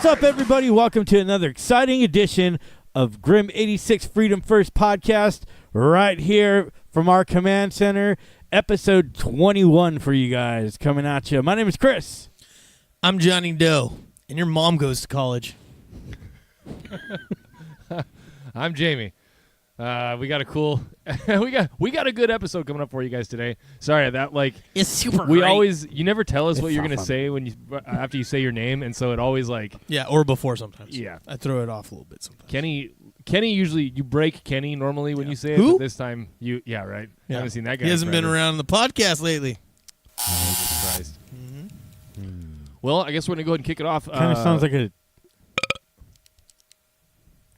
What's up, everybody? Welcome to another exciting edition of Grim 86 Freedom First podcast right here from our command center. Episode 21 for you guys coming at you. My name is Chris. I'm Johnny Doe, and your mom goes to college. I'm Jamie. We got a cool, we got a good episode coming up for you guys today. Sorry that It's super. We great. always you never tell us It's what you're not gonna fun. say when you after you say your name, and so it always or before sometimes. Yeah. I throw it off a little bit sometimes. Kenny usually you break Kenny normally when you say it. Who? But this time right. Yeah. I haven't seen that guy. He hasn't been forever. around the podcast lately. Oh, Jesus Christ. Well, I guess we're gonna go ahead and kick it off. Kind of sounds like a...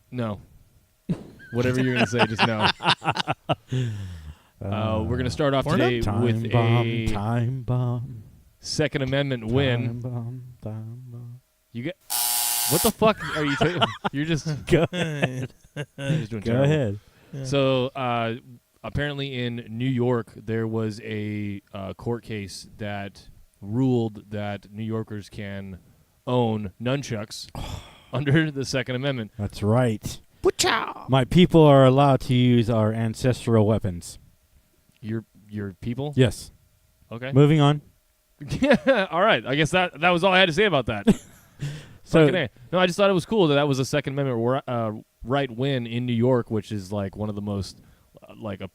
No. Whatever you're going to say, just no. We're going to start off today with a time bomb. Second Amendment win. Time bomb. You get what the fuck are you? You're just Go ahead. you're just doing Go terrible. ahead. Yeah. So apparently in New York there was a court case that ruled that New Yorkers can own nunchucks under the Second Amendment. That's right. Woo-chow. My people are allowed to use our ancestral weapons. Your people? Yes. Okay. Moving on. Yeah. All right. I guess that was all I had to say about that. So, Fucking A. No, I just thought it was cool that was a Second Amendment right win in New York, which is like one of the most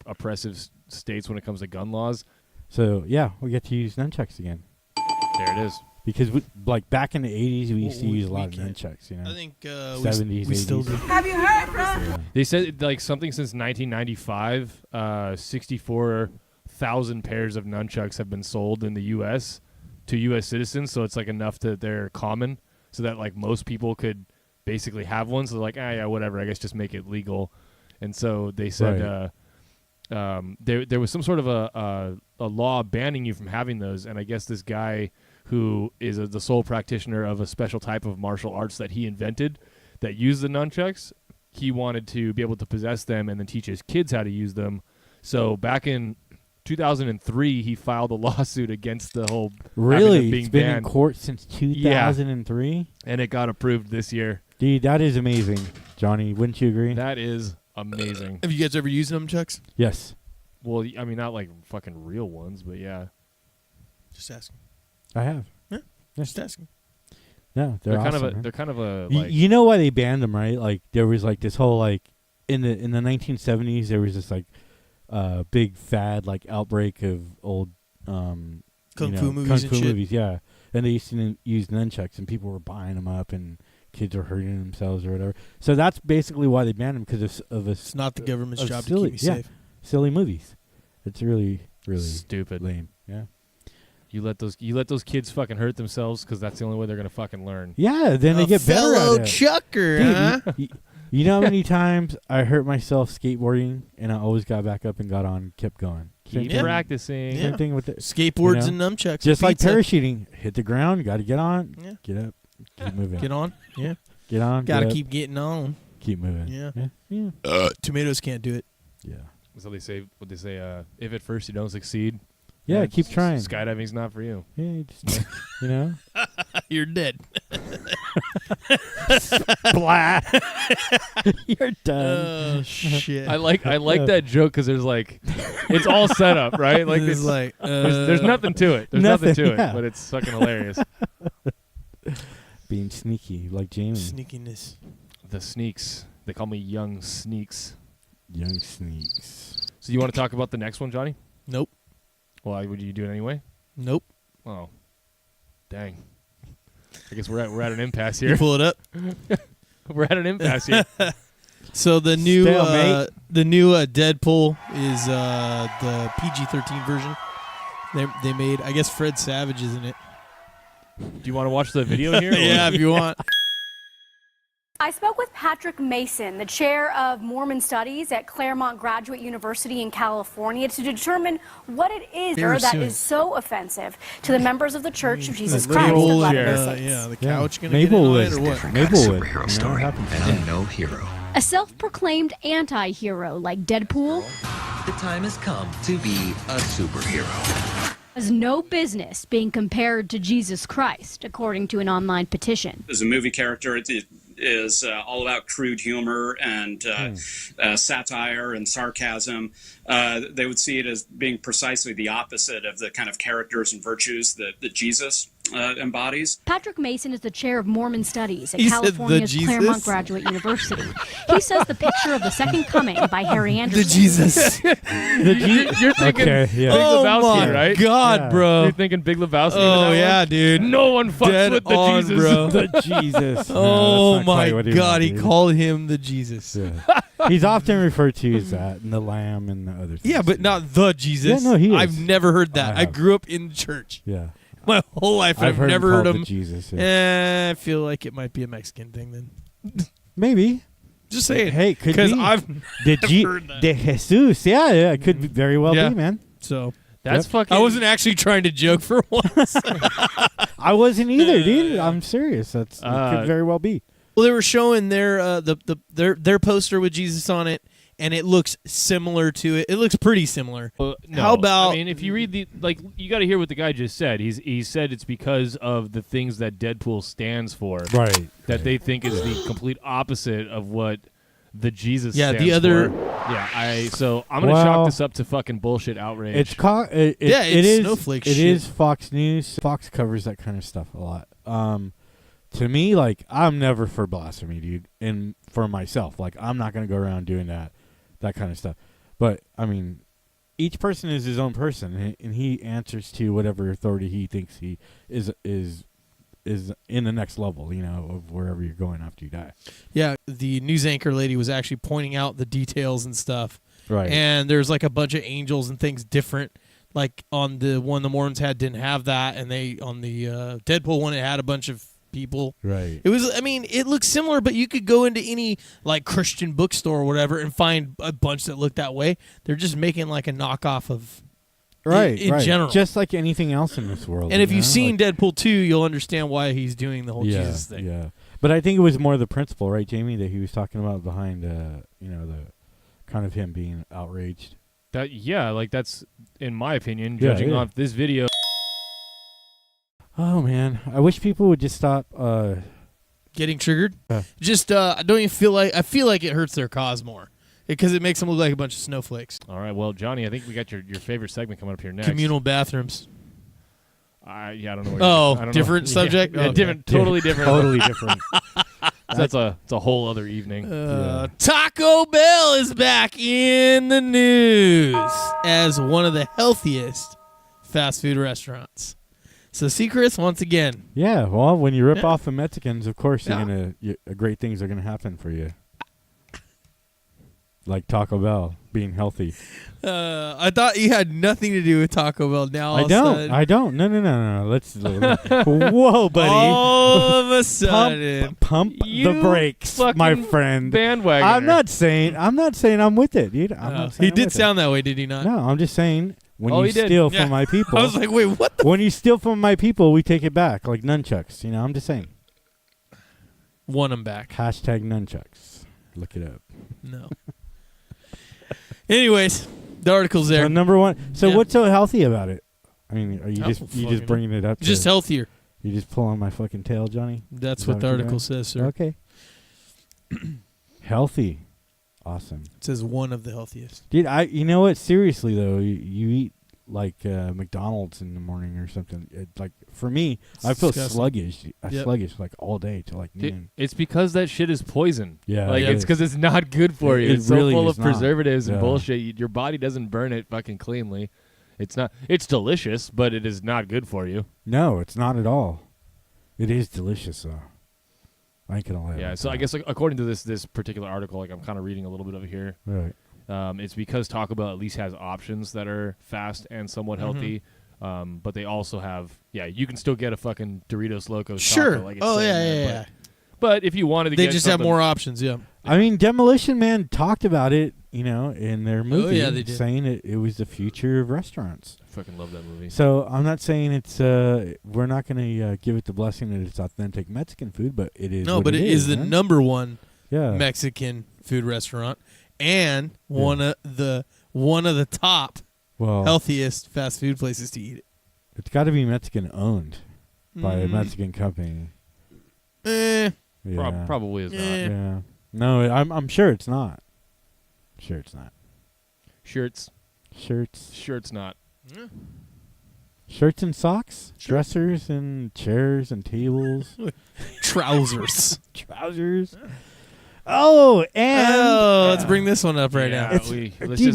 oppressive states when it comes to gun laws. so yeah, we get to use nunchucks again. There it is. Because back in the 80s, we used to Well, use a we lot of can't. nunchucks, you know. I think 70s, we still 80s. do. Have you heard from? They said something since 1995, 64,000 pairs of nunchucks have been sold in the U.S. to U.S. citizens. So it's enough that they're common, so that most people could basically have one. So they're yeah, whatever. I guess just make it legal. And so they said there was some sort of a law banning you from having those. And I guess this guy who is the sole practitioner of a special type of martial arts that he invented that used the nunchucks, he wanted to be able to possess them and then teach his kids how to use them. So back in 2003, he filed a lawsuit against the whole Really? having it being It's been banned, in court since 2003? and it got approved this year. Dude, that is amazing. Johnny, wouldn't you agree? That is amazing. Have you guys ever used nunchucks? Yes. Well, I mean, not fucking real ones, but yeah. Just asking. I have. Yeah. Yes. Just asking. No, They're awesome, man. they're kind of a You know why they banned them, right? There was this whole in the 1970s there was this big fad outbreak of old Kung fu movies and shit. movies, yeah. And they used to use nunchucks, and people were buying them up, and kids were hurting themselves or whatever. So that's basically why they banned them, because of It's not the government's of job silly, to keep you yeah, safe. silly movies. It's really, really stupid. lame. Yeah. You let those kids fucking hurt themselves because that's the only way they're gonna fucking learn. Yeah, then they get better fellow at it. chucker, Dude, huh? you know how many times I hurt myself skateboarding, and I always got back up and got on and kept going. Keep Yeah. practicing. Yeah. Same thing with the Skateboards you know, and nunchucks. just like pizza. parachuting. Hit the ground, got to get on, Yeah. get up, keep moving. Get on. Yeah. Get on, Gotta get up, keep getting on. keep moving. Yeah. Yeah. Tomatoes can't do it. Yeah. So they say, if at first you don't succeed, Yeah, keep trying. Skydiving's not for you. Yeah, you just, you know. You're dead. Blah. You're done. Oh shit. I like that joke because there's it's all set up, right? It's like there's nothing to it. There's nothing to yeah. it, but it's fucking hilarious. Being sneaky like Jamie. sneakiness. The sneaks. They call me Young Sneaks. Young sneaks. So you want to talk about the next one, Johnny? Nope. Well, would you do it anyway? Nope. Oh, dang. I guess we're at an impasse You here. pull it up. We're at an impasse here. So the new Stalemate. Deadpool is the PG-13 version. They made, I guess Fred Savage is in it. Do you want to watch the video here? or- Yeah, if you want. I spoke with Patrick Mason, the chair of Mormon Studies at Claremont Graduate University in California, to determine what it is Very that soon. is so offensive to the members of the Church of Jesus The Christ of table and, Latter-day Saints. yeah, the Yeah. couch gonna get in on it Maplewood. or what? Maplewood. Superhero You know, it story, happens. and I'm no hero. A self-proclaimed anti-hero like Deadpool, The time has come to be a superhero. has no business being compared to Jesus Christ, according to an online petition. As a movie character, it is all about crude humor and satire and sarcasm. They would see it as being precisely the opposite of the kind of characters and virtues that Jesus embodies. Patrick Mason is the chair of Mormon Studies at He said the California's Jesus? Claremont Graduate University. He says the picture of the Second Coming by Harry Anderson. The Jesus. You're thinking Okay, yeah. Big Oh Lebowski, my right? God, Yeah. bro. You're thinking Big Lebowski. Oh with that yeah, one? dude. No one fucks Dead with the on, Jesus. bro. The Jesus. No, Oh that's not my quite what God, he meant, dude. called him the Jesus. Yeah. He's often referred to as that, and the Lamb, and the other things. Yeah, but not the Jesus. Yeah, no, he is. I've never heard that. I I have. grew up in church Yeah. my whole life. I've never heard called him. the Jesus. Yeah. I feel like it might be a Mexican thing then. Maybe. Just saying. Hey, could Because be. I've the heard that. the Jesus. Yeah, it could very well Yeah. be, man. so That's Yep. fucking. I wasn't actually trying to joke for once. I wasn't either, dude. I'm serious. It Uh, could very well be. Well, they were showing their poster with Jesus on it, and it looks similar to it. It looks pretty similar. No. How about- I mean, if you read you got to hear what the guy just said. He said it's because of the things that Deadpool stands for Right. that they think is the complete opposite of what the Jesus. Yeah, the stands other- for. Yeah, so I'm gonna Well, chalk this up to fucking bullshit outrage. It's Yeah, it it's is snowflake It shit. is Fox News. Fox covers that kind of stuff a lot. To me, like, I'm never for blasphemy, dude, and for myself, like, I'm not gonna go around doing that kind of stuff. But I mean, each person is his own person, and he answers to whatever authority he thinks he is in the next level, of wherever you're going after you die. Yeah, the news anchor lady was actually pointing out the details and stuff. Right. And there's like a bunch of angels and things different. Like on the one the Mormons had didn't have that, and they on the Deadpool one it had a bunch of people. Right. It was, I mean, it looks similar, but you could go into any like Christian bookstore or whatever and find a bunch that look that way. They're just making like a knockoff of Right. in right. general. Just like anything else in this world. And if you've know? seen Like, Deadpool 2, you'll understand why he's doing the whole Jesus thing. Yeah. But I think it was more the principle, right, Jamie, that he was talking about behind, the kind of him being outraged. That's in my opinion, Yeah, judging yeah. off this video. Oh man, I wish people would just stop. Getting triggered. Yeah. Just I don't even feel like, I feel like it hurts their cause more because it makes them look like a bunch of snowflakes. All right, well, Johnny, I think we got your favorite segment coming up here next. Communal bathrooms. I don't know. Oh, I don't different know. subject? Yeah, Okay. different, totally different. Totally different. It's a whole other evening. Taco Bell is back in the news as one of the healthiest fast food restaurants. So, Seacrest, once again. Yeah. Well, when you rip off the Mexicans, of course, Yeah. great things are gonna happen for you. Like Taco Bell being healthy. I thought you had nothing to do with Taco Bell. Now all I of a don't. sudden- I don't. No. Let's. Whoa, buddy. All of a sudden. Pump the You brakes, fucking my friend. Bandwagoner. I'm not saying I'm with it, dude. I'm not saying He I'm did with it. sound that way, did he not? No, I'm just saying when Oh, you he did. steal Yeah. from my people. I was like, wait, what the? When you steal from my people, we take it back, like nunchucks. I'm just saying. Want him back. Hashtag nunchucks. Look it up. No. Anyways, the article's there. So number one. So Yeah. what's so healthy about it? I mean, are you I just don't you fucking just bringing it up? Just to, healthier. you just pulling my fucking tail, Johnny? That's Is what that the what you're article doing? says, sir. Okay. Healthy. Awesome. It says one of the healthiest. Dude, you know what? Seriously though, you eat like McDonald's in the morning or something. Like for me, I feel disgusting. sluggish. Yep. Sluggish like all day till like It- noon. it's because that shit is poison. Yeah, like it it's is. because it's not good for you. It It's so really full is of not. preservatives and Yeah. bullshit. Your body doesn't burn it fucking cleanly. It's not. It's delicious, but it is not good for you. No, it's not at all. It is delicious though. I ain't gonna lie. Yeah. about So I that. guess according to this particular article, like I'm kind of reading a little bit of it here. Right. It's because Taco Bell at least has options that are fast and somewhat healthy. But they also have, you can still get a fucking Doritos Locos Sure. taco. Like it's Oh, saying yeah, there, yeah. But if you wanted to They get just have something- more options, yeah. I mean, Demolition Man talked about it, in their movie, yeah, they did. saying it was the future of restaurants. I fucking love that movie. So I'm not saying it's we're not going to give it the blessing that it's authentic Mexican food, but it is. No, what but it is the man. number one Yeah. Mexican food restaurant and one of the top Well, healthiest fast food places to eat it. It's got to be Mexican owned by a Mexican company. Yeah. Probably is not. Yeah. No, I'm sure it's not. Sure it's not. Shirts. Shirts not. Shirts and socks? Sure. Dressers and chairs and tables. Trousers. Trousers. Oh, and let's bring this one up right now. Let's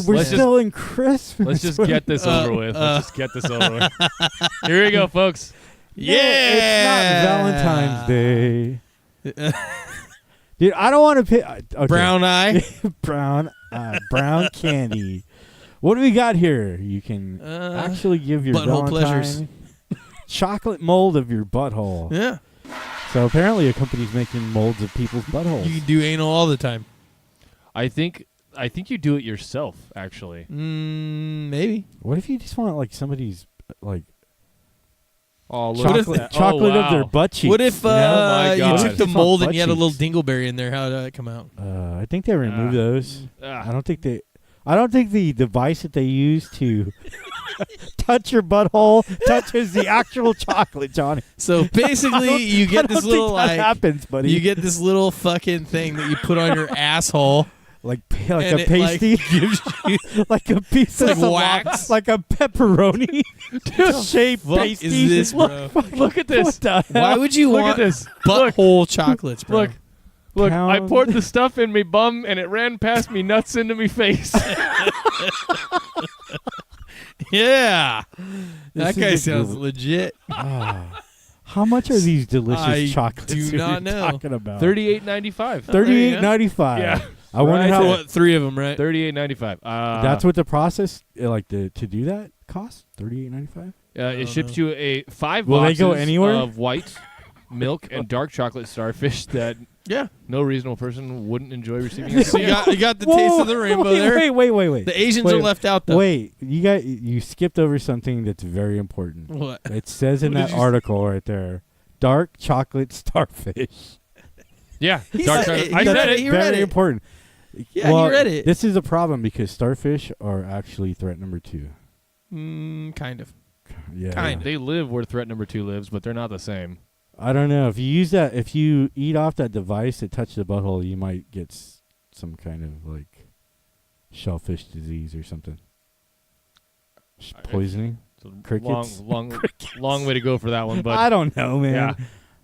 we're still in Christmas. Let's just get this over with. Let's just get this over with. Here we go, folks. Yeah. It's not Valentine's Day. Dude, I don't want to pick. Okay. Brown eye. brown candy. What do we got here? You can actually give your butthole Valentine pleasures. chocolate mold of your butthole. Yeah. So apparently a company's making molds of people's buttholes. You can do anal all the time. I think you do it yourself, actually. Maybe. What if you just want like somebody's like chocolate chocolate of their butt cheeks? What if Oh my you God. took the Just mold want and you had a butt little cheeks. dingleberry in there? How did that come out? I think they removed those. Ah. I don't think the device that they use to touch your butthole touches the actual chocolate, Johnny. So basically, you get this little that happens, buddy. you get this little fucking thing that you put on your asshole. like and a it, pasty, gives you like a piece like of salami, wax. like a pepperoni shaped fuck pasty. is this, bro? Look at this. What the hell? Why would you Look want at this. butthole chocolates, bro? Look, I Pound. poured the stuff in me bum and it ran past me nuts into me face. Yeah, This that guy is a sounds del- legit. How much are these delicious I chocolates do you're not know. talking about? $38.95. $38.95. Yeah. I wonder Right. how. For what? 3 of them, right? $38.95. That's what the process to do that costs. $38.95. It ships you a 5 Will they boxes go anywhere? of white milk and dark chocolate starfish that Yeah. no reasonable person wouldn't enjoy receiving. So you got the taste of the rainbow there. Wait. The Asians Wait, are left out though. Wait, you skipped over something that's very important. What? It says in What that did you article right there, dark chocolate starfish. Yeah, He dark said chocolate. it. I He said read it. He read Very it. important. Yeah, he read it. This is a problem because starfish are actually threat number 2. Kind of. Yeah. Kind of. They live where threat number 2 lives, but they're not the same. I don't know. If you eat off that device that touches the butthole, you might get some kind of like shellfish disease or something. Poisoning. It's a Crickets. long way to go for that one, but I don't know, man. yeah.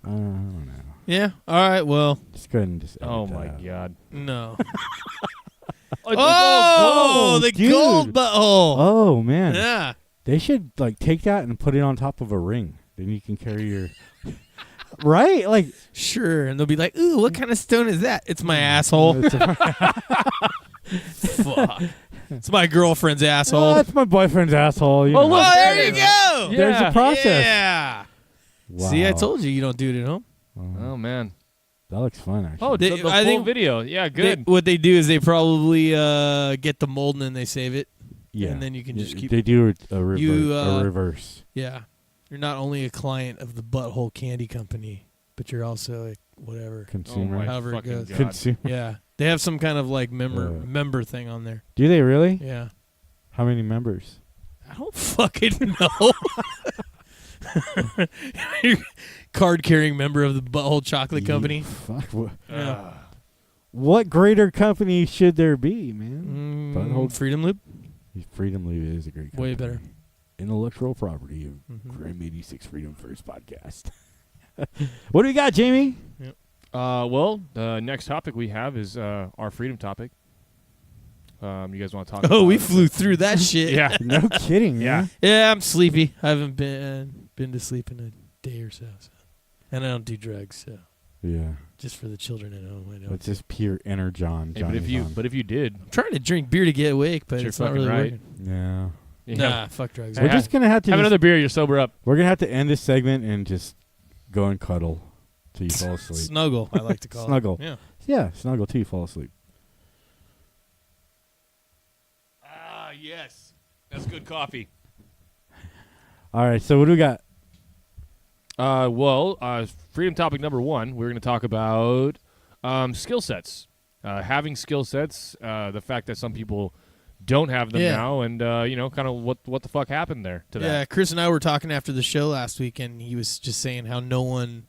I don't know. Yeah. All right. Well, Just go ahead and just. Oh edit my that out. God. no. oh, the dude. gold butthole. Oh man. Yeah. They should like take that and put it on top of a ring. Then you can carry your. Right? Like. Sure. And they'll be like, "Ooh, what kind of stone is that?" It's my asshole. It's Fuck. It's my girlfriend's asshole. that's my boyfriend's asshole. You Oh, know. look. Oh, there you go. There's a process. Yeah. Wow. See, I told you don't do it at home. Oh man. That looks fun, actually. Oh, They- the I full think video. Yeah, good. What they do is they probably get the mold and then they save it. yeah. and then you can just keep- They do a You, reverse. Yeah. You're not only a client of the Butthole Candy Company, but you're also a whatever. Consumer. Oh my However it fucking goes. God. Consumer. Yeah. They have some kind of like member thing on there. Do they really? Yeah. How many members? I don't fucking know. Card carrying member of the Butthole Chocolate Company. Fuck. What, Yeah. what greater company should there be, man? Butthole- Freedom Loop. Freedom Loop is a great company. Way better. Intellectual property of Mhm. Grim 86 Freedom First podcast. What do we got, Jamie? Well, the next topic we have is our freedom topic. You guys want to talk? Oh, about we it? flew through that shit. Yeah. No kidding, Yeah. man. Yeah, I'm sleepy. I haven't been to sleep in a day or so. And I don't do drugs, so Yeah. just for the children at home. I know. It's just pure inner John. Hey, but if you did, I'm trying to drink beer to get awake, but You're it's not fucking really right. working. Yeah. Nah, fuck drugs. Hey, We're just gonna have to have another beer. You're sober up. we're gonna have to end this segment and just go and cuddle till you fall asleep. Snuggle, I like to call Snuggle. it. Yeah. Yeah, snuggle till you fall asleep. Ah, yes, that's good coffee. All right, so what do we got? Freedom topic number 1. We're going to talk about skill sets. Having skill sets. The fact that some people don't have them Yeah. now, and kind of what the fuck happened there to Yeah, that. Chris and I were talking after the show last week, and he was just saying how no one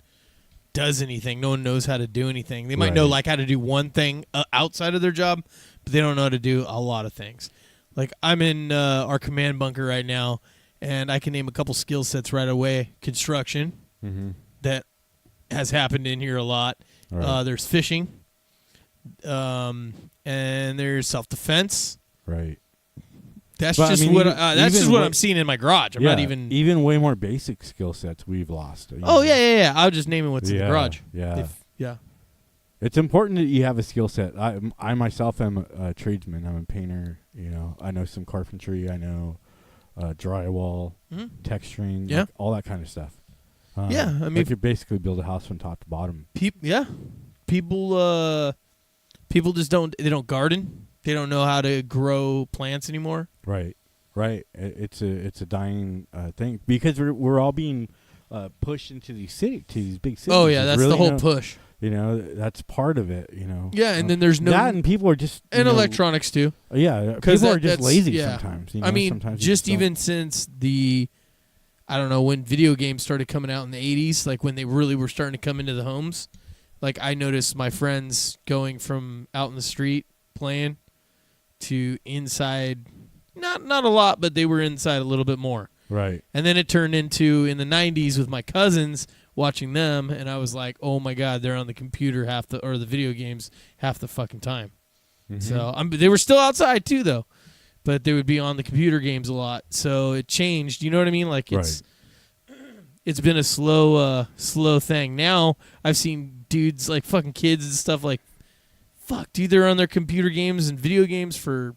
does anything. No one knows how to do anything. They might know Right. like how to do one thing outside of their job, but they don't know how to do a lot of things. Like I'm in our command bunker right now, and I can name a couple skill sets right away. Construction, that has happened in here a lot. Right. There's fishing, and there's self-defense. Right. That's But, I just mean, what even- that's just even what what- I'm seeing in my garage. I'm not even. way more basic skill sets we've lost. Oh yeah. I was just naming what's in the Yeah, garage. yeah. Yeah. It's important that you have a skill set. I myself am a tradesman. I'm a painter. I know some carpentry. I know drywall, texturing, Yeah. like, all that kind of stuff. Yeah, I mean- you could basically build a house from top to bottom. People just don't. They don't garden. They don't know how to grow plants anymore. Right. It's a dying thing because we're all being pushed into these big cities. Oh yeah, There's that's really the whole no- push. That's part of it. Yeah, and then there's no that, and people are just and electronics too. Yeah, 'Cause people are just that's- lazy yeah. sometimes. I mean, sometimes you just don't- even since I don't know when video games started coming out in the 80s, like when they really were starting to come into the homes. Like I noticed my friends going from out in the street playing to inside. Not a lot, but they were inside a little bit more. Right. And then it turned into in the 90s with my cousins watching them, and I was like, oh my God, they're on the computer or the video games half the fucking time. So they were still outside too, though, but they would be on the computer games a lot. So it changed. You know what I mean? Like it's been a slow thing. Now I've seen dudes like fucking kids and stuff like, fuck, dude, they're on their computer games and video games for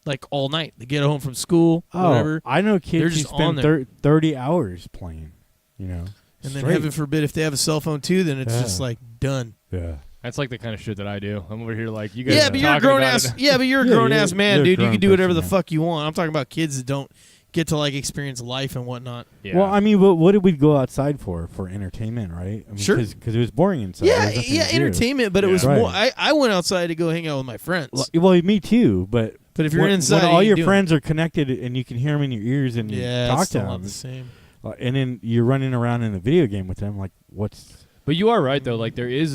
like all night. They get home from school, whatever. I know They're kids who just on spend there. 30 hours playing. And then straight. heaven forbid if they have a cell phone too, then it's Yeah. just like done. Yeah. That's like the kind of shit that I do. I'm over here like you guys. Yeah, are but you're a talking grown about ass. it. Yeah, but you're a Yeah, grown you're- ass man, you're a dude. You grown can do whatever person, the yeah. fuck you want. I'm talking about kids that don't get to like experience life and whatnot. Yeah. Well, I mean, what did we go outside for? For entertainment, right? I mean, Sure. Because it was boring inside. There Yeah, was nothing yeah, to do. entertainment, but it Yeah. was Right. more. I went outside to go hang out with my friends. Well, me too. But But if you're when, inside, when all you your do it. friends are connected and you can hear them in your ears and Yeah, talk it's to still not them, the same. and then you're running around in a video game with them, like what's? But you are right though. Like there is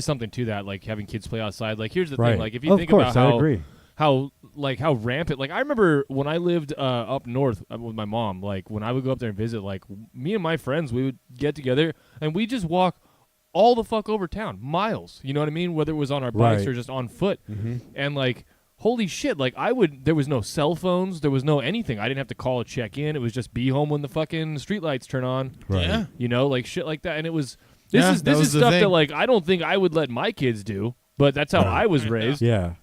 something to that. Like having kids play outside. Like here's the Right. thing. Like if you Of think course, about I agree. how rampant. Like I remember when I lived up north with my mom. Like when I would go up there and visit. Like me and my friends, we would get together and we just walk all the fuck over town, miles. You know what I mean? Whether it was on our bikes Right. or just on foot. Mm-hmm. And like, holy shit! Like there was no cell phones, there was no anything. I didn't have to call a check in. It was just be home when the fucking streetlights turn on. Right. Yeah. You know, like shit like that. And it was this Yeah, is that this was is the stuff thing. that like I don't think I would let my kids do, but that's how I was raised. Yeah.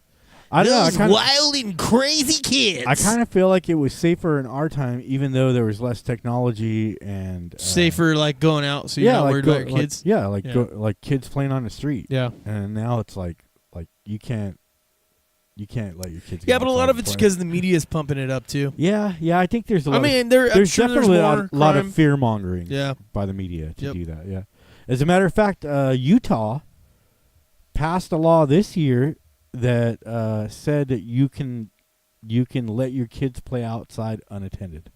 I don't know. I kinda, wild and crazy kids. I kind of feel like it was safer in our time, even though there was less technology and safer, like going out, so you're not like worried go- about your kids. like Yeah. like kids playing on the street. Yeah. And now it's like you can't let your kids. Yeah, go but a lot outside of it's and play. because the media is pumping it up too. Yeah, I think there's a lot. I mean, there's I'm sure definitely there's a more lot crime. of fear mongering. Yeah. by the media to Yep. do that. Yeah, as a matter of fact, Utah passed a law this year that said that you can let your kids play outside unattended.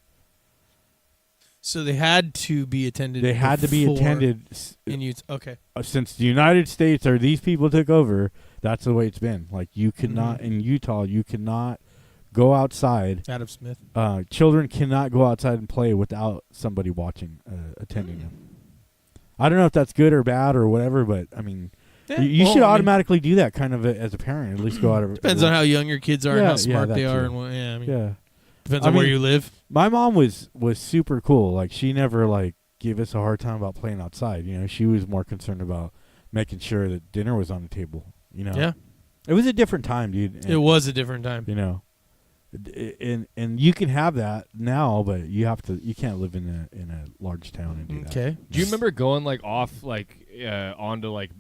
So they had to be attended. They had to be before attended in Utah. Okay. since the United States or these people took over. That's the way it's been. Like you could not Mhm. in Utah, you cannot go outside. Adam Smith. Children cannot go outside and play without somebody watching, attending them. I don't know if that's good or bad or whatever, but I mean, you should automatically do that kind of as a parent. At least go out of. Depends on how young your kids are and Yeah, how smart that they are, too. and what. Yeah, I mean, Yeah, depends I on where mean, you live. my mom was super cool. Like she never gave us a hard time about playing outside. You know, she was more concerned about making sure that dinner was on the table. You know. Yeah, It was a different time, dude. And, it was a different time. You know, and you can have that now, but you can't live in a large town and do that. Okay. Do you remember going like off like onto like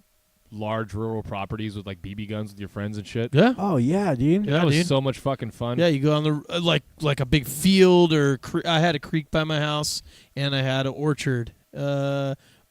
large rural properties with like BB guns with your friends and shit? Yeah. Oh yeah, dude. Yeah, That was dude. so much fucking fun. Yeah, you go on the like a big field or I had a creek by my house and I had an orchard.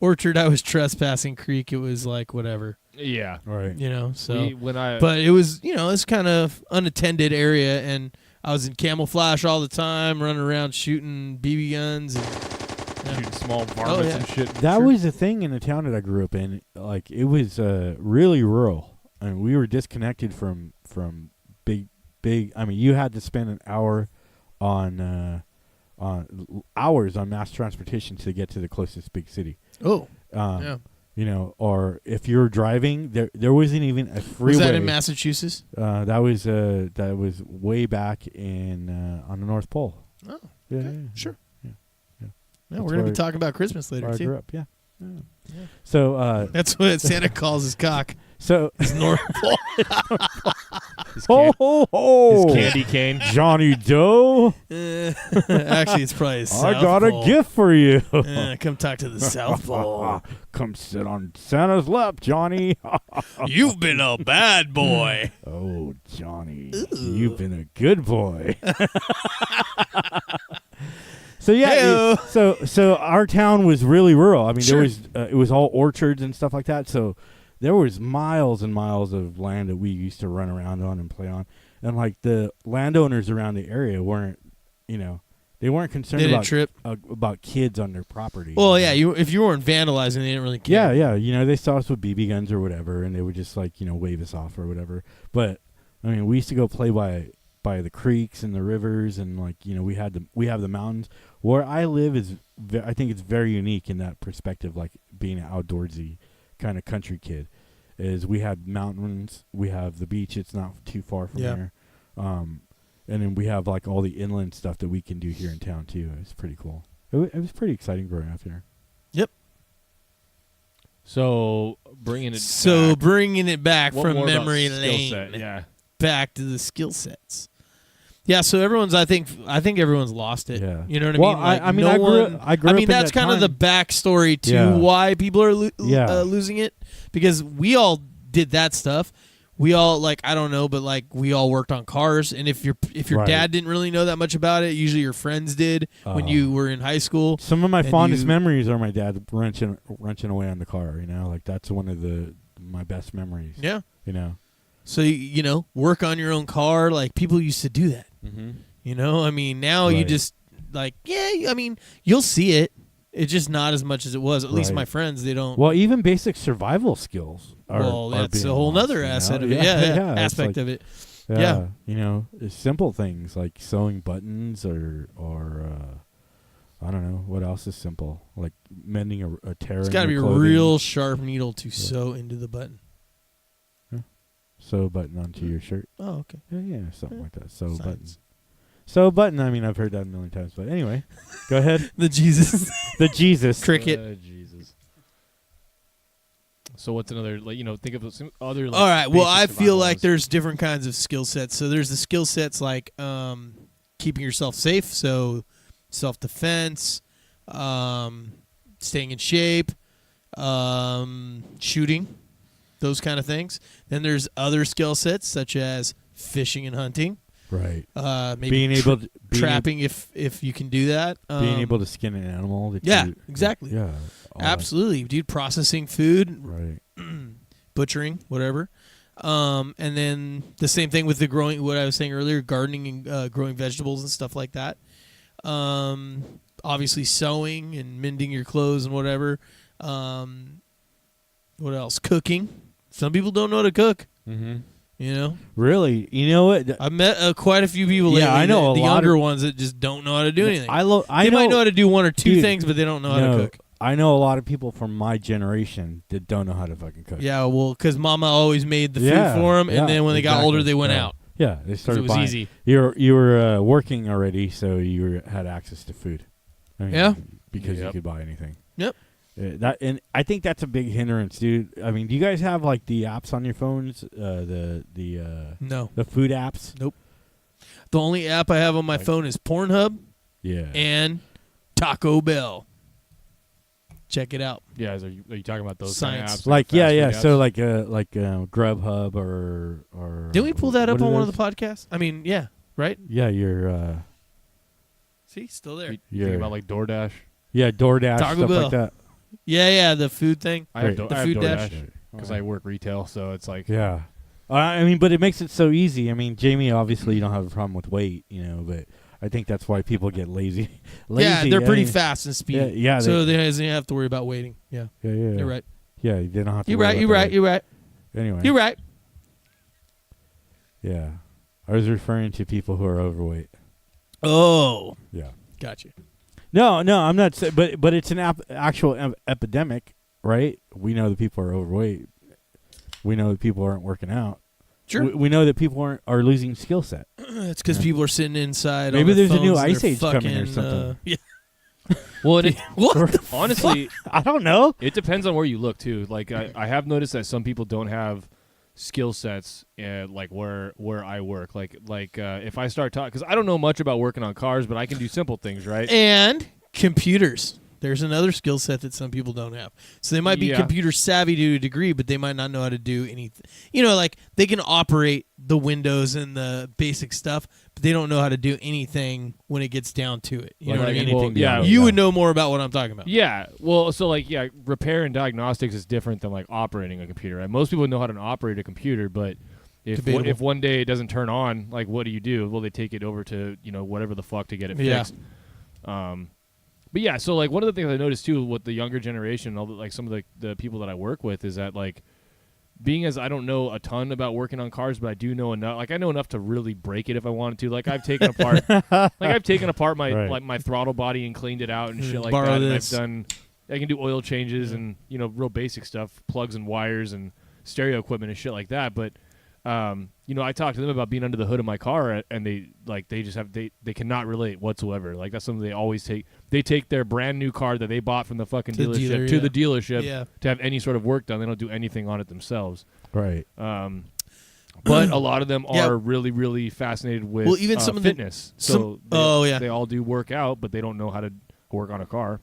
Orchard, I was trespassing. Creek, it was like whatever. Yeah. Right. You know, so But but it was, you know, it's kind of unattended area, and I was in camouflage all the time, running around shooting BB guns and shooting small varmints and shit. That was the thing in the town that I grew up in. Like, it was really rural, and we were disconnected from big. I mean, you had to spend an hour on hours on mass transportation to get to the closest big city. Oh, yeah. You know, or if you were driving, there wasn't even a freeway. Was that in Massachusetts? That was way back in on the North Pole. Oh, yeah, okay. yeah, Sure. Yeah. No, we're gonna be talking about Christmas later where too. I grew up, yeah. So that's what Santa calls his cock. So his North Pole. His candy cane, Johnny Doe. Actually, it's probably his I South got Pole. a gift for you. Come talk to the South Pole. Come sit on Santa's lap, Johnny. You've been a bad boy. Oh, Johnny, you've been a good boy. So yeah, so our town was really rural. I mean, there was it was all orchards and stuff like that. So there was miles and miles of land that we used to run around on and play on. And like the landowners around the area weren't, you know, they weren't concerned about kids on their property. Well, yeah, if you weren't vandalizing, they didn't really care. Yeah, you know, they saw us with BB guns or whatever, and they would just like, you know, wave us off or whatever. But I mean, we used to go play by the creeks and the rivers, and like, you know, we have the mountains. Where I live is, I think it's very unique in that perspective, like being an outdoorsy kind of country kid. Is we have mountains, we have the beach. It's not too far from here, and then we have like all the inland stuff that we can do here in town too. It's pretty cool. It was pretty exciting growing up here. Yep. So bringing it back from memory lane, back to the skill sets. Yeah, so I think everyone's lost it. Yeah. You know what I mean? Like, I mean, that's kind of the backstory to why people are losing it, because we all did that stuff. We all, like, I don't know, but like we all worked on cars, and if your dad didn't really know that much about it, usually your friends did when you were in high school. Some of my fondest memories are my dad wrenching away on the car. You know, like that's one of my best memories. Yeah. You know. So, you know, work on your own car. Like, people used to do that. Mm-hmm. You know, I mean, now you just, like, I mean, you'll see it. It's just not as much as it was. At least my friends, they don't. Well, even basic survival skills are that's a whole nother asset of it. Yeah, aspect of it. Yeah. You know, it's simple things like sewing buttons or I don't know. What else is simple? Like mending a tear. It's got to be a real sharp needle to sew into the button. Sew a button onto your shirt. Oh, okay. Yeah, something like that. Sew button. Sew a button. I mean, I've heard that a million times. But anyway, go ahead. The Jesus. The Jesus. Cricket. Jesus. So what's another, like, you know, think of some other, like, all right. Well, I basic feel survival like there's different kinds of skill sets. So there's the skill sets like keeping yourself safe. So self-defense, staying in shape, shooting. Those kind of things. Then there's other skill sets such as fishing and hunting. Right. Maybe being able to trapping if you can do that. Being able to skin an animal. Exactly. Yeah. Absolutely, dude. Processing food. Right. Butchering, whatever. And then the same thing with the growing. What I was saying earlier, gardening and growing vegetables and stuff like that. Obviously, sewing and mending your clothes and whatever. What else? Cooking. Some people don't know how to cook. Mm-hmm. You know? Really? You know what? I've met quite a few people lately. I know the younger ones that just don't know how to do anything. They might know how to do one or two things, but they don't know how to cook. I know a lot of people from my generation that don't know how to fucking cook. Yeah, well, because Mama always made the food for them, and then when they got older, they went out. Yeah, they started buying. It was easy. You were working already, so you had access to food. I mean, because you could buy anything. Yep. And I think that's a big hindrance, dude. I mean, do you guys have like the apps on your phones? No. The food apps? Nope. The only app I have on my phone is Pornhub. Yeah. And Taco Bell. Check it out. Yeah, are you talking about those Science. kind of apps? Like apps? So like Grubhub or Didn't we pull that up on one of the podcasts? I mean, yeah, right? Yeah, you're see, still there. You think about like DoorDash? Yeah, DoorDash, Taco stuff Bell. like that. Yeah, the food thing. I have the food DoorDash. dash. because I work retail, so it's like Yeah. I mean, but it makes it so easy. I mean, Jamie, obviously you don't have a problem with weight, but I think that's why people get lazy. Yeah, they're pretty fast and speedy. Yeah, so they don't have to worry about waiting. Yeah. Yeah. You're right. Yeah, they don't have to. You're right. You're right. You're right. Anyway. You're right. Yeah. I was referring to people who are overweight. Oh. Yeah. Gotcha. No, I'm not saying, but it's an actual epidemic, right? We know that people are overweight. We know that people aren't working out. Sure. We know that people are losing skill set. It's because people are sitting inside. Maybe on their there's a new phones and ice they're age coming or fucking, something. Yeah. well, What? the honestly, I don't know. it depends on where you look too. Like I have noticed that some people don't have skill sets like where I work. Like if I start talking, because I don't know much about working on cars, but I can do simple things, right? And computers. There's another skill set that some people don't have. So they might be computer savvy to a degree, but they might not know how to do anything. Like they can operate the Windows and the basic stuff, but they don't know how to do anything when it gets down to it. You know what I mean? Well, yeah, you would know more about what I'm talking about. Yeah. Well, so repair and diagnostics is different than like operating a computer. Right? Most people know how to operate a computer, but if one day it doesn't turn on, like what do? Well, they take it over to whatever the fuck to get it fixed. But yeah, so like one of the things I noticed too with the younger generation, like some of the people that I work with, is that like being as I don't know a ton about working on cars, but I do know enough. Like I know enough to really break it if I wanted to. Like I've taken apart, my like my throttle body and cleaned it out and shit like that. And I can do oil changes and real basic stuff, plugs and wires and stereo equipment and shit like that. But I talked to them about being under the hood of my car, and they cannot relate whatsoever. Like that's something they always take. They take their brand new car that they bought from the fucking dealership to the dealership to have any sort of work done. They don't do anything on it themselves. Right. But a lot of them are really, really fascinated with even some of fitness. They all do work out, but they don't know how to work on a car.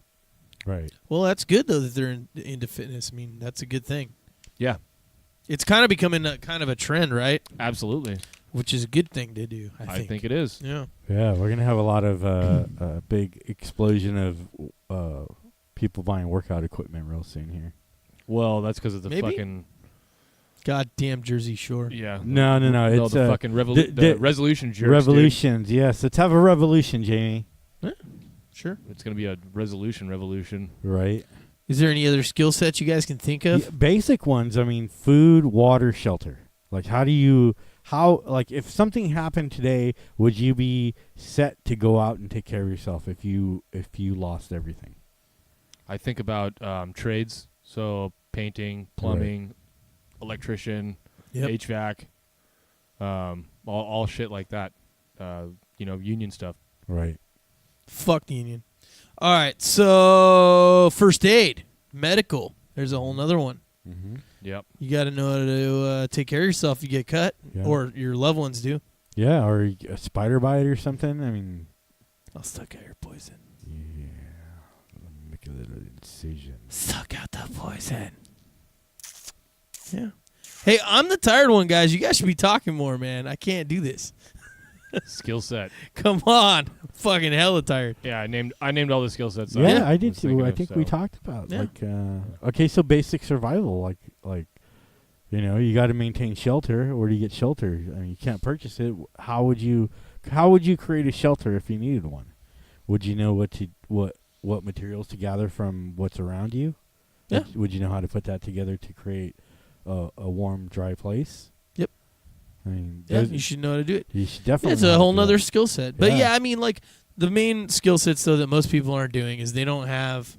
Right. Well, that's good though that they're into fitness. I mean, that's a good thing. Yeah. It's kind of becoming kind of a trend, right? Absolutely. Which is a good thing to do, I think. It is. Yeah. Yeah, we're going to have a lot of a big explosion of people buying workout equipment real soon here. Well, that's because of the fucking goddamn Jersey Shore. Yeah. No. It's the fucking resolution jerks. Revolutions, yes. Let's have a revolution, Jamie. Yeah, sure. It's going to be a revolution. Right. Is there any other skill sets you guys can think of? Yeah, basic ones. I mean, food, water, shelter. Like, if something happened today, would you be set to go out and take care of yourself if you lost everything? I think about trades, so painting, plumbing, electrician, HVAC, all shit like that. Union stuff. Right. Fuck the union. All right, so first aid, medical. There's a whole nother one. Mm-hmm. Yep. You got to know how to take care of yourself if you get cut, or your loved ones do. Yeah, or a spider bite or something. I mean, I'll suck out your poison. Yeah, make a little incision. Suck out the poison. Yeah. Hey, I'm the tired one, guys. You guys should be talking more, man. I can't do this. Skill set. Come on, I'm fucking hella tired. Yeah, I named all the skill sets. Yeah, I did too. I think we talked about okay, so basic survival, like you got to maintain shelter. Where do you get shelter? I mean, you can't purchase it. How would you create a shelter if you needed one? Would you know what materials to gather from what's around you? Yeah. Would you know how to put that together to create a warm, dry place? I mean, you should know how to do it. You should definitely. It's a whole nother skill set. But I mean, like the main skill sets though that most people aren't doing is they don't have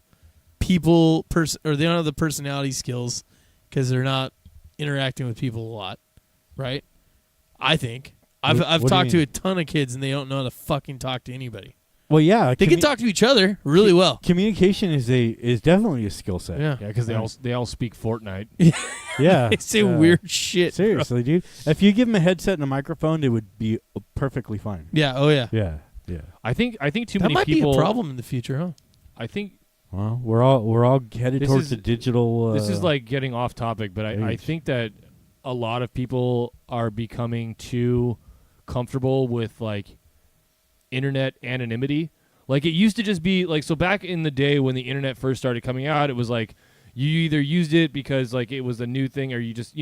or they don't have the personality skills because they're not interacting with people a lot, right? I think I've talked to a ton of kids and they don't know how to fucking talk to anybody. Well, yeah, they can talk to each other really well. Communication is definitely a skill set. Yeah, because they all speak Fortnite. Yeah, they say weird shit. Seriously, dude. If you give them a headset and a microphone, they would be perfectly fine. Yeah. Oh yeah. Yeah. I think too many people. That might be a problem in the future, huh? I think. Well, we're all headed towards the digital. This is like getting off topic, but I think that a lot of people are becoming too comfortable with like internet anonymity. Like it used to just be like, so back in the day when the internet first started coming out, it was like You either used it because like it was a new thing, or you just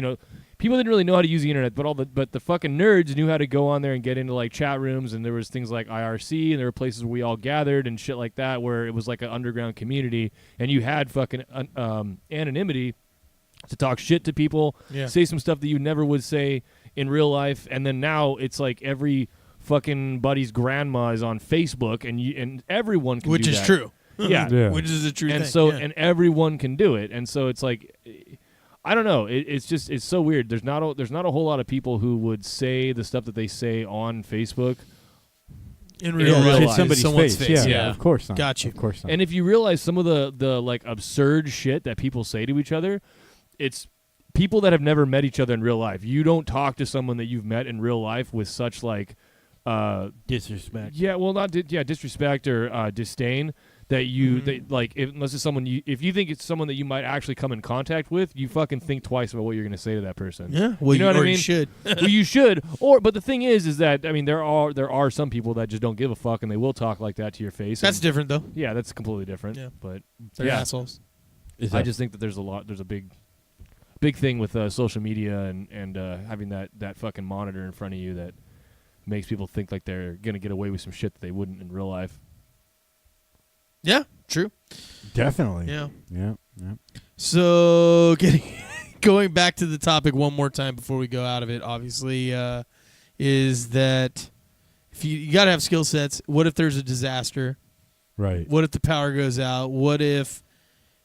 people didn't really know how to use the internet, but the fucking nerds knew how to go on there and get into like chat rooms, and there was things like IRC, and there were places where we all gathered and shit like that, where it was like an underground community, and you had fucking anonymity to talk shit to people, say some stuff that you never would say in real life, and then now it's like every fucking buddy's grandma is on Facebook, and everyone can which do is that. true. Yeah. Which is a true and thing. so and everyone can do it, and so it's like, I don't know, it's so weird. There's not a whole lot of people who would say the stuff that they say on Facebook in real life, in somebody's someone's face. Yeah, of course not. Got you. Of course not. And if you realize some of the like absurd shit that people say to each other, it's people that have never met each other in real life. You don't talk to someone that you've met in real life with such like disrespect. Yeah, well, not disrespect or disdain. That you unless it's someone if you think it's someone that you might actually come in contact with, you fucking think twice about what you're going to say to that person. Yeah, well, you know what I mean? You should. Well, you should. But the thing is that I mean there are some people that just don't give a fuck and they will talk like that to your face. That's different though. Yeah, that's completely different. Yeah. But they're assholes. I just think that there's a big thing with social media and having that fucking monitor in front of you that makes people think like they're going to get away with some shit that they wouldn't in real life. Yeah, true. Definitely. Yeah. So going back to the topic one more time before we go out of it, obviously, is that if you got to have skill sets. What if there's a disaster? Right. What if the power goes out? What if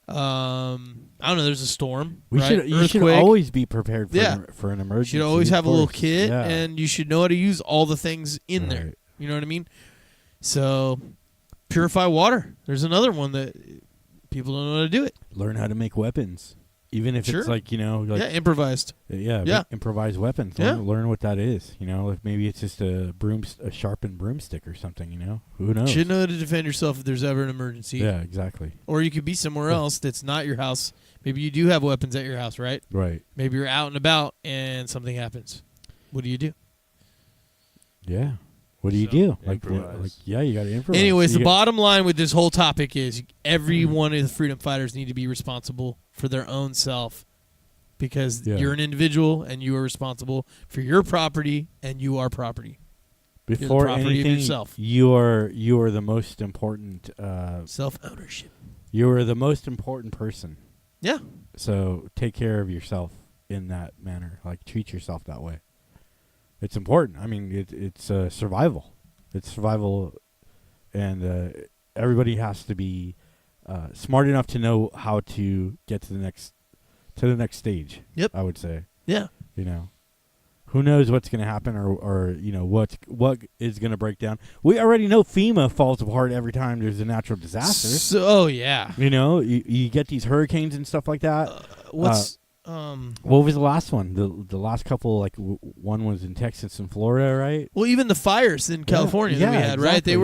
I don't know, there's a storm? You should always be prepared for an emergency. You should always have a little kit, yeah. and you should know how to use all the things in there. You know what I mean? So purify water. There's another one that people don't know how to do it. Learn how to make weapons. Even if it's like, improvised. Yeah. Improvised weapons. Learn what that is. If maybe it's just a sharpened broomstick or something, Who knows? You should know how to defend yourself if there's ever an emergency. Yeah, exactly. Or you could be somewhere else that's not your house. Maybe you do have weapons at your house, right? Right. Maybe you're out and about and something happens. What do you do? Yeah. What do you do? You got to improvise. Anyways, the bottom line with this whole topic is every one of the freedom fighters need to be responsible for their own self, because you're an individual and you are responsible for your property, and you are property. Before anything, you are the most important self-ownership. You are the most important person. Yeah. So take care of yourself in that manner. Like, treat yourself that way. It's important. I mean, it's survival. It's survival, and everybody has to be smart enough to know how to get to the next stage. Yep. I would say. Yeah. Who knows what's going to happen, or what is going to break down. We already know FEMA falls apart every time there's a natural disaster. So yeah. You get these hurricanes and stuff like that. What was the last one? The last couple, like one was in Texas and Florida, right? Well, even the fires in California that we had, exactly. right? They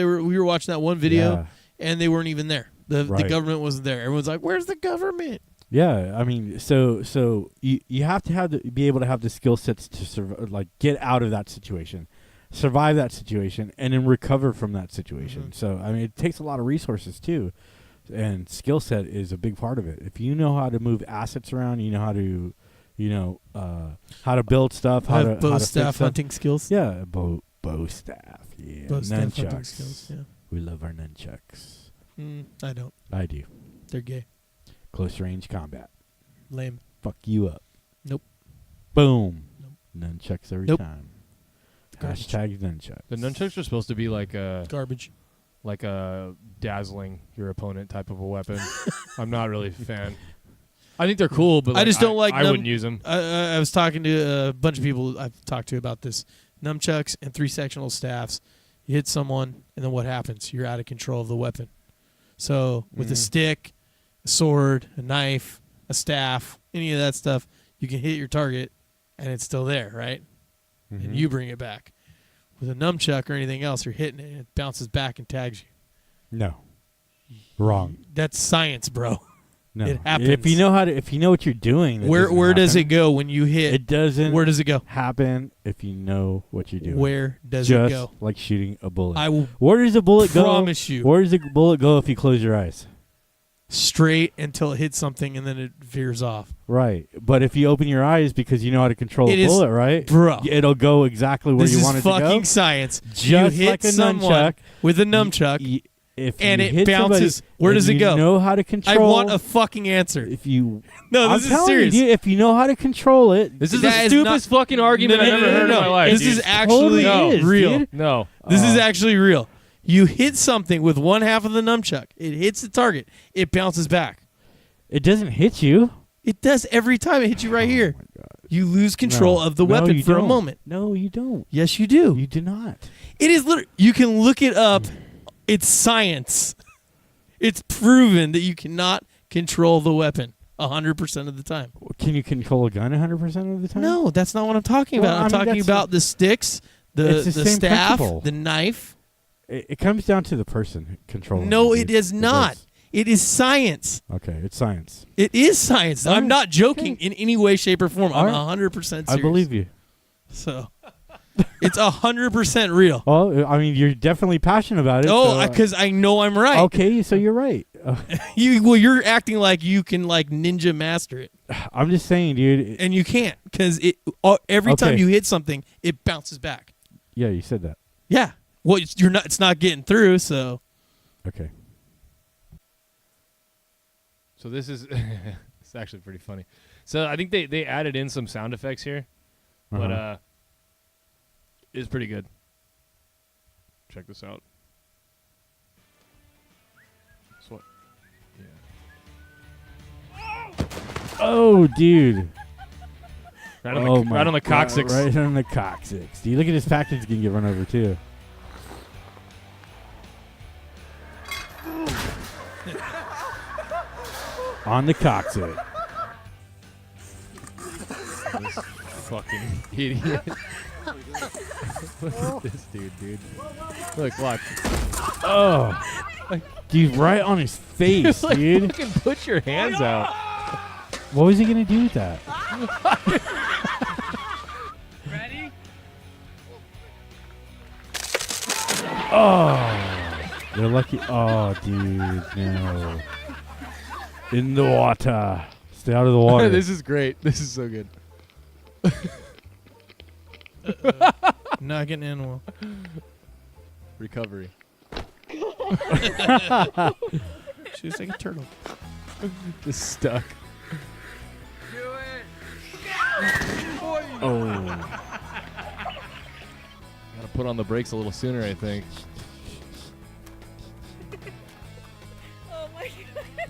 weren't. We were watching that one video, and they weren't even there. The government wasn't there. Everyone's like, "Where's the government?" Yeah, I mean, so you have to be able to have the skill sets to get out of that situation, survive that situation, and then recover from that situation. Mm-hmm. So I mean, it takes a lot of resources too. And skill set is a big part of it. If you know how to move assets around, you know how to, how to build stuff, how to bow staff hunting skills. Yeah, bow staff. Yeah, bow staff hunting skills. Yeah, we love our nunchucks. I don't. I do. They're gay. Close range combat. Lame. Fuck you up. Nope. Boom. Nope. Nunchucks every time. Garbage. Hashtag nunchucks. The nunchucks are supposed to be like garbage. Like a dazzling your opponent type of a weapon. I'm not really a fan. I think they're cool, but I just don't like. I wouldn't use them. I was talking to a bunch of people I've talked to about this. Nunchucks and 3-sectional staffs. You hit someone, and then what happens? You're out of control of the weapon. So with a stick, a sword, a knife, a staff, any of that stuff, you can hit your target, and it's still there, right? Mm-hmm. And you bring it back. With a nunchuck or anything else, you're hitting it, and it bounces back and tags you. No. Wrong. That's science, bro. No. It happens. If you know what you're doing, where does it go when you hit? It doesn't. Where does it go? Happen if you know what you're doing. Where does it go? Just like shooting a bullet. I will. Where does the bullet go? Promise you. Where does the bullet go if you close your eyes? straight until it hits something and then it veers off. Right. But if you open your eyes because you know how to control It a is- bullet, right? Bro. It'll go exactly where This you is want it to go. fucking science. Just you hit like a someone nunchuck. with a nunchuck If and you it hit bounces. somebody Where and does it you go? know how to I control. want a fucking answer. If you No, I'm this is telling serious. you, dude, if you know how to control it, This is That the is stupidest fucking argument I've ever heard in my life. This dude. is actually totally is, real. dude. No. This is actually real. You hit something with one half of the nunchuck. It hits the target. It bounces back. it doesn't hit you. It does every time it hits you right here. You lose control of the weapon you for a don't. moment. No, you don't. Yes, you do. You do not. It is literally. You can look it up. It's science. It's proven that you cannot control the weapon 100% of the time. Can you control a gun 100% of the time? No, that's not what I'm talking Well, about. I'm I mean, talking that's about the sticks, the It's the same staff, principle. the knife. It comes down to the person controlling. No, it it is not. does. It is science. Okay, it's science. It is science. I'm not joking in any way, shape, or form. I'm All right. 100% serious. I believe you. So, it's 100% real. Well, I mean, you're definitely passionate about it. Oh, so, because I know I'm right. okay, so you're right. You're acting like you can like ninja master it, I'm just saying, dude. and you can't because every time Okay. you hit something, it bounces back. Yeah, you said that. Yeah. Well, you're not. It's not getting through. So Okay. So this is it's actually pretty funny. So I think they added in some sound effects here, but it's pretty good. Check this out. That's what. Yeah. Oh, dude. Right on the coccyx. Right on the coccyx. Dude, look at this package getting get run over too. On the coccyx. This fucking idiot. Look at this dude. Look, watch. Oh. Dude, right on his face, Like, dude. fucking put your hands out. What was he going to do with that? ready? Oh. You're lucky. Oh, dude. No. In the water. Stay out of the water. This is great. This is so good. Not getting in well. Recovery. She's like a turtle. Just stuck. Oh. Gotta put on the brakes a little sooner, I think.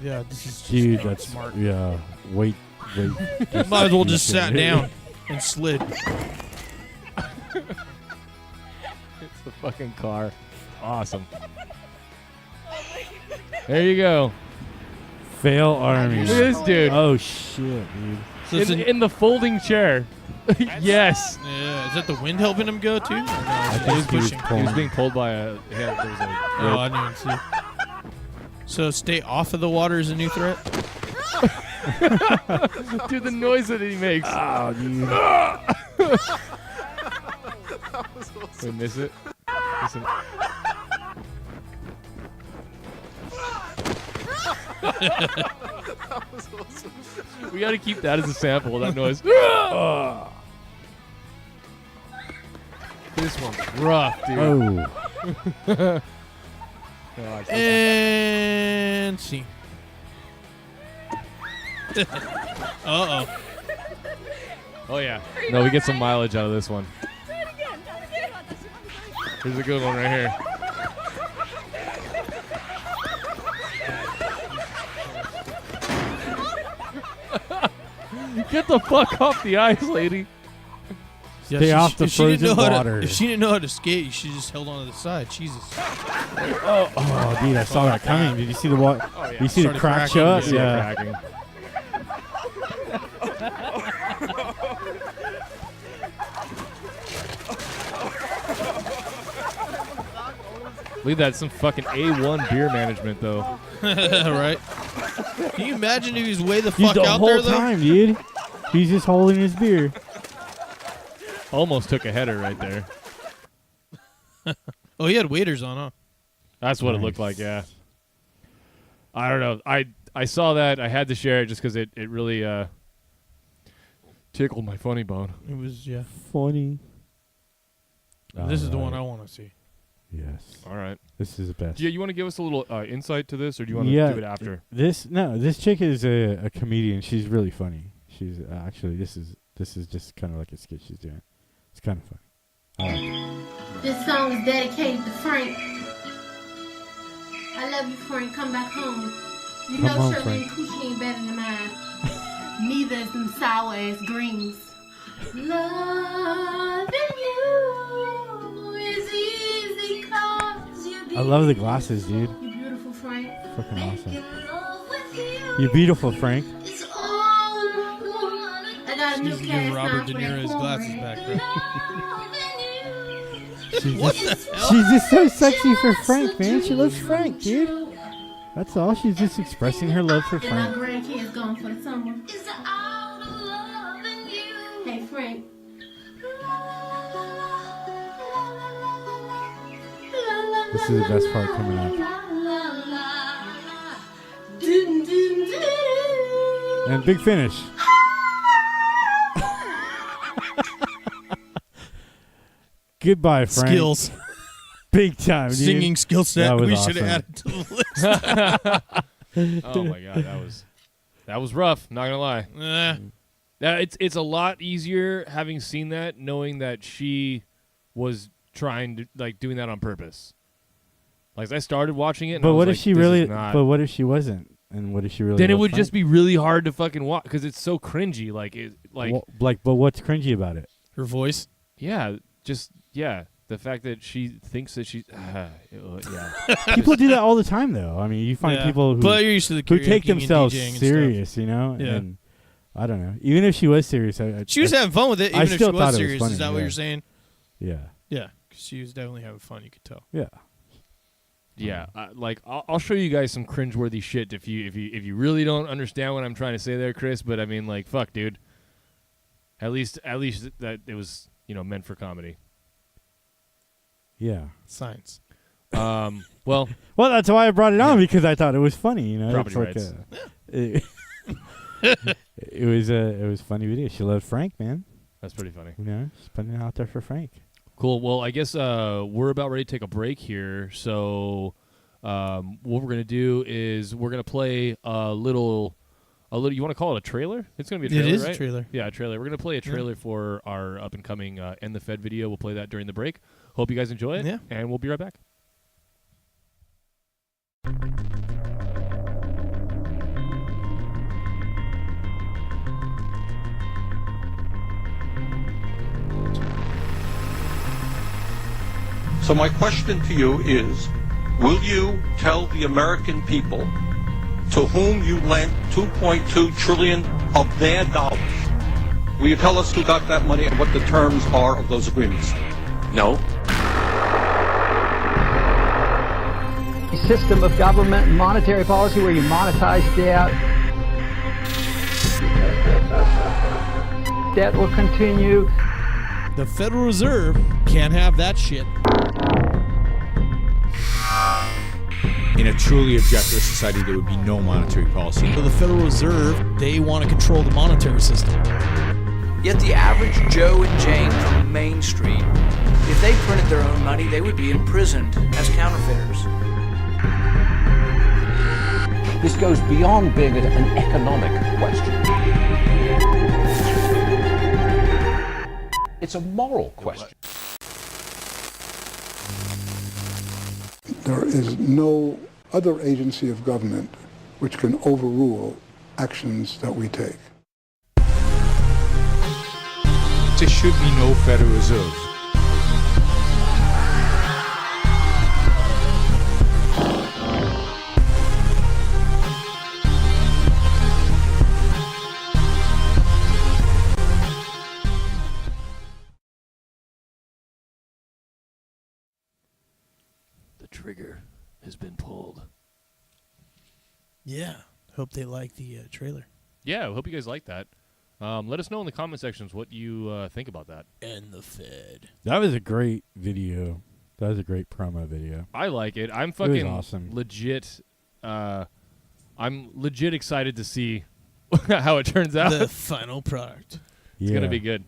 Yeah, this is Dude, that's smart. Yeah. Wait. Might as well just sat down and slid. It's the fucking car. Awesome. There you go. Fail army. Look at this dude. Oh, shit, dude. So it's In the folding chair. Yes. yeah, is that the wind helping him go too? Or no, I he was think he was pushing. He was pulling. being pulled by a. Yeah, there was a Oh, I didn't even see. So stay off of the water is a new threat. Dude, the noise that he makes. Oh, dude. We miss it. Listen. We gotta keep that as a sample of that noise. This one's rough, dude. Oh. God. And see. Uh-oh. Oh yeah. No, we get some mileage out of this one. Here's a good one right here. Get the fuck off the ice, lady. Yeah, Stay off the if she didn't frozen know how water. if she didn't know how to skate, she just held on to the side. Jesus. Oh, dude, I saw that coming. Did you see the water? Oh, yeah. Did you see the Started crack cracking. show up? See it Yeah. cracking. Look at that, some fucking A1 beer management, though. Right? Can you imagine if he was way the Dude, fuck the out whole there, though? time, dude. He's just holding his beer. Almost took a header right there. Oh, he had waders on, huh? That's what it Nice. looked like, yeah. I don't know. I saw that. I had to share it just because it really tickled my funny bone. It was Funny. This is the one I want to see. Yes. All right. This is the best. Yeah, you want to give us a little insight to this, or do you want to do it after? This chick is a comedian. She's really funny. She's actually this is just kind of like a skit she's doing. It's kind of funny. This song is dedicated to Frank. I love you, Frank. Come back home. You Come know home, Shirley Frank. and Coochie ain't better than mine. Neither is them sour ass greens. Loving you is easy 'cause you're I love the glasses, dude. You beautiful, Frank. Fucking awesome. In love with you. You're beautiful, Frank. It's all I got a new She's giving cast Robert on De for that Niro his glasses cornbread. back there. She's just so sexy for Frank, man. She loves Frank, dude. That's all. She's just expressing her love for And my Frank. grandkids gone for the summer. Hey, Frank. This is the best part coming up. And big finish. Goodbye, Frank. Skills. Big time, dude. Singing skill set. That was We should have awesome. added to the list. Oh my god, that was rough. Not gonna lie. It's a lot easier having seen that, knowing that she was trying to doing that on purpose. Like I started watching it, and I But was what like, if she this really? is not- But what if she wasn't? And what if she really? Then it loved would Frank? just be really hard to fucking watch because it's so cringy. But what's cringy about it? Her voice. The fact that she thinks that she's yeah. People do that all the time, though. I mean, you find people But you're used to the who take karaokeing and themselves DJing and serious, you know. Yeah. And I don't know. Even if she was serious, She was having fun with it, I even if she still thought was it was serious. funny, Is that what yeah. you're saying? Yeah. Yeah, 'cause she was definitely having fun. You could tell. Yeah. Yeah, I'll show you guys some cringeworthy shit if you really don't understand what I'm trying to say there, Chris. But I mean, fuck, dude. At least that it was meant for comedy. Yeah. Science. Well, that's why I brought it on because I thought it was funny. You know, Property it's it was a funny video. She loved Frank, man. that's pretty funny. You know, she's putting it out there for Frank. Cool. Well, I guess we're about ready to take a break here. So what we're gonna do is we're gonna play a little. You want to call it a trailer? It's gonna be a trailer, It is right? a trailer. Yeah, a trailer. We're gonna play a trailer for our up and coming End the Fed video. We'll play that during the break. Hope you guys enjoy it. Yeah. And we'll be right back. So my question to you is, will you tell the American people to whom you lent $2.2 trillion of their dollars? Will you tell us who got that money and what the terms are of those agreements? No. A system of government and monetary policy where you monetize debt. Debt will continue. The Federal Reserve can't have that shit. In a truly objective society, there would be no monetary policy. So the Federal Reserve, they want to control the monetary system. Yet the average Joe and Jane from Main Street, if they printed their own money, they would be imprisoned as counterfeiters. This goes beyond being an economic question. It's a moral question. There is no other agency of government which can overrule actions that we take. There should be no Federal Reserve. The trigger has been pulled. Yeah. Hope they like the trailer. Yeah, I hope you guys like that. Let us know in the comment sections what you think about that. And the Fed. That was a great video. That was a great promo video. I like it. I'm fucking awesome. legit I'm legit excited to see how it turns out. The final product. It's gonna be good.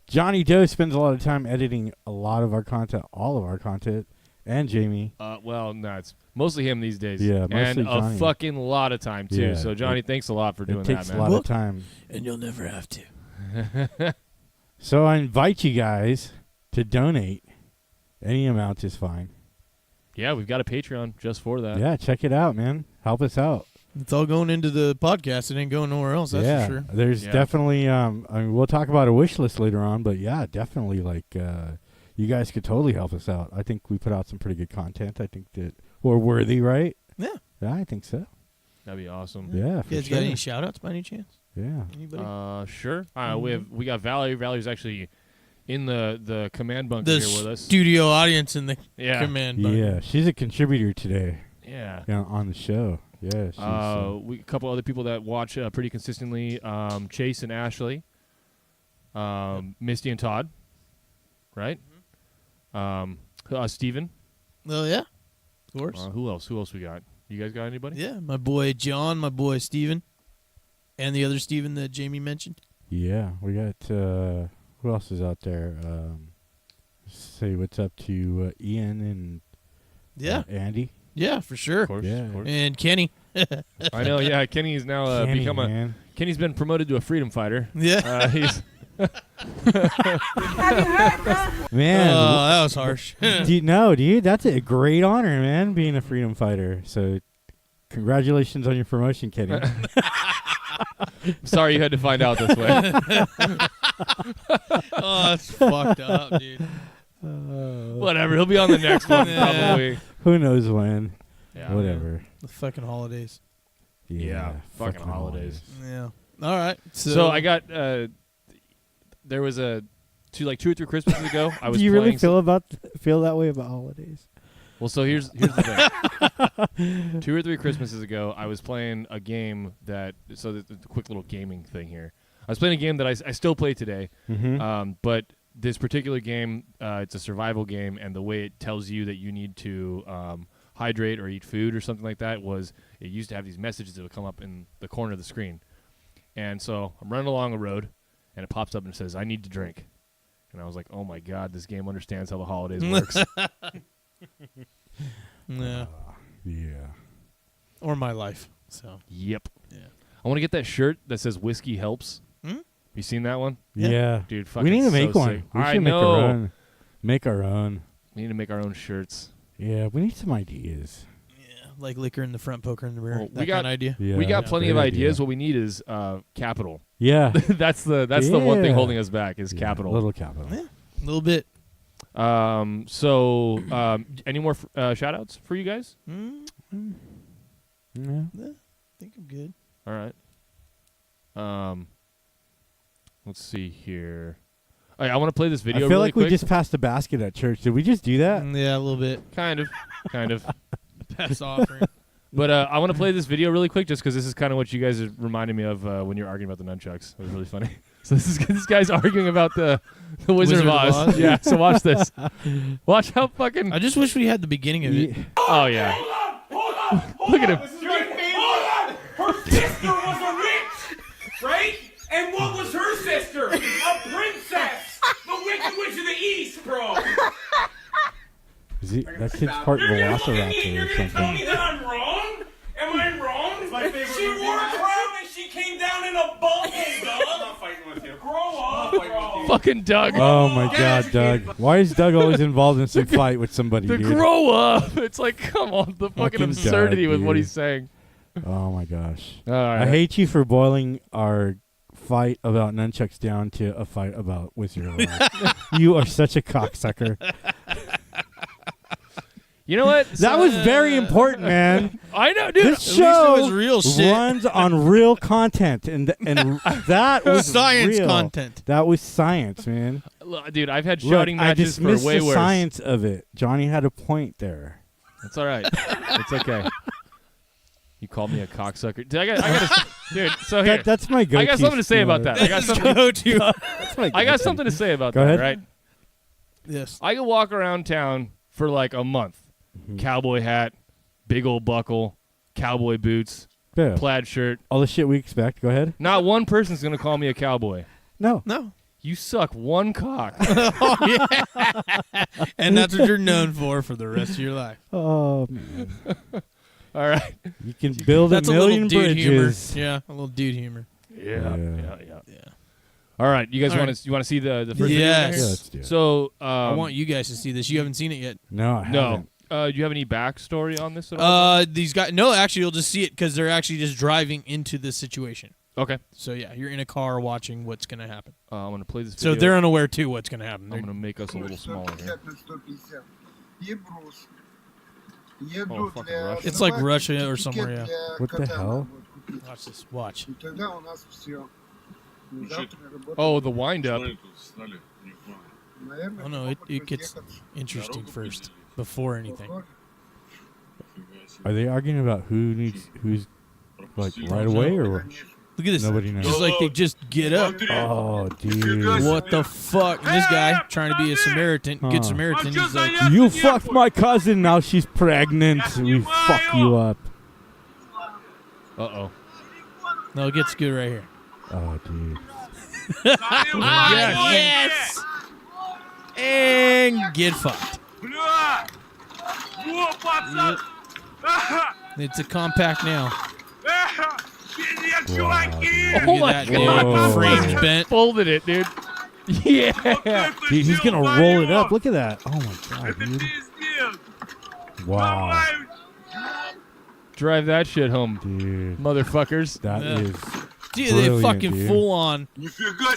Johnny Doe spends a lot of time editing a lot of our content, all of our content, and Jamie. Well, no, it's mostly him these days. Yeah, mostly and Johnny. a fucking lot of time too. Yeah, So Johnny, thanks a lot for doing it takes that, a man. lot of time. And you'll never have to. So I invite you guys to donate. Any amount is fine. Yeah, we've got a Patreon just for that. Yeah, check it out, man. Help us out. It's all going into the podcast. It ain't going nowhere else. That's for sure. There's definitely. I mean, we'll talk about a wish list later on, but yeah, definitely. Like, you guys could totally help us out. I think we put out some pretty good content. I think that we're worthy, right? Yeah. Yeah, I think so. That'd be awesome. Yeah. You guys got any shout outs by any chance? Yeah. Anybody? Sure. We got Valerie. Valerie's actually in the command bunker The here with us. studio audience in the Yeah. command bunker. Yeah, she's a contributor today. Yeah. On the show. Yeah. She's, We a couple other people that watch pretty consistently. Chase and Ashley. Misty and Todd. Right. Steven. Oh yeah. Of course. Who else? Who else we got? You guys got anybody? Yeah, my boy John, my boy Steven, and the other Steven that Jamie mentioned. Yeah, we got. Who else is out there? Say what's up to Ian and Andy. Yeah, for sure. Of course. And Kenny. I know. Yeah, Kenny's now become man. Kenny's been promoted to a freedom fighter. Yeah. He's. Man, that was harsh. Dude, that's a great honor, man, being a freedom fighter. So, congratulations on your promotion, Kenny. Sorry you had to find out this way. Oh, that's fucked up, dude. Whatever. He'll be on the next one probably. Who knows when? Yeah. Whatever. The fucking holidays. Yeah. Fucking holidays. Yeah. All right. So I got. There was 2 or 3 Christmases ago. I was. Do you playing really feel that way about holidays? Well, so here's the thing. 2 or 3 Christmases ago, I was playing a game that. So the quick little gaming thing here. I was playing a game that I still play today. Mm-hmm. But this particular game, it's a survival game, and the way it tells you that you need to hydrate or eat food or something like that was it used to have these messages that would come up in the corner of the screen. And so I'm running along a road, and it pops up and it says, "I need to drink." And I was like, "Oh my God, this game understands how the holidays works." Yeah. Yeah. Or my life. So. Yep. Yeah. I want to get that shirt that says "Whiskey Helps." You seen that one? Yeah. Dude, fucking we need to make so one. sick. We I should know. make our own. We need to make our own shirts. Yeah, we need some ideas. Yeah, like liquor in the front, poker in the rear. Well, that kind of idea. Yeah, we got plenty great of ideas. idea. What we need is capital. Yeah. that's the one thing Yeah. holding us back is capital. A little capital. Yeah, a little bit. Any more shout outs for you guys? Yeah. I think I'm good. All right. Let's see here. All right, I want to play this video I feel really like quick. we just passed a basket at church. Did we just do that? Yeah, a little bit. Kind of. Pass offering. But I want to play this video really quick just because this is kind of what you guys are reminding me of when you're arguing about the nunchucks. It was really funny. So this guy's arguing about the Wizard of Oz. Yeah, so watch this. Watch how fucking... I just wish we had the beginning of it. Oh, yeah. Hold on. Look at him. This is my favorite. Hold on. Her sister was a witch, right? And what was her sister? A princess. The Wicked Witch of the East, bro. That kid's part velociraptor You're or gonna tell me something. that I'm wrong? Am I wrong? It's my favorite She movie. wore a crown and she came down in a bubble, dog. I'm not fighting with you. Grow up, bro. Fucking Doug. Oh, my God, Doug. Why is Doug always involved in some fight with somebody, The dude? grow up. It's like, come on, the fucking absurdity Doug, with what dude. he's saying. Oh, my gosh. All right. I hate you for boiling our fight about nunchucks down to a fight about Wizard of Oz. You are such a cocksucker. You know what? That was very important, man. I know, dude. This At least show it was real shit. runs on real content, and that was Science real. content. That was science, man. Dude, I've had Look, shouting I matches for dismissed way the worse. science of it. Johnny had a point there. That's all right. It's okay. You called me a cocksucker. Dude, I got dude. So here, That's my go-to. I got something to say about that. I got something. I got something to say about Go that. ahead. Right? Yes. I could walk around town for like a month. Mm-hmm. Cowboy hat, big old buckle, cowboy boots, Yeah. plaid shirt. All the shit we expect. Go ahead. Not one person's gonna call me a cowboy. No. You suck one cock. Oh, yeah. And that's what you're known for the rest of your life. Oh, man. All right. You can build That's a million little dude bridges. humor. Yeah, a little dude humor. Yeah. All right, you guys All want right. to? You want to see the first video? Yes. Yeah, let's do it. So I want you guys to see this. You haven't seen it yet. No, I haven't. Do you have any backstory on this at all? These guys. No, actually, you'll just see it because they're actually just driving into this situation. Okay. So yeah, you're in a car watching what's going to happen. I'm going to play this video. So they're unaware too what's going to happen. I'm going to make us a little smaller here. Oh, fucking Russia. It's like Russia or somewhere. Yeah. What the hell? Watch this. Watch. Oh, the wind up. Oh no, it gets interesting first before anything. Are they arguing about who's like right away or what? Look at this. Nobody knows. Just like they just get up. Oh, dude. What the fuck? And this guy trying to be a Samaritan, good Samaritan. He's like, you fucked my cousin. Now she's pregnant. We fuck you up. Uh-oh. No, it gets good right here. Oh, dude. Yes. And get fucked. Yep. It's a compact now. Wow, dude. Oh my God. Frames bent. Folded it, dude. Yeah. Dude, he's going to roll it up. Look at that. Oh, my God, dude. Wow. Drive that shit home, dude. Motherfuckers. That is Dude, they fucking dude. full on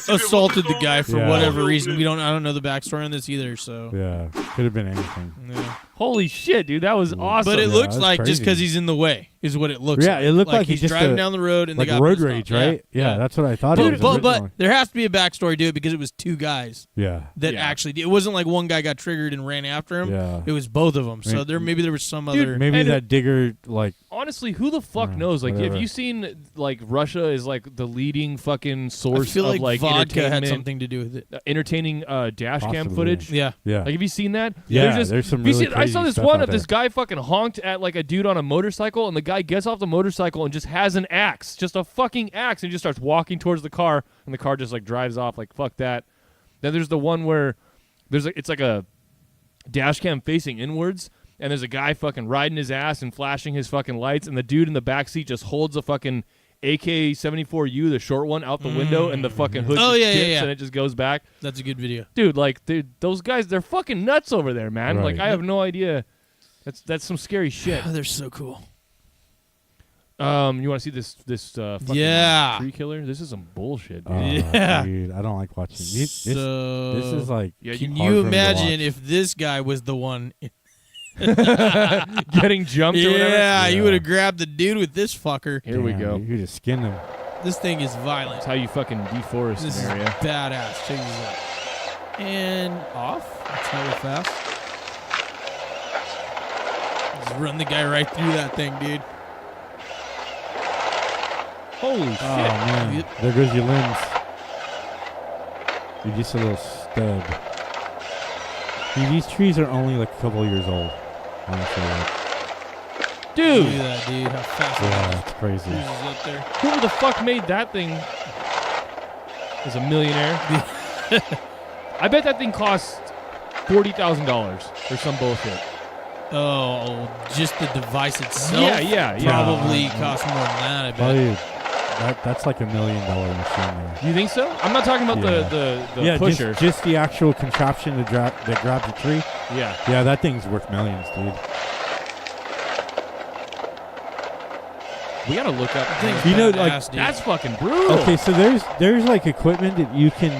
assaulted the guy for whatever reason. I don't know the backstory on this either. So yeah, could have been anything. Yeah. Holy shit, dude, that was awesome. But it looks like crazy. just because he's in the way is what it looks like. Yeah, it looked like he's just driving down the road and like the guy road put a rage, stop. right? Yeah, that's what I thought. But, it was but there has to be a backstory to it because it was two guys. Yeah. That actually did. It wasn't like one guy got triggered and ran after him. Yeah. It was both of them. So maybe there was some other. Maybe that digger like. Honestly, who the fuck knows? Like, whatever. have you seen like Russia is like the leading fucking source I feel of like vodka had entertainment, something to do with it. Entertaining dash cam Possibly. footage. Yeah. Yeah. Like, have you seen that? Yeah, there's some have you really seen- I saw crazy this stuff one out of this there. guy fucking honked at like a dude on a motorcycle, and the guy gets off the motorcycle and just has an axe, just a fucking axe, and just starts walking towards the car, and the car just like drives off. Like, fuck that. Then there's the one where it's like a dash cam facing inwards, and there's a guy fucking riding his ass and flashing his fucking lights, and the dude in the back seat just holds a fucking AK-74U, the short one, out the window, and the fucking hood just dips, and it just goes back. That's a good video. Dude, like, those guys, they're fucking nuts over there, man. Right. Like, I have no idea. That's some scary shit. They're so cool. You want to see this fucking tree killer? This is some bullshit, dude. Yeah. Dude, I don't like watching this. This So is like. Can hard you for me to imagine watch. if this guy was the one getting jumped or whatever? Yeah, you would have grabbed the dude with this fucker. Here we go. You just skinned him. This thing is violent. That's how you fucking deforest This an is area. badass. Check this out. And off. That's hella fast. Just run the guy right through that thing, dude. Holy shit. Oh, man. There goes your limbs. You're just a little stud. Dude, these trees are only like a couple years old. Honestly. Dude. Look at that, dude. How fast Yeah, that's crazy. it is up there. Whoever the fuck made that thing is a millionaire. I bet that thing cost $40,000 or some bullshit. Oh, just the device itself? Yeah. Probably cost more than that, I bet. Probably, that's like $1 million machine there. You think so? I'm not talking about the pusher. Just the actual contraption that grabs the tree. Yeah. Yeah, that thing's worth millions, dude. We gotta look up. You know, like that's fucking brutal. Okay, so there's like equipment that you can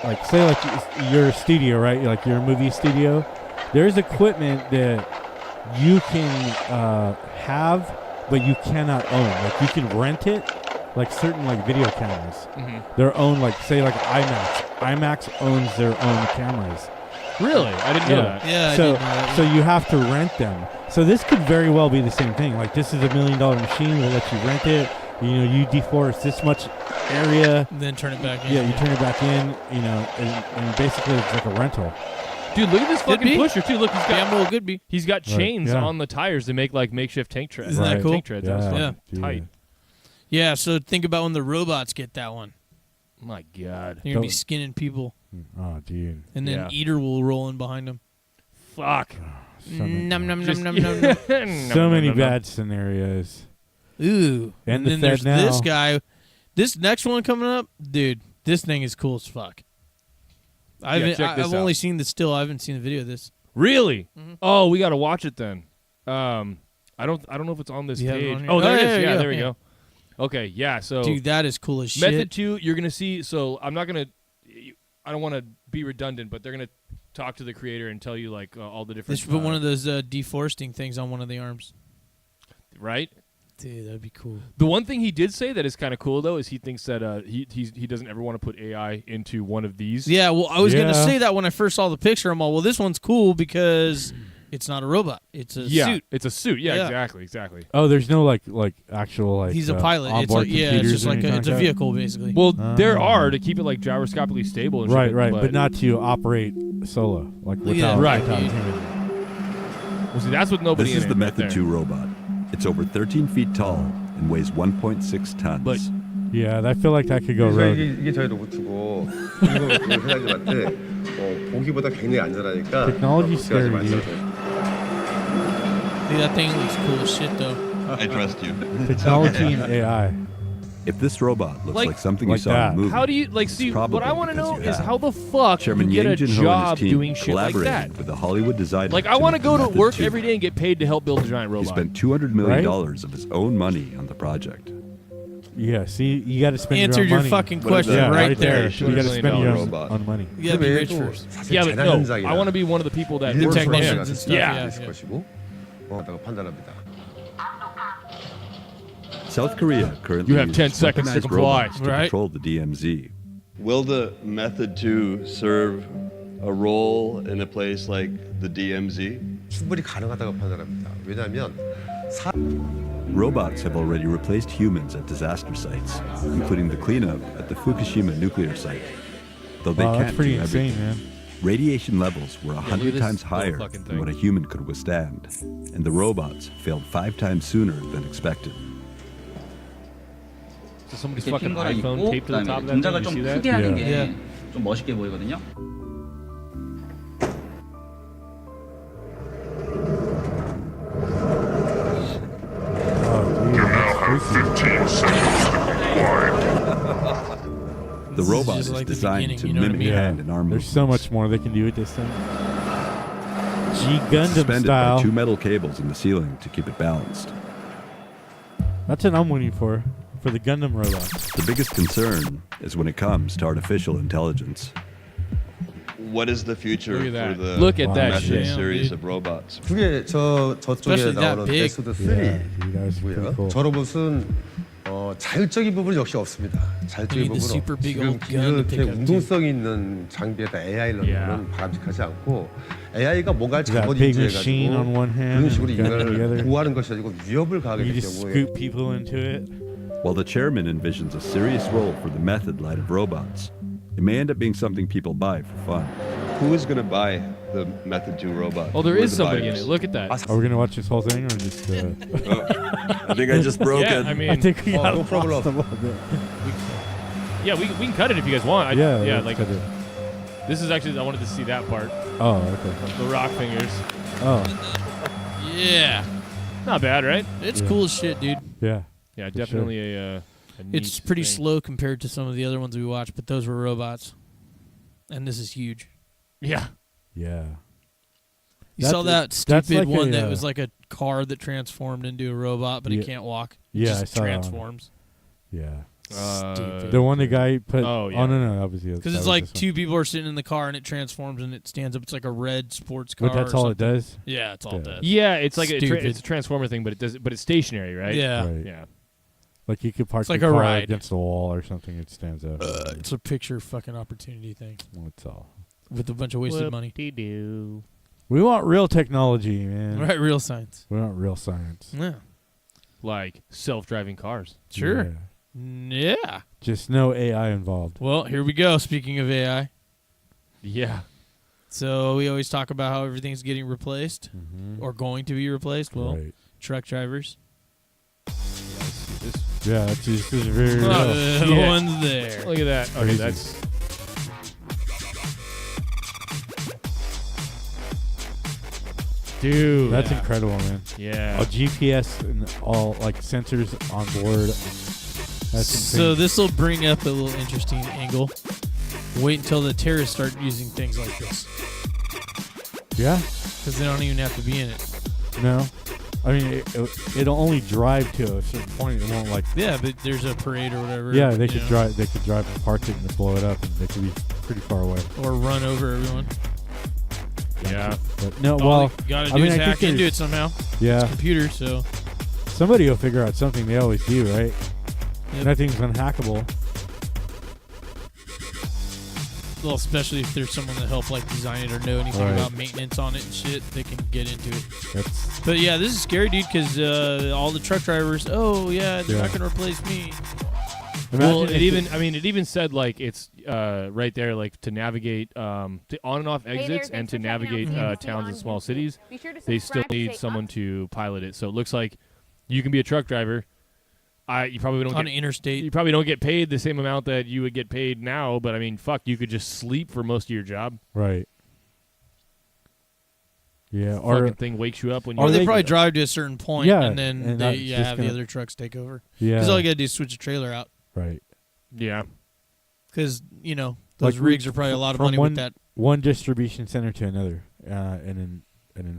like say like your studio, right? Like your movie studio. There's equipment that you can have, but you cannot own. Like you can rent it, like certain like video cameras. Mm-hmm. Their own, like say like IMAX. IMAX owns their own cameras. Really? I didn't know that. Yeah, I So didn't know that. so you have to rent them. So this could very well be the same thing. Like this is $1 million machine. We'll let you rent it. You know, you deforest this much area. Then turn it back in. Yeah, you turn it back in. You know, and basically it's like a rental. Dude, look at this Could fucking be. pusher too. Look, he's got Damn well could be. he's got chains yeah. on the tires to make like makeshift tank treads. Isn't that cool? Tank treads. That was Yeah. fucking tight. Yeah, so think about when the robots get that one. My God. They're going to be Don't- skinning people. Oh, dude. And then Yeah. Eater will roll in behind them. Fuck. So many, Num, num, Just- num, num, num. so many bad scenarios. Ooh. And And the then Fed there's now. this guy. This next one coming up, dude, this thing is cool as fuck. check this I've only out. seen the still. I haven't seen the video of this. Really? Mm-hmm. Oh, we got to watch it then. I don't know if it's on this You have it page. on here? Oh, there Oh, it yeah, is. Yeah, yeah, there we yeah. go. Okay, yeah. So Dude, that is cool as shit. Method 2, you're gonna see. So I'm not gonna. I don't want to be redundant, but they're gonna talk to the creator and tell you like all the They different. should put one of those deforesting things on one of the arms. Right. Dude, that'd be cool. The one thing he did say that is kind of cool though is he thinks that he doesn't ever want to put AI into one of these. Yeah, well, I was going to Yeah. say that when I first saw the picture. I'm all, well, this one's cool because it's not a robot. It's a suit. It's a suit. Yeah, Yeah. exactly. Oh, there's no like actual like. He's a pilot. It's onboard like, yeah, it's computers just or like anything it's a that? vehicle basically. Well, there are to keep it like gyroscopically stable. And Right, shit, right, but not to operate solo, like without Right. without dude. human. Well, see, that's what nobody. This is in the it right Method there. 2 robot. It's over 13 feet tall and weighs 1.6 tons. But Yeah, I feel like that could go 그래서 rogue. 이게 저희 로봇이고 그리고 회사님한테 보기보다 굉장히 안전하니까 Technology's scary, 걱정하지 dude. 마세요. Dude, that thing looks cool as shit though. I trust you. Technology and AI. If this robot looks Like- like something like you saw in that. a movie, how do you like it's see? What probably I want to because know you is have. how the fuck Chairman you get a Yang Jin-ho and job his team doing shit like collaborated that. with a Hollywood designer. Like I want to make go to Method work 2. every day and get paid to help build a giant He robot. spent $200 million Right? of his own money on the project. Yeah, see, you got to spend Answered your your own money. fucking question Yeah, right there. You got to spend your own robot. on money. You gotta be rich first. Yeah, but no, I want to be one of the people that works for technicians him. and stuff. Yeah. 있을 것이고 다가 판단합니다. South Korea currently You have 10 uses seconds to weaponized comply. robots to Right. control the DMZ. Will the Method 2 serve a role in a place like the DMZ? 충분히 가능하다고 판단합니다. 왜냐하면 Robots have already replaced humans at disaster sites, including the cleanup at the Fukushima nuclear site. Though they Wow, that's can't pretty do insane, everything. man. Radiation levels were look 100 at this times little higher fucking than thing. what a human could withstand, and the robots failed 5 times sooner than expected. So somebody's 이렇게 fucking 핀 거랑 iPhone 있고 taped to the 그다음에 top of that 동작을 thing. 좀 You see that? 크게 하는 Yeah. 게 좀 멋있게 보이거든요. Oh, dude, that's The This is robot just is like the designed beginning, to you know what I mimic mean? hand and arm There's so movements. much more they can do with this thing. G Gundam Suspended style. by 2 metal cables in the ceiling to keep it balanced. That's what I'm waiting for the Gundam robot. The biggest concern is when it comes to artificial intelligence. What is the future Look at that. for the Look at that Method shit. series Dude. of robots? 그게 저쪽에 Especially that 나오는 big. 에피소드 Yeah, dude, that was pretty 3고요. cool. 저 로봇은 자율적인 부분 역시 없습니다. 자율적인 You need the 부분은 super big 지금 old gun to pick 이렇게 up, 운동성 있는 장비에다 AI를 넣으면 바람직하지 않고 AI가 뭔가를 That 잘못 big machine 인지해가지고 on one hand 그런 식으로 and gun 인간을 together. 보호하는 것이 아니고 위협을 가하게 You 될 just 경우에 scoop people into it. While the chairman envisions a serious role for the method line of robots, it may end up being something people buy for fun. Who is going to buy the Method 2 robot? Oh, there Who are is the somebody in buyers? it. Look at that. Are we gonna watch this whole thing or just? I think I just broke Yeah, it. I mean, I think we got no problem. lost a little bit. yeah, we can cut it if you guys want. Yeah, yeah. let's Like cut it. this is actually I wanted to see that part. Oh, okay. The rock fingers. Oh, Yeah. Not bad, right? It's cool as shit, dude. yeah. Yeah, For definitely a neat It's pretty thing. slow compared to some of the other ones we watched, but those were robots. And this is huge. Yeah. Yeah. You saw that that's stupid like one a, that was like a car that transformed into a robot, but Yeah. it can't walk. It Yeah, I just saw that one. transforms. Yeah. Stupid. The one the guy put. Oh, yeah. Oh no, obviously. Because it's like two people are sitting in the car and it transforms and it stands up. It's like a red sports car. But that's or all it something. does. Yeah, it's all it does. Yeah, it's like Stupid. it's a transformer thing, but it does. But it's stationary, right? Yeah. Right. Yeah. Like you could park It's like your a car ride. against the wall or something. It stands up. It's a picture fucking opportunity thing What's all? with a bunch of wasted money. Whoop-de-doo. We want real technology, man. Right, real science. We want real science. Yeah. Like self-driving cars. Sure. Yeah. Yeah. Just no AI involved. Well, here we go. Speaking of AI. Yeah. So we always talk about how everything's getting replaced or going to be replaced. Well, truck drivers. Yeah, this is very real. The one's there. Look at that. Okay, Crazy. that's. Dude, That's incredible, man. Yeah. All GPS and all like sensors on board. That's insane. So this will bring up a little interesting angle. Wait until the terrorists start using things like this. Yeah. Because they don't even have to be in it. No. I mean, it'll only drive to a certain point. It won't like. Yeah, but there's a parade or whatever. Yeah, they could drive. They could drive and park it and blow it up, and they could be pretty far away. Or run over everyone. Yeah. But no, All well, they gotta do I mean, is I hack think into there's- it somehow. Yeah. It's a computer, so. Somebody will figure out something. They always do, right? Yep. Nothing's unhackable. Well, especially if there's someone that helped like design it or know anything Right. about maintenance on it and shit, they can get into it. That's But yeah, this is scary, dude, because all the truck drivers, they're not going to replace me. Well, it even said like it's right there, like to navigate the on and off exits and to navigate towns and small cities. They still need someone to pilot it. So it looks like you can be a truck driver. You probably don't On get, an interstate. You probably don't get paid the same amount that you would get paid now. But I mean, fuck, you could just sleep for most of your job. Right. Yeah, Fucking thing wakes you up when you. Or they probably drive to a certain point, Yeah, and then and they that's have the other trucks take over. Yeah. Because all you got to do is switch a trailer out. Right. Yeah. Because, those rigs are probably a lot of money with that. One distribution center to another, and then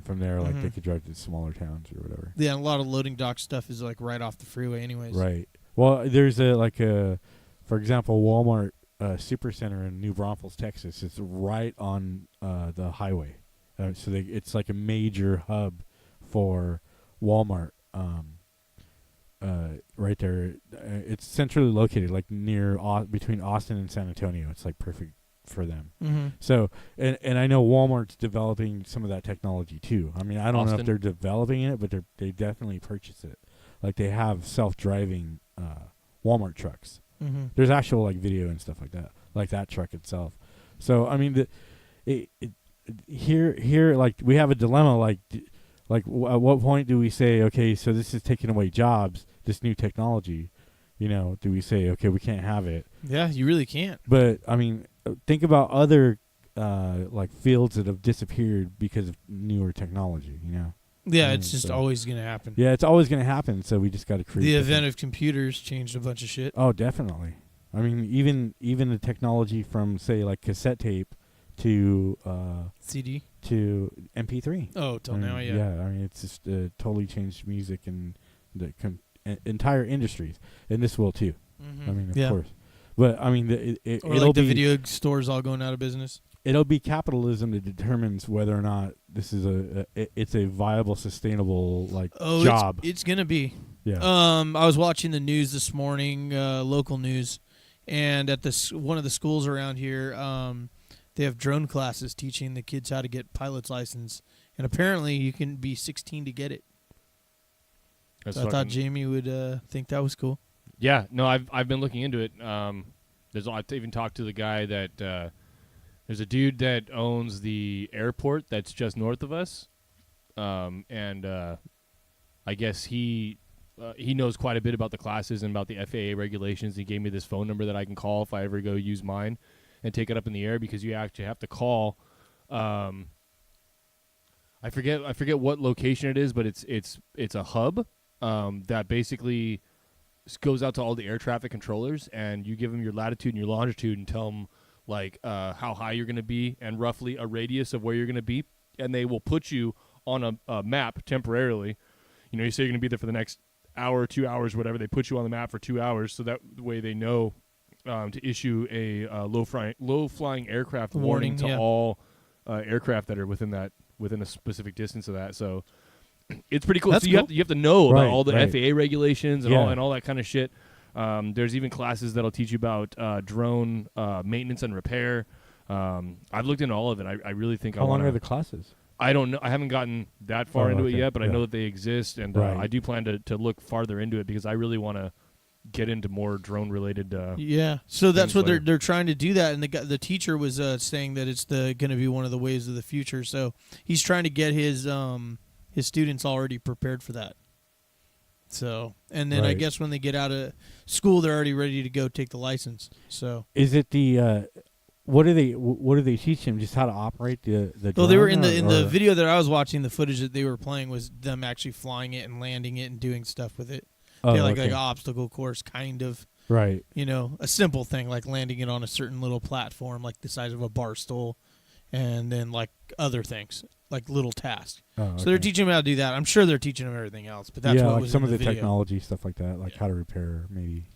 from there, like they could drive to smaller towns or whatever. Yeah, and a lot of loading dock stuff is like right off the freeway, anyways. Right. Well, there's for example, Walmart Super Center in New Braunfels, Texas. It's right on the highway, so it's like a major hub for Walmart. Right there, it's centrally located, like near between Austin and San Antonio. It's like perfect for them. Mhm. So, and I know Walmart's developing some of that technology too. I mean, I don't know if Austin? they're developing it, but they definitely purchase it. Like they have self-driving Walmart trucks. Mhm. There's actual like video and stuff like that, like that truck itself. So I mean, here like we have a dilemma. Like at what point do we say, okay, so this is taking away jobs, this new technology? Do we say, okay, we can't have it? Yeah, you really can't. But I mean, think about other like fields that have disappeared because of newer technology. Yeah, it's just always going to happen. Yeah, it's always going to happen. So we just got to create. The event of computers changed a bunch of shit. Oh, definitely. I mean, even the technology from say like cassette tape to CD to MP3. Oh, till now, yeah. Yeah, I mean, it's just totally changed music and the entire industries, and this will too. Mhm. I mean, of Yeah. course. But I mean, Or it'll like the be video stores all going out of business. It'll be capitalism that determines whether or not this is it's a viable, sustainable job. It's gonna be. Yeah. I was watching the news this morning, local news, and at one of the schools around here, they have drone classes teaching the kids how to get pilot's license, and apparently you can be 16 to get it. So I thought Jamie would think that was cool. Yeah, no, I've been looking into it. I've even talked to the guy that there's a dude that owns the airport that's just north of us, and I guess he knows quite a bit about the classes and about the FAA regulations. He gave me this phone number that I can call if I ever go use mine and take it up in the air, because you actually have to call. I forget what location it is, but it's a hub that basically goes out to all the air traffic controllers, and you give them your latitude and your longitude and tell them like how high you're going to be and roughly a radius of where you're going to be, and they will put you on a map temporarily. You say you're going to be there for the next hour, 2 hours, whatever. They put you on the map for 2 hours, so that way they know to issue a low flying aircraft warning to all aircraft that are within a specific distance of that. So it's pretty cool. That's so cool. you have to know about Right, all the right. FAA regulations and Yeah. all that kind of shit. There's even classes that'll teach you about drone maintenance and repair. I've looked into all of it. I really think How long are the classes? I don't know. I haven't gotten that far into it okay. yet, but I Yeah. know that they exist, and Right. I do plan to look farther into it, because I really want to get into more drone related. Yeah, so that's what later. they're trying to do that, and the teacher was saying that it's going to be one of the ways of the future. So he's trying to get his students already prepared for that. So, and then I Right. guess when they get out of school, they're already ready to go take the license. So Is it the what do they teach them? Just how to operate the well, they were drone, in the or- video that I was watching. The footage that they were playing was them actually flying it and landing it and doing stuff with it. Oh, They had like okay. an obstacle course, kind of. Right. A simple thing like landing it on a certain little platform, like the size of a bar stool, and then like other things, like little tasks. Oh, So they're okay. teaching them how to do that. I'm sure they're teaching them everything else, but that's yeah, what like was some in of the video. technology stuff like that, like how to repair maybe.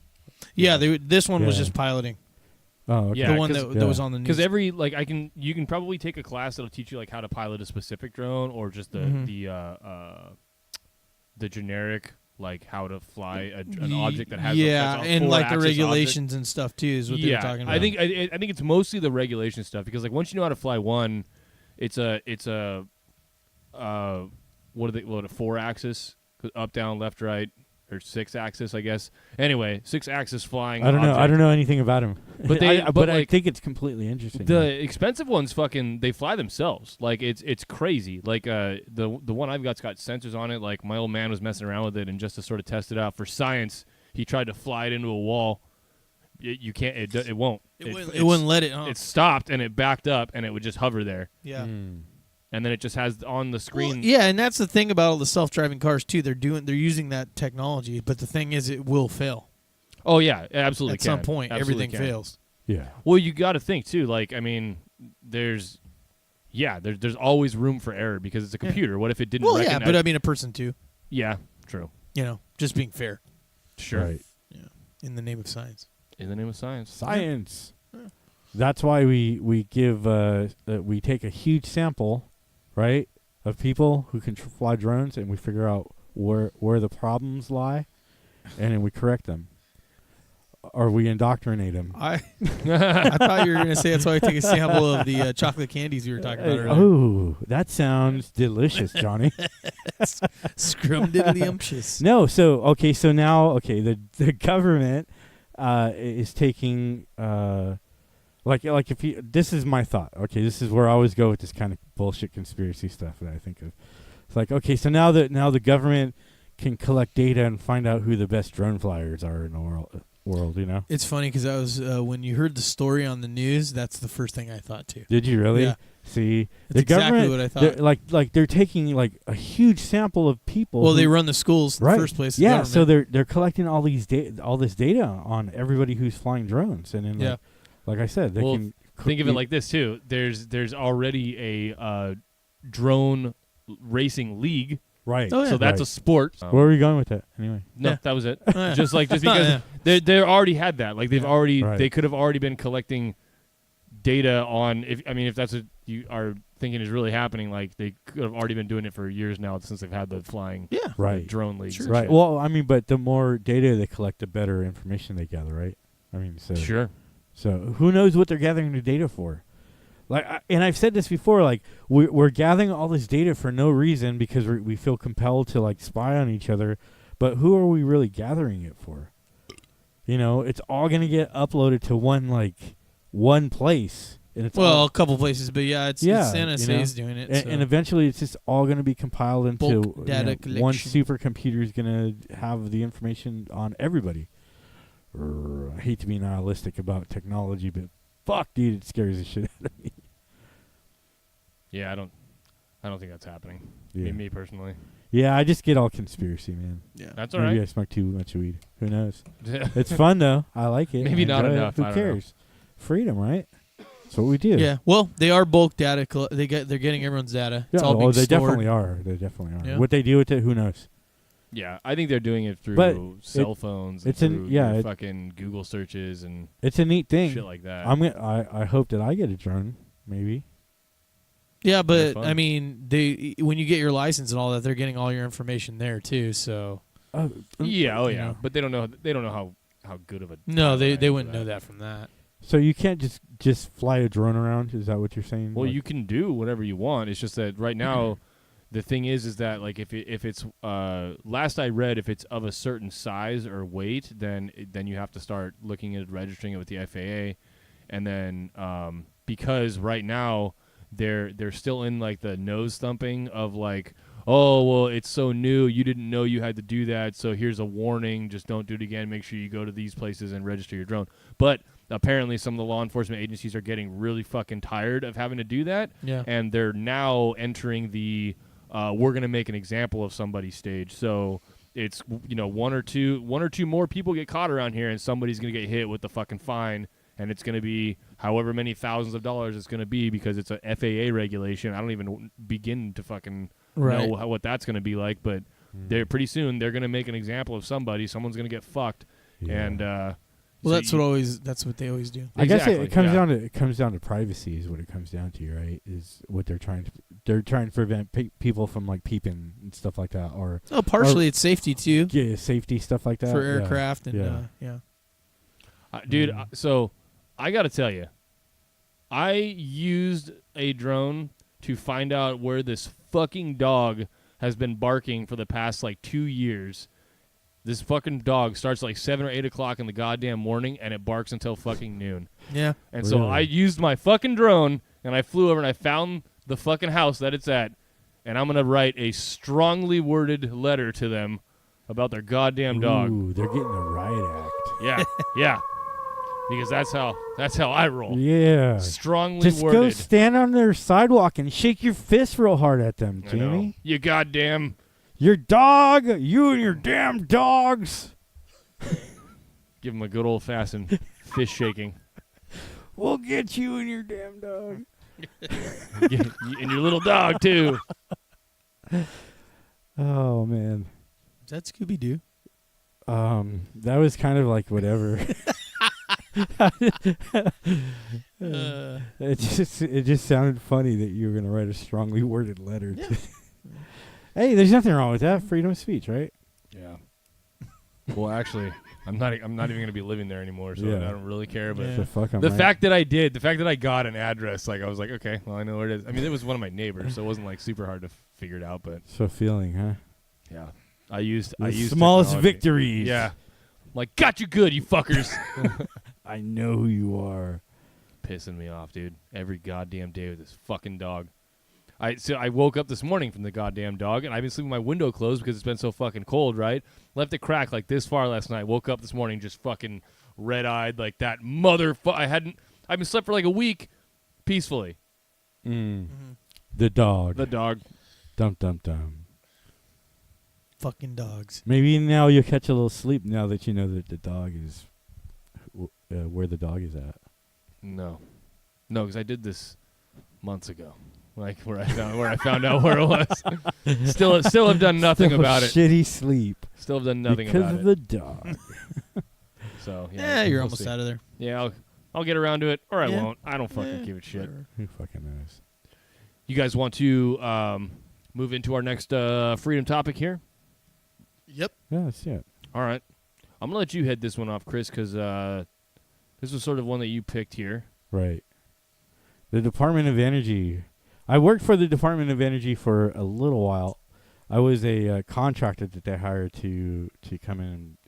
Yeah, this one was Yeah. just piloting. Oh, okay. The one that was on the news. Because you can probably take a class that'll teach you like how to pilot a specific drone, or just the generic, like how to fly an object that has that's a and like the four-axis regulations object. and stuff too is what they were talking about. I think it's mostly the regulation stuff, because like once you know how to fly one, it's a what a 4-axis, up, down, left, right, or 6-axis, I guess. Anyway, 6-axis flying. I don't know. object. I don't know anything about him. But I like, think it's completely interesting. The expensive ones, they fly themselves. Like it's crazy. Like the one I've got sensors on it. Like my old man was messing around with it, and just to sort of test it out for science, he tried to fly it into a wall. You can't. It won't. It wouldn't let it. Huh? It stopped and it backed up, and it would just hover there. Yeah. And then it just has on the screen. Well, yeah, and that's the thing about all the self-driving cars too. They're using that technology, but the thing is, it will fail. Oh yeah, it absolutely. At some point, Absolutely everything can. fails. Yeah. Well, you got to think too. Like, I mean, there's always room for error because it's a computer. What if it didn't? Well, recognize? yeah, but I mean, a person too. Yeah, true. Just being fair. Sure. Right. Yeah. In the name of science. In the name of science. Science. Yeah. That's why we give we take a huge sample, right, of people who can fly drones, and we figure out where the problems lie, and then we correct them, or we indoctrinate them. I thought you were going to say that's why I take a sample of the chocolate candies you were talking about earlier. Oh, that sounds delicious, Johnny. Scrumdiddlyumptious. No, so now the government is taking like if you, this is my thought. Okay, this is where I always go with this kind of bullshit conspiracy stuff that I think of. It's like, okay, so now the government can collect data and find out who the best drone flyers are in the world, you know? It's funny because I was when you heard the story on the news, that's the first thing I thought too. Did you really? Yeah. See, That's the exactly government, what I thought. Like they're taking like a huge sample of people. Well, who- they run the schools in right. the first place. the Yeah, so government. they're collecting all this data on everybody who's flying drones, and then like I said, they can think of it like this too. There's already a drone racing league. Right. Oh, yeah. So that's Right. a sport. Where are we going with that anyway? No, Yeah. that was it. Oh, yeah. Just because Yeah. they already had that. Like they've already Right. they could have already been collecting data on if that's what you are thinking is really happening. Like they could have already been doing it for years now since they've had the flying Right. drone leagues. and Right. shit. Well, I mean, but the more data they collect, the better information they gather, right? I mean, so Sure. So who knows what they're gathering the data for? Like, and I've said this before. Like, we're gathering all this data for no reason because we feel compelled to like spy on each other. But who are we really gathering it for? You know, it's all gonna get uploaded to one place, and it's all, a couple places, but it's NSA is doing it, and eventually it's just all gonna be compiled into Bulk data one collection. supercomputer is gonna have the information on everybody. I hate to be nihilistic about technology, but fuck, dude, it scares the shit out of me. Yeah, I don't think that's happening. Yeah. Me personally. Yeah, I just get all conspiracy, man. Yeah, that's all Maybe right. I smoke too much weed. Who knows? It's fun though. I like it. Maybe I not enjoy it. enough. Who I don't know. cares? Freedom, right? That's what we do. Yeah. Well, they are bulk data. They're getting everyone's data. It's Yeah, all being they stored. definitely are. They definitely are. Yeah. What they do with it, who knows? Yeah, I think they're doing it through But cell phones. it's and an- through yeah, your it- fucking Google searches and It's a neat thing. shit like that. I hope that I get a drone. Maybe. Yeah, but fun. I mean, when you get your license and all that, they're getting all your information there too. So yeah, you know. but they don't know how good of a No, pilot I they am wouldn't for know that from that. So you can't just fly a drone around? Is that what you're saying? Well, Like- you can do whatever you want. It's just that right now the thing is that like if it's last I read, if it's of a certain size or weight, then you have to start looking at registering it with the FAA, and then because right now they're still in like the nose thumping of like, oh well, it's so new, you didn't know you had to do that, so here's a warning, just don't do it again, make sure you go to these places and register your drone. But apparently some of the law enforcement agencies are getting really fucking tired of having to do that, and they're now entering the we're going to make an example of somebody stage. So it's, you know, one or two more people get caught around here and somebody's going to get hit with the fucking fine, and it's going to be however many thousands of dollars it's going to be because it's a FAA regulation. I don't even begin to fucking know what that's going to be like, but they're pretty soon they're going to make an example of somebody. Someone's going to get fucked, and well, that's what they always do. I guess it comes down to privacy is what it comes down to, right? Is what they're trying to prevent people from like peeping and stuff like that, or partially it's safety too. Yeah, safety stuff like that for aircraft and dude. So I got to tell you, I used a drone to find out where this fucking dog has been barking for the past like 2 years. This fucking dog starts like 7 or 8 o'clock in the goddamn morning, and it barks until fucking noon. Yeah. And so I used my fucking drone, and I flew over, and I found the fucking house that it's at, and I'm going to write a strongly worded letter to them about their goddamn dog. Ooh, they're getting a riot act. Yeah, yeah. Because that's how I roll. Yeah. Strongly just worded. Just go stand on their sidewalk and shake your fist real hard at them, Jamie. You goddamn... Your dog, you and your damn dogs. Give him a good old-fashioned fist shaking. We'll get you and your damn dog. And your little dog, too. Oh, man. Is that Scooby-Doo? That was kind of like whatever. It just sounded funny that you were going to write a strongly worded letter. Yeah. Hey, there's nothing wrong with that. Freedom of speech, right? Yeah. Well, actually, I'm not even going to be living there anymore, so I don't really care. But the fact that I got an address, like I was like, okay, well, I know where it is. I mean, it was one of my neighbors, so it wasn't like super hard to figure it out. But so feeling, huh? Yeah. I used smallest technology. victories. Yeah. I'm like, got you good, you fuckers. I know who you are. Pissing me off, dude. Every goddamn day with this fucking dog. So I woke up this morning from the goddamn dog, and I've been sleeping with my window closed because it's been so fucking cold, right? Left it cracked like this far last night. Woke up this morning just fucking red-eyed like that motherfucker. I've been slept for like a week peacefully. The dog. The dog. Dum, dum, dum. Fucking dogs. Maybe now you'll catch a little sleep now that you know that the dog is where the dog is at. No, because I did this months ago. Like where I found out where it was. Still have done nothing about it. Shitty sleep. Still have done nothing about it. Because of the dog. So you're almost out of there. Yeah, I'll get around to it, or I won't. I don't fucking give a shit. Whatever. Who fucking knows? You guys want to move into our next freedom topic here? Yep. Yeah, let's see it. All right. I'm gonna let you head this one off, Chris, because this was sort of one that you picked here. Right. The Department of Energy. I worked for the Department of Energy for a little while. I was a contractor that they hired to come in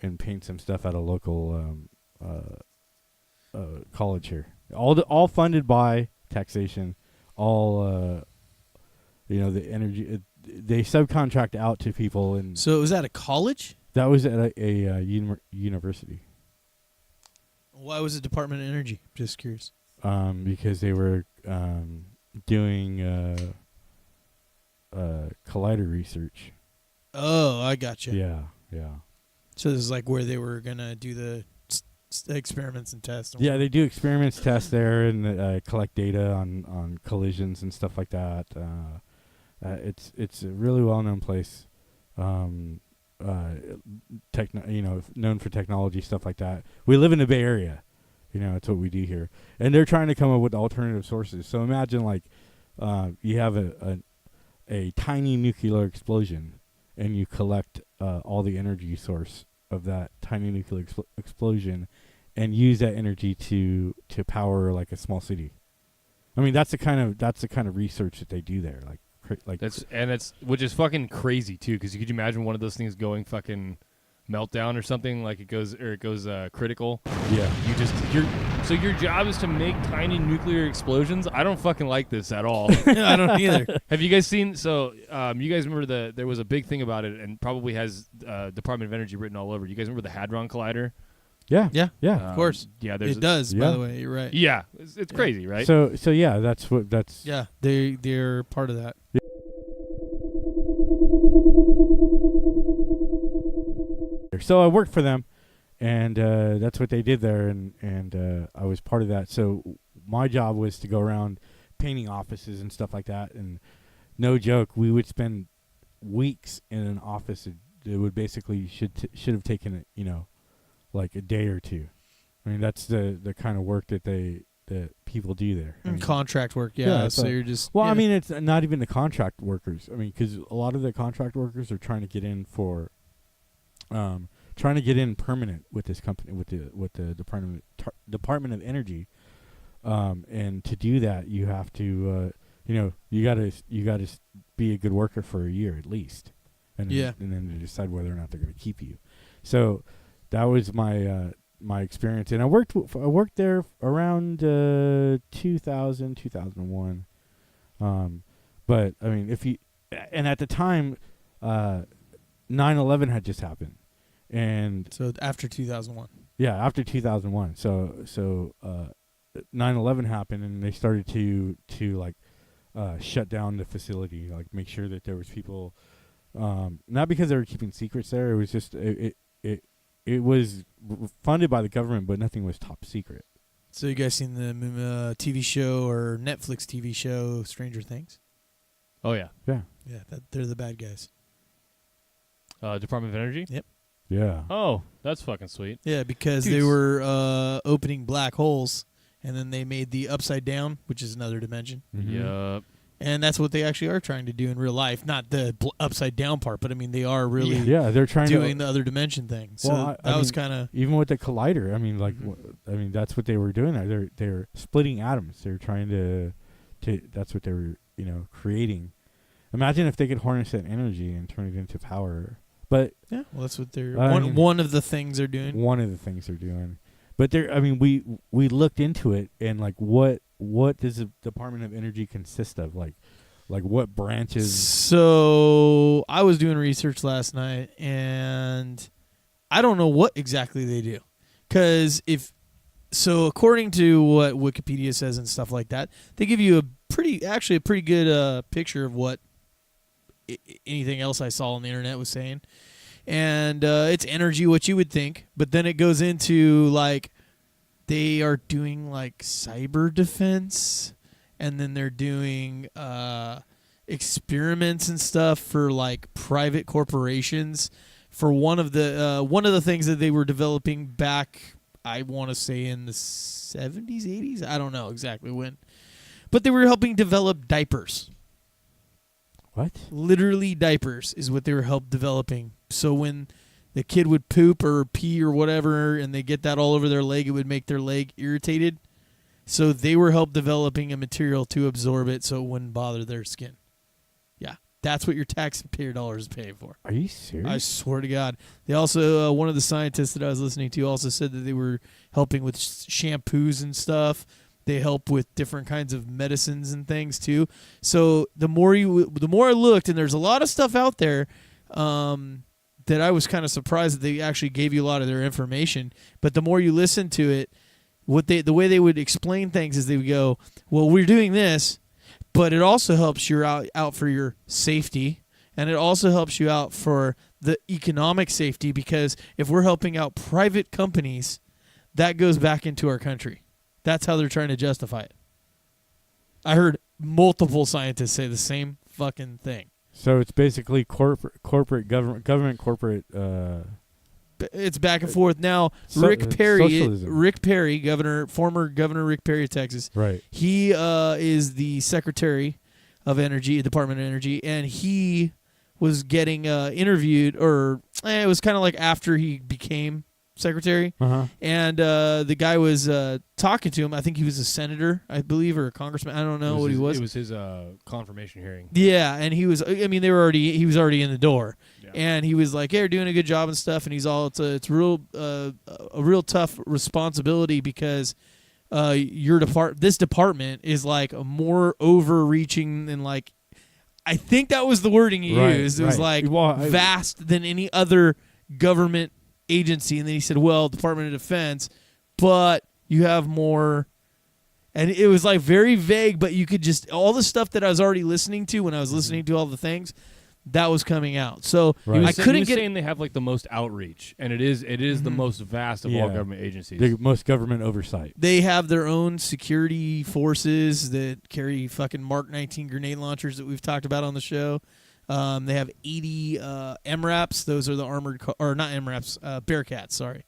and paint some stuff at a local college here. All funded by taxation. All the energy. They subcontract out to people, and so it was at a college. That was at a university. Why was it Department of Energy? Just curious. Because they were doing collider research. Oh, I gotcha. Yeah. So this is like where they were gonna do the experiments and tests. Yeah, they do experiments, tests there, and collect data on collisions and stuff like that. It's a really well-known place. Known for technology, stuff like that. We live in the Bay Area. That's what we do here. And they're trying to come up with alternative sources. So imagine like you have a tiny nuclear explosion, and you collect all the energy source of that tiny nuclear explosion and use that energy to power like a small city. I mean, that's the kind of research that they do there. That's which is fucking crazy too. Because you could imagine one of those things going fucking meltdown or something, like it goes critical. Yeah. So your job is to make tiny nuclear explosions. I don't fucking like this at all. I don't either. Have you guys seen? So you guys remember there was a big thing about it, and probably has Department of Energy written all over. You guys remember the Hadron Collider? Yeah. Of course. Yeah, it does. By the way, you're right. Yeah, it's crazy, right? So yeah, that's. Yeah, they're part of that. Yeah. So I worked for them, and that's what they did there, and I was part of that. So my job was to go around painting offices and stuff like that, and no joke, we would spend weeks in an office. It would basically should have taken like a day or two. I mean, that's the kind of work that people do there. I mean, contract work, yeah. So you're just I mean, it's not even the contract workers. I mean, because a lot of the contract workers are trying to get in for. Trying to get in permanent with this company, with the Department of Energy, and to do that, you have to, you gotta be a good worker for a year at least, and then to decide whether or not they're going to keep you. So that was my experience, and I worked there around 2000, 2001. But I mean, at the time, 9/11 had just happened, and so after 2001. Yeah, after 2001. So 9/11 happened, and they started to shut down the facility, like make sure that there was people, not because they were keeping secrets there. It was just it was funded by the government, but nothing was top secret. So you guys seen the TV show or Netflix TV show Stranger Things? Oh yeah, yeah. They're the bad guys. Department of Energy? Yep. Yeah. Oh, that's fucking sweet. Yeah, because they were opening black holes, and then they made the upside down, which is another dimension. Mm-hmm. Yep. And that's what they actually are trying to do in real life. Not the upside down part, but I mean, they are really they're trying doing the other dimension thing. So that was kind of... Even with the collider, I mean, that's what they were doing there. They're splitting atoms. They're trying to that's what they were, creating. Imagine if they could harness that energy and turn it into power. But yeah, well, that's what they're one of the things they're doing. One of the things they're doing. But we looked into it, and what does the Department of Energy consist of? Like what branches? So I was doing research last night, and I don't know what exactly they do, because according to what Wikipedia says and stuff like that, they give you a pretty good picture of what anything else I saw on the internet was saying. And it's energy, what you would think, but then it goes into they are doing cyber defense, and then they're doing experiments and stuff for private corporations. For one of the things that they were developing back, I want to say in the 70s, 80s, I don't know exactly when, but they were helping develop diapers. What? Literally diapers is what they were helping developing. So when the kid would poop or pee or whatever, and they get that all over their leg, it would make their leg irritated. So they were help developing a material to absorb it so it wouldn't bother their skin. Yeah, that's what your taxpayer dollars pay for. Are you serious? I swear to God. They also, one of the scientists that I was listening to also said that they were helping with shampoos and stuff. They help with different kinds of medicines and things too. So the more I looked, and there's a lot of stuff out there that I was kind of surprised that they actually gave you a lot of their information. But the more you listen to it, the way they would explain things is they would go, "Well, we're doing this, but it also helps you out for your safety, and it also helps you out for the economic safety, because if we're helping out private companies, that goes back into our country." That's how they're trying to justify it. I heard multiple scientists say the same fucking thing. So it's basically corporate government corporate. It's back and forth now. Rick Perry, former Governor Rick Perry of Texas. Right. He is the Secretary of Energy, Department of Energy, and he was getting interviewed, or it was kind of like after he became secretary, and the guy was talking to him. I think he was a senator, I believe, or a congressman. I don't know what he was. It was his confirmation hearing. Yeah, and he was. I mean, he was already in the door, and he was like, "Hey, you're doing a good job and stuff." And he's all, "It's a real tough responsibility because this department is like more overreaching than like." I think that was the wording he used. It was like vast than any other government agency. And then he said, well, Department of Defense, but you have more. And it was like very vague, but you could just, all the stuff that I was already listening to when I was listening to all the things, that was coming out. So I couldn't get. Saying they have like the most outreach, and it is the most vast of all government agencies. The most government oversight. They have their own security forces that carry fucking Mark 19 grenade launchers that we've talked about on the show. They have 80 MRAPs. Those are the armored, or not MRAPs, Bearcats. Sorry.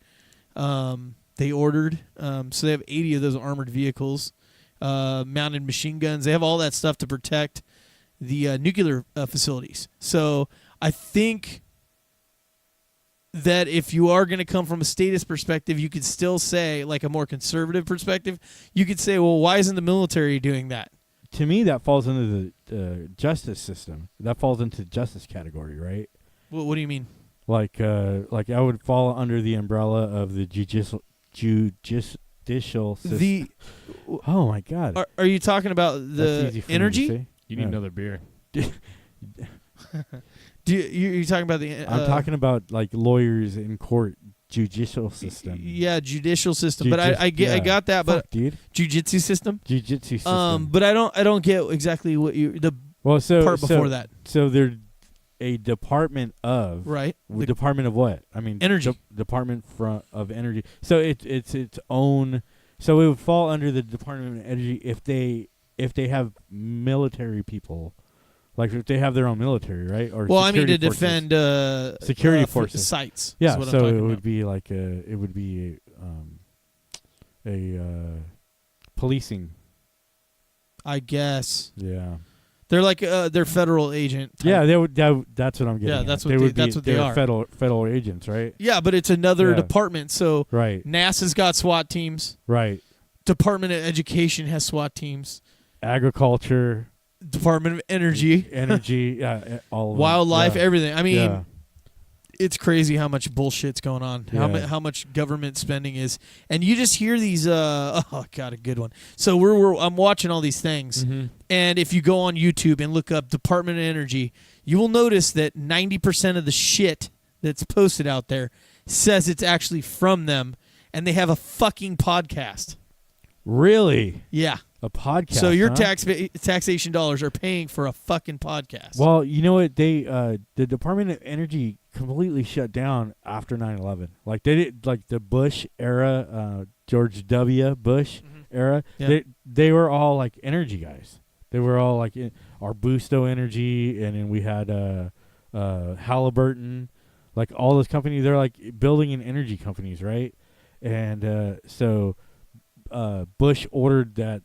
They ordered, so they have 80 of those armored vehicles, mounted machine guns. They have all that stuff to protect the nuclear facilities. So I think that if you are going to come from a statist perspective, you could still say, like a more conservative perspective, you could say, well, why isn't the military doing that? To me, that falls into the justice system. That falls into the justice category, right? What do you mean? Like I would fall under the umbrella of the judicial system. Oh my God! Are you talking about the energy? You need another beer. You're talking about the? I'm talking about like lawyers in court, judicial system. Yeah, judicial system. But I got that. But jiu-jitsu system. Jiu-jitsu system. But I don't get exactly what part before that. So they're a department of Department of what? I mean, energy. Department of energy. So it's its own. So it would fall under the Department of Energy if they have military people, like if they have their own military, right? Or well, I mean to forces. Defend security forces sites. Yeah, is what so I'm talking it would about. be like a policing. I guess. Yeah. They're like they're federal agent. Type. Yeah, they would. That's what I'm getting. Yeah, at. that's what they are. Federal agents, right? Yeah, but it's another department. So NASA's got SWAT teams. Right. Department of Education has SWAT teams. Agriculture. Department of Energy. Yeah, all of wildlife, them. everything. I mean, it's crazy how much bullshit's going on. How much government spending is, and you just hear these. Oh God, a good one. So I'm watching all these things, and if you go on YouTube and look up Department of Energy, you will notice that 90% of the shit that's posted out there says it's actually from them, and they have a fucking podcast. Really? Yeah. A podcast. So your taxation dollars are paying for a fucking podcast. Well, you know what? They the Department of Energy completely shut down after 9/11. Like they did, like the Bush era, George W. Bush era. Yeah. They were all like energy guys. They were all like Arbusto Energy, and then we had Halliburton, like all those companies. They're like building in energy companies, right? And so Bush ordered that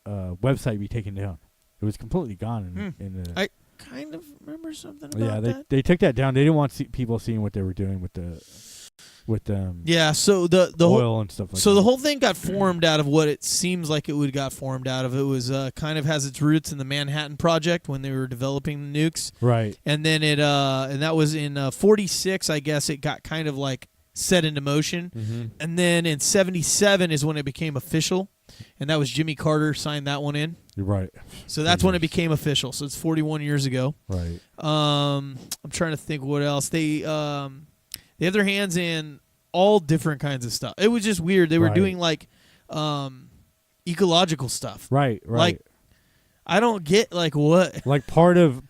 website be taken down. It was completely gone. I kind of remember something about that. They took that down. They didn't want people seeing what they were doing with yeah. So the oil and stuff like that. So the whole thing got formed out of what it seems like it would got formed out of. It was kind of has its roots in the Manhattan Project when they were developing the nukes. Right. And then it and that was in 46, I guess. It got kind of like set into motion. And then in 77 is when it became official. And that was Jimmy Carter signed that one in. You're right. So that's when it became official. So it's 41 years ago. Right. I'm trying to think what else. They have their hands in all different kinds of stuff. It was just weird. They were doing like ecological stuff. Right. Like I don't get like what. Like part of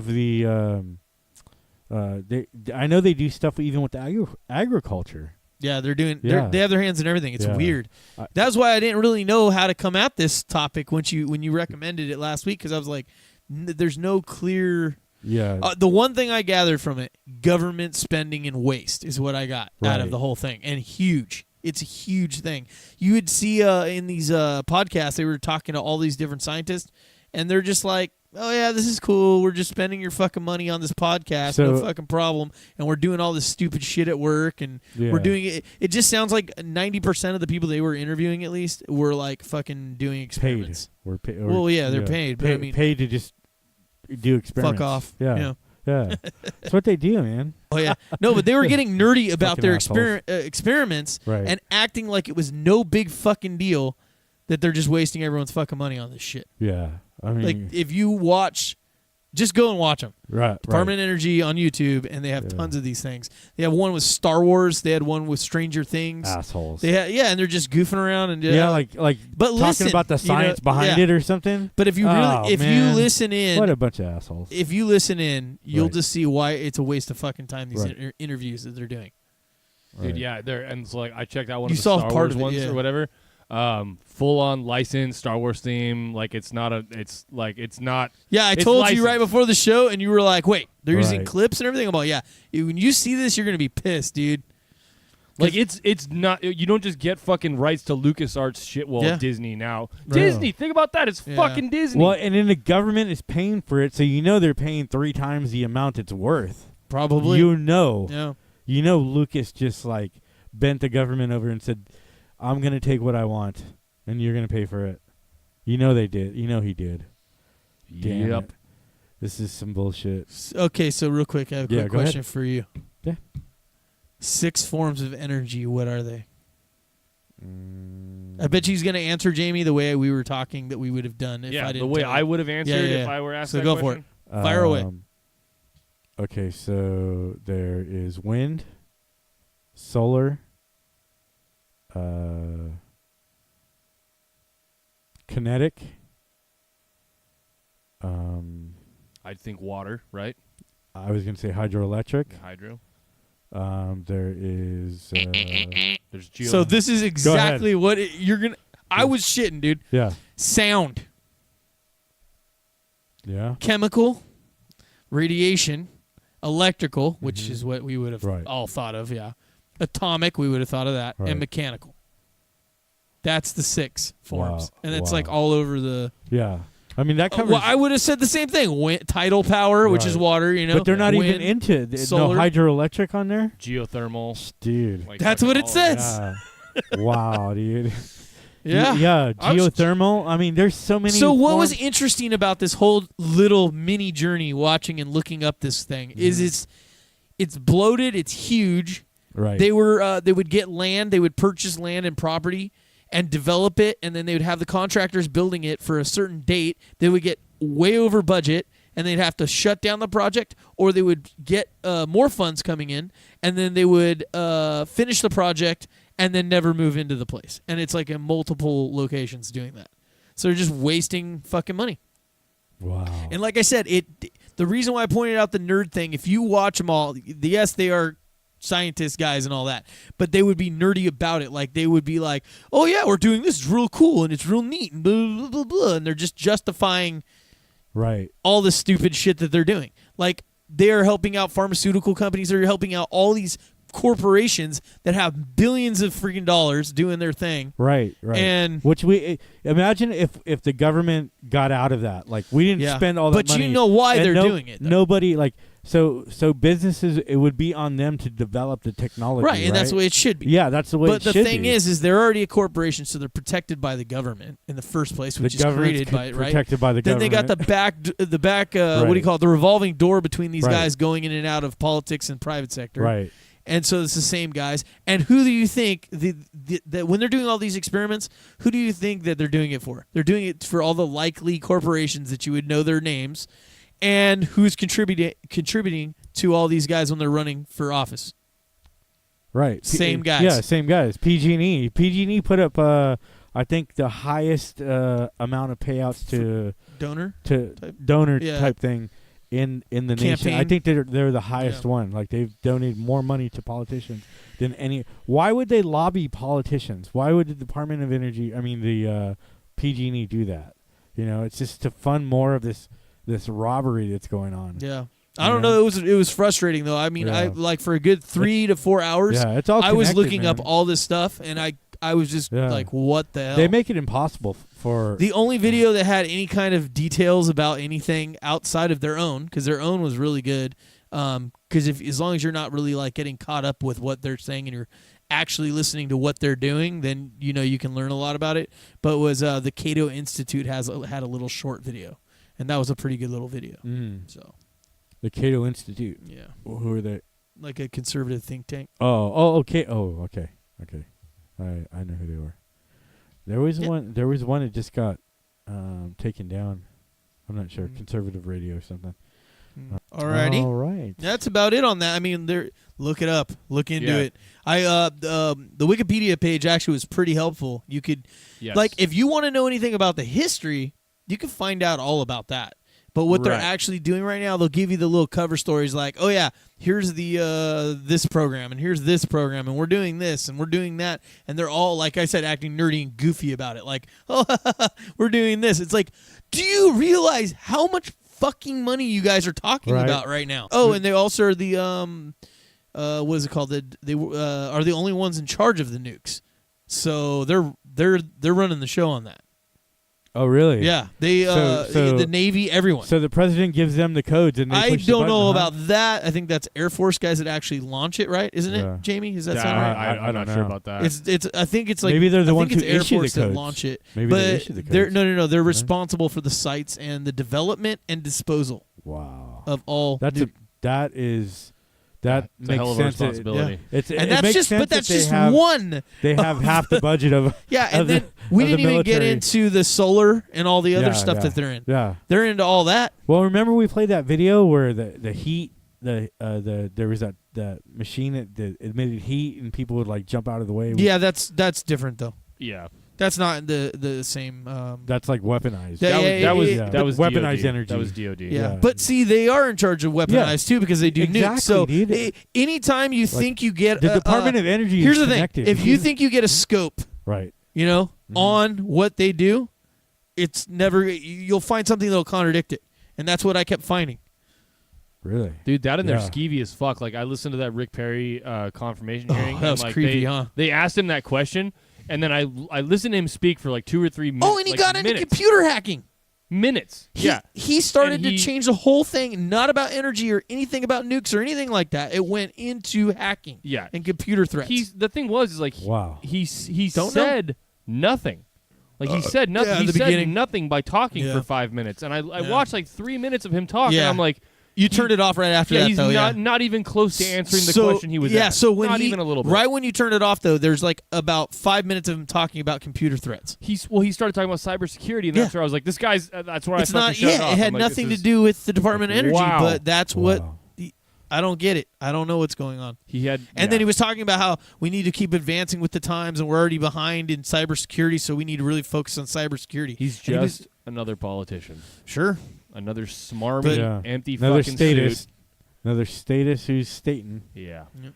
the I know they do stuff even with the agriculture. Yeah, they're doing. They have their hands in everything. It's weird. That's why I didn't really know how to come at this topic when you recommended it last week, because I was like, there's no clear. Yeah. The one thing I gathered from it, government spending and waste, is what I got out of the whole thing, and huge. It's a huge thing. You would see in these podcasts, they were talking to all these different scientists, and they're just like, oh yeah, this is cool. We're just spending your fucking money on this podcast, no fucking problem. And we're doing all this stupid shit at work, and we're doing it. It just sounds like 90% of the people they were interviewing, at least, were like fucking doing experiments. Well, yeah, they're paid, but I mean, paid to just do experiments. Fuck off. Yeah. You know? Yeah. That's what they do, man. Oh yeah, no, but they were getting nerdy about Fucking their assholes. experiments Right. and acting like it was no big fucking deal that they're just wasting everyone's fucking money on this shit. Yeah. I mean, Like if you watch, just go and watch them. Right. Department of Energy on YouTube, and they have tons of these things. They have one with Star Wars. They had one with Stranger Things. Assholes. They had, and they're just goofing around and like but talking listen, about the science behind it or something. But if you really, if you listen in, what a bunch of assholes. If you listen in, you'll Right. just see why it's a waste of fucking time. These Right. interviews that they're doing. Dude, yeah, they're and it's like I checked out one You of the saw Star part Wars of it, ones yeah. or whatever. Full on licensed Star Wars theme. Like it's not. Yeah, I it's told licensed. you right before the show, and you were like, "Wait, they're using Right. clips and everything." I'm like, "Yeah." When you see this, you're gonna be pissed, dude. Like it's not. You don't just get fucking rights to LucasArts shit. Well, Yeah. Disney now. Right. Disney, think about that. It's Yeah. fucking Disney. Well, and then the government is paying for it, so you know they're paying 3 times the amount it's worth. Probably. You know. Yeah. You know Lucas just like bent the government over and said, "I'm going to take what I want, and you're going to pay for it." You know they did. You know he did. Damn Yep. it. This is some bullshit. Okay, so real quick, I have a Yeah, quick go ahead. question for you. Yeah. 6 forms of energy. What are they? I bet you he's gonna answer, Jamie, the way we were talking that we would have done if I didn't. the way tell I you. would have answered if I were asked So that go question. for it. Fire away. Okay, so there is wind, solar, kinetic. I'd think water, right? I was going to say hydroelectric. Hydro. There is. There's geo. So this is Go ahead. exactly what you're gonna. I was shitting, dude. Yeah. Sound, Yeah. chemical, radiation, electrical, which is what we would have Right. all thought of. Yeah. Atomic, we would have thought of that, Right. and mechanical. That's the 6 forms, Wow. and it's Wow. like all over the. Yeah. I mean, that covers. Well, I would have said the same thing. Tidal power, which is Right. water, you know. But they're not wind, even into no solar. hydroelectric on there? Geothermal. Dude. Like That's fucking what it all of says. Yeah. Wow, dude. Yeah. Yeah, I was- geothermal. I mean, there's so many. So what was forms. interesting about this whole little mini journey watching and looking up this thing is it's bloated, it's huge. Right. They would get land, they would purchase land and property and develop it, and then they would have the contractors building it for a certain date. They would get way over budget, and they'd have to shut down the project, or they would get more funds coming in, and then they would finish the project and then never move into the place. And it's like in multiple locations doing that. So they're just wasting fucking money. Wow. And like I said, the reason why I pointed out the nerd thing, if you watch them all, yes, they are scientist guys and all that, but they would be nerdy about it. Like they would be like, "Oh yeah, we're doing this. It's real cool and it's real neat." And blah blah blah blah. And they're just justifying Right. all the stupid shit that they're doing. Like they are helping out pharmaceutical companies. They're helping out all these corporations that have billions of freaking dollars doing their thing. Right, right. And which we imagine if the government got out of that, like we didn't Yeah. spend all that But you money. know why and they're doing it, though. Nobody like so businesses. It would be on them to develop the technology, right, and that's the way it should be. Yeah, that's the way. But it the should thing be. is they're already a corporation, so they're protected by the government in the first place, which is government's created by it, right? protected by the then they got the back, what do you call it? The revolving door between these Right. guys going in and out of politics and private sector. Right. And so it's the same guys. And who do you think that when they're doing all these experiments, who do you think that they're doing it for? They're doing it for all the likely corporations that you would know their names, and who's contributing to all these guys when they're running for office. Right. Same guys. Yeah, same guys. PG&E. PG&E put up, I think, the highest amount of payouts to Donor donor type thing in the nation. I Campaign. think they're the highest one. Like they've donated more money to politicians than any. Why would they lobby politicians? Why would the Department of Energy? I mean, the PG&E do that. You know, it's just to fund more of this robbery that's going on. Yeah. I don't know. It was frustrating though. I mean, Yeah. I like for a good 3 to 4 hours. Yeah, it's all I was connected, looking up man. all this stuff, and I was just like, what the hell? They make it impossible for the only video that had any kind of details about anything outside of their own, because their own was really good. Because as long as you're not really like getting caught up with what they're saying and you're actually listening to what they're doing, then you can learn a lot about it. But it was the Cato Institute had a little short video, and that was a pretty good little video. So the Cato Institute. Yeah. Who are they? Like a conservative think tank. Okay. Okay. I know who they were. There was one. There was one that just got taken down. I'm not sure. Conservative radio or something. Alrighty. All right. That's about it on that. I mean, look it up. Look into it. The Wikipedia page actually was pretty helpful. You could, like, if you want to know anything about the history, you can find out all about that. But what they're actually doing right now, they'll give you the little cover stories like, oh yeah, here's the this program and here's this program and we're doing this and we're doing that, and they're all, like I said, acting nerdy and goofy about it. Like, oh, we're doing this. It's like, do you realize how much fucking money you guys are talking about right now? Oh, and they also are the what is it called? They are the only ones in charge of the nukes, so they're running the show on that. Oh, really? Yeah, they the Navy, everyone. So the president gives them the codes, and they I push the don't button, know huh? about that. I think that's Air Force guys that actually launch it, right? Isn't it, Jamie? Is that sound right? I'm not sure about that. It's. I think it's like maybe they're the ones who Air issue Force the that codes. launch it. Maybe but they issue the they're codes. no. They're responsible for the sites and the development and disposal. Wow. Of all. That makes a hell of a sense. responsibility. And that's just one. They have half the budget of and then we didn't even get into the solar and all the other stuff that they're in. Yeah, they're into all that. Well, remember we played that video where the heat, there was that machine that emitted heat and people would like jump out of the way. Yeah, that's different though. Yeah. That's not the same. That's like weaponized. That was weaponized DOD. energy. That was DOD. Yeah. But see, they are in charge of weaponized too because they do nukes. So anytime you think you get the Department of Energy, here's is the connected. thing: if you think you get a scope, right, on what they do, it's never. You'll find something that'll contradict it, and that's what I kept finding. Really, dude, that and they're skeevy as fuck. Like I listened to that Rick Perry confirmation hearing. That was and, like, creepy, huh? They asked him that question. And then I listened to him speak for like 2 or 3 minutes. Oh, and he got into computer hacking. Minutes. He started to change the whole thing, not about energy or anything about nukes or anything like that. It went into hacking. Yeah. And computer threats. The thing was like wow. He said nothing. Like he said nothing. Yeah, he the said beginning. nothing by talking for 5 minutes. And I watched like 3 minutes of him talk. Yeah. And I'm like, you turned it off right after that, he's though. not even close to answering the question he was asked. So when not even a little bit. Right when you turned it off, though, there's like about 5 minutes of him talking about computer threats. He started talking about cybersecurity, and that's where I was like, this guy's. That's where It's I fucking not. shut it Yeah, off. it had I'm like, nothing to do with the Department of Energy, wow. but that's what. I don't get it. I don't know what's going on. And then he was talking about how we need to keep advancing with the times, and we're already behind in cybersecurity, so we need to really focus on cybersecurity. He's just another politician. Sure. Another smarmy, empty another fucking status. suit. Another status who's stating. Yeah. Yep.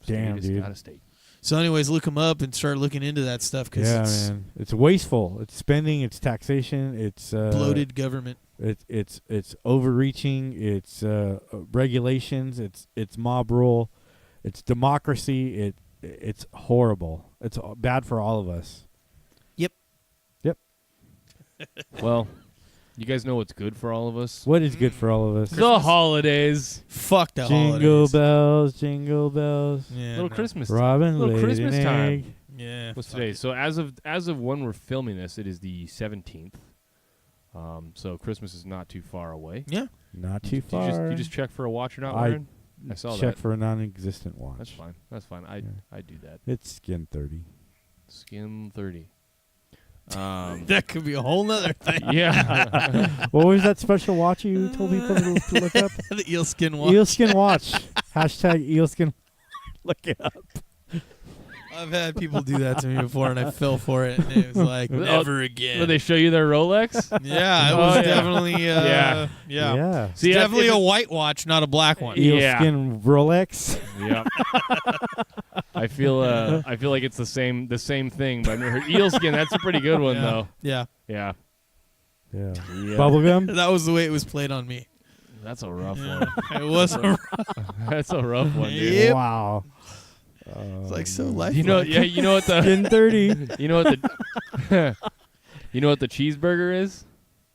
Damn, Status, dude. Out of state. So, anyways, look him up and start looking into that stuff because it's man, it's wasteful. It's spending. It's taxation. It's bloated government. It's overreaching. It's regulations. It's mob rule. It's democracy. It's horrible. It's bad for all of us. Yep. Well, you guys know what's good for all of us? What is good for all of us? The holidays. Fuck the Jingle holidays. bells, jingle bells. Yeah, Little Christmas. Robin Little laid Christmas an time. egg. Yeah. What's today? So as of when we're filming this, it is the 17th. So Christmas is not too far away. Yeah. Not too far. You just check for a watch or not, I Warren? I saw check that. for a non-existent watch. That's fine. That's fine. I do that. It's Skin 30. Skin 30. That could be a whole nother thing. Yeah. What was that special watch you told people to look up? The Eelskin watch. Eelskin watch. Hashtag Eelskin. Look it up. I've had people do that to me before, and I fell for it. And it was like, never again. Did they show you their Rolex? Yeah, it was definitely. Yeah. It's See, definitely a white watch, not a black one. Eelskin Rolex. Yep. I feel like it's the same thing, but Eelskin, that's a pretty good one though. Yeah. Yeah. Yeah. Bubblegum. That was the way it was played on me. That's a rough one. It was a rough. That's a rough one, dude. Yep. Wow. It's like so lifelike. You know, yeah. You know what the Skin 30. You know what the you know what the cheeseburger is?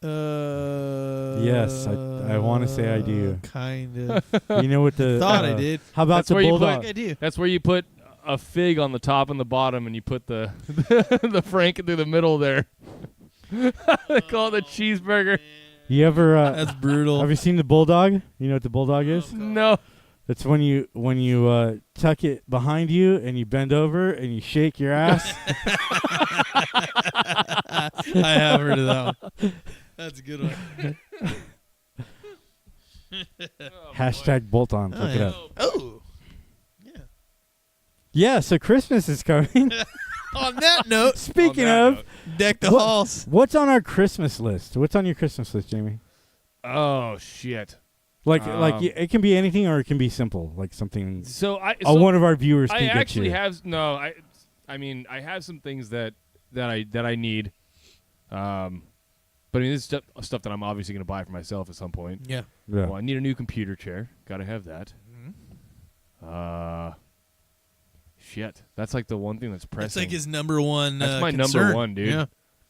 Yes, I want to say I do. Kind of. You know what the? Thought I did. How about That's the where you bulldog? put- I do. That's where you put a fig on the top and the bottom, and you put the the franken through the middle there. They call it the cheeseburger. You ever? That's brutal. Have you seen the bulldog? You know what the bulldog is? No. It's when you tuck it behind you and you bend over and you shake your ass. I have heard of that one. That's a good one. Hashtag bolt on. Look it up. Oh. Yeah, so Christmas is coming. On that note, Speaking of, deck the halls. what's on our Christmas list? What's on your Christmas list, Jamie? Oh shit. Like it can be anything or it can be simple, like something. One of our viewers can I get actually you. have I mean I have some things that I need. But I mean, this is stuff that I'm obviously going to buy for myself at some point. Yeah. Well, I need a new computer chair. Got to have that. Shit. That's like the one thing that's pressing. That's like his number one That's my concern. number one, dude. Yeah.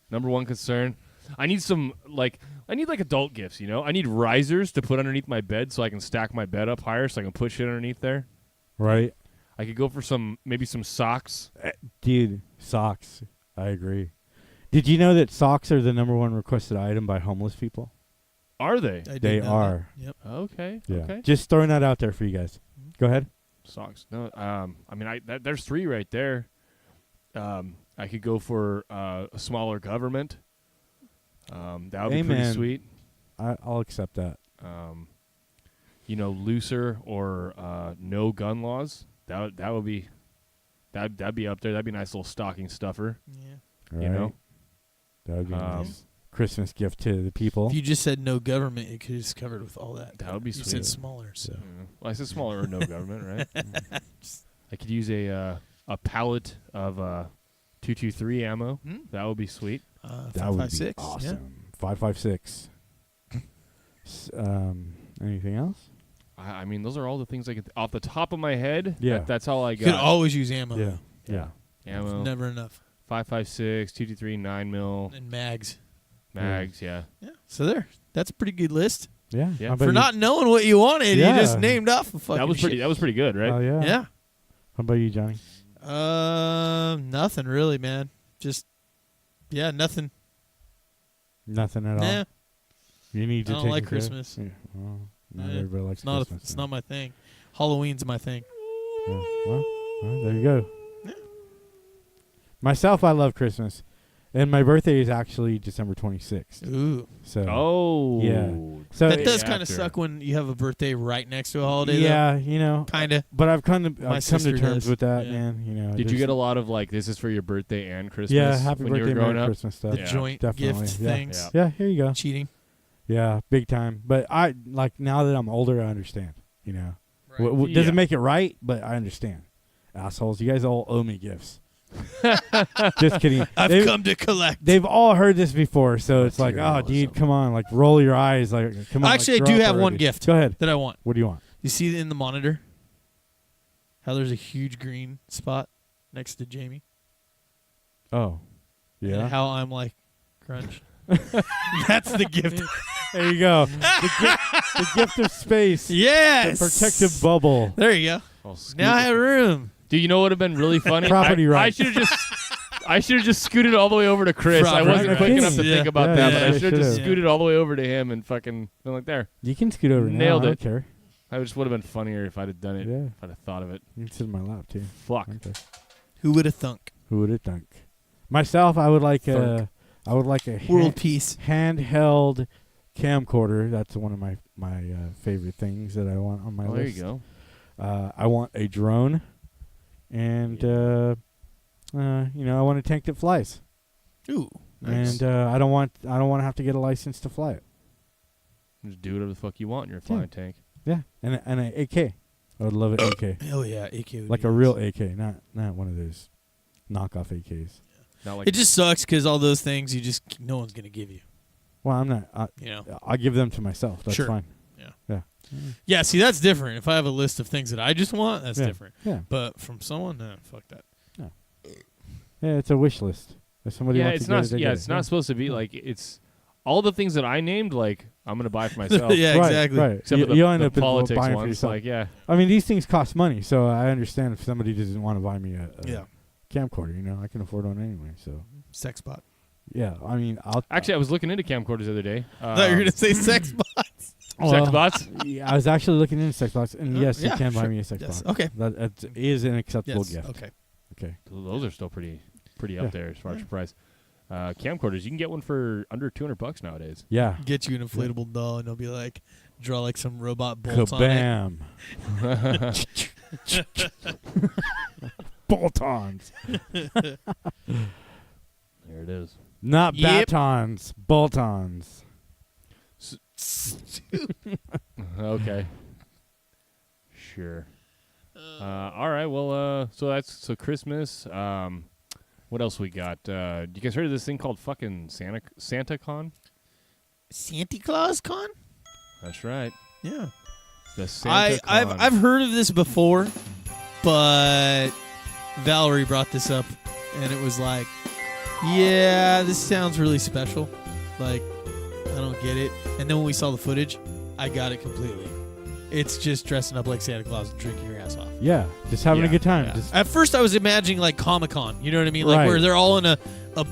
Number one concern. I need some, I need adult gifts, you know? I need risers to put underneath my bed so I can stack my bed up higher so I can put shit underneath there. Right. I could go for maybe some socks. Dude, socks. I agree. Did you know that socks are the number one requested item by homeless people? Are they? I did They know are. that. Yep. Okay. Yeah. Okay. Just throwing that out there for you guys. Go ahead. Socks. No. I mean, there's 3 right there. I could go for a smaller government. That would be pretty Amen. sweet. I'll accept that. You know, looser or no gun laws. That'd be up there. That'd be a nice little stocking stuffer. Yeah. You know. That would be a nice Christmas gift to the people. If you just said no government, it could just covered with all that. That would be You sweet. said smaller, so. Yeah. Well, I said smaller or no government, right? I could use a pallet of 223 ammo. That would be sweet. That would be 5.56, awesome. 5.56. Anything else? I mean, those are all the things I could off the top of my head. Yeah. That's all I You got. could always use ammo. Yeah. Yeah. Ammo. It's never enough. 5.56, 223, 9 mil. And mags. Mags, yeah. Yeah. So there. That's a pretty good list. Yeah. Yeah. How about For you? not knowing what you wanted, Yeah. you just named off a fucking That was pretty. shit. That was pretty good, right? Oh, yeah. Yeah. How about you, Johnny? Nothing really, man. Just, nothing. Nothing at all. Nah. You need to I don't take like care of- Christmas. Yeah. Well, not Yeah. everybody likes It's not Christmas. it's not my thing. Halloween's my thing. Yeah. Well, there you go. Myself, I love Christmas. And my birthday is actually December 26th. Ooh. So. Oh. Yeah. So That does kind of suck when you have a birthday right next to a holiday. Yeah, you know. Kind of. But I've come to sister terms does. with that, Yeah. man. You know. Did you get a lot of this is for your birthday and Christmas? Yeah, happy when birthday, you were growing Merry up? Christmas stuff. The joint definitely. gift Yeah. things. Yeah, here you go. Cheating. Yeah, big time. But I now that I'm older, I understand. You know, Right. doesn't make it right, but I understand. Assholes, you guys all owe me gifts. Just kidding. I've come to collect. They've all heard this before, so it's like, oh, dude, come on, roll your eyes, come on. Actually, I grow do up have one already. gift. Go ahead. That I want. What do you want? You see in the monitor how there's a huge green spot next to Jamie? Oh, yeah. And how I'm crunch. That's the gift. There you go. The gift of space. Yes. The protective bubble. There you go. Now I have room. Dude, you know what would have been really funny? Property I rights. I should have just scooted all the way over to Chris. I Property wasn't quick rights. enough to Yeah. think about Yeah, that, yeah, but I should have just should've. scooted all the way over to him and fucking been there. You can scoot over Nailed now. I it. don't care. I just would have been funnier if I'd have done it. Yeah. If I'd have thought of it. You can sit in my lap too. Fuck. Okay. Who would have thunk? Who would have thunk? Myself, I would like a World peace. handheld camcorder. That's one of my favorite things that I want on my Oh, there list. you go. I want a drone, and I want a tank that flies. Ooh, nice. And I don't want to have to get a license to fly it. Just do whatever the fuck you want in your flying tank. Yeah, and an AK. I would love an AK. Hell yeah, AK would Like be a nice. real AK, not one of those knockoff AKs. Not like It just sucks because all those things no one's gonna give you. Well, I'm not. You know. I'll give them to myself. That's Sure. fine. Yeah, see, that's different. If I have a list of things that I just want, that's different. Yeah. But from someone, no, fuck that. No. Yeah, it's a wish list. If somebody wants to get it, it's not supposed to be like it's all the things that I named. Like I'm gonna buy for myself. Yeah, exactly. Right. Except for the, you'll end the up politics buying ones. for yourself. Like, yeah. I mean, these things cost money, so I understand if somebody doesn't want to buy me a camcorder. You know, I can afford one anyway. So sex bot. Yeah, I mean, I was looking into camcorders the other day. I thought you were gonna say sex bots. Sex bots? Yeah, I was actually looking into sex bots, and yes, you can buy sure. me a sex Yes. bot. Okay. That is an acceptable Yes. gift. Okay. Those are still pretty up there as far as price. Camcorders, you can get one for under $200 nowadays. Yeah. Get you an inflatable doll, and they'll be like, draw like some robot bolts Kabam. on it. Bolt-ons. There it is. Not batons, bolt-ons. Okay. Sure. All right. Well, so Christmas. What else we got? You guys heard of this thing called fucking Santa Con? Santa Claus Con? That's right. Yeah. The Santa Con. I've heard of this before, but Valerie brought this up, and it was like, yeah, this sounds really special. Like, I don't get it. And then when we saw the footage, I got it completely. It's just dressing up like Santa Claus and drinking your ass off. Yeah, just having a good time. Yeah. Just At first, I was imagining like Comic-Con. You know what I mean? Like Right. where they're all in a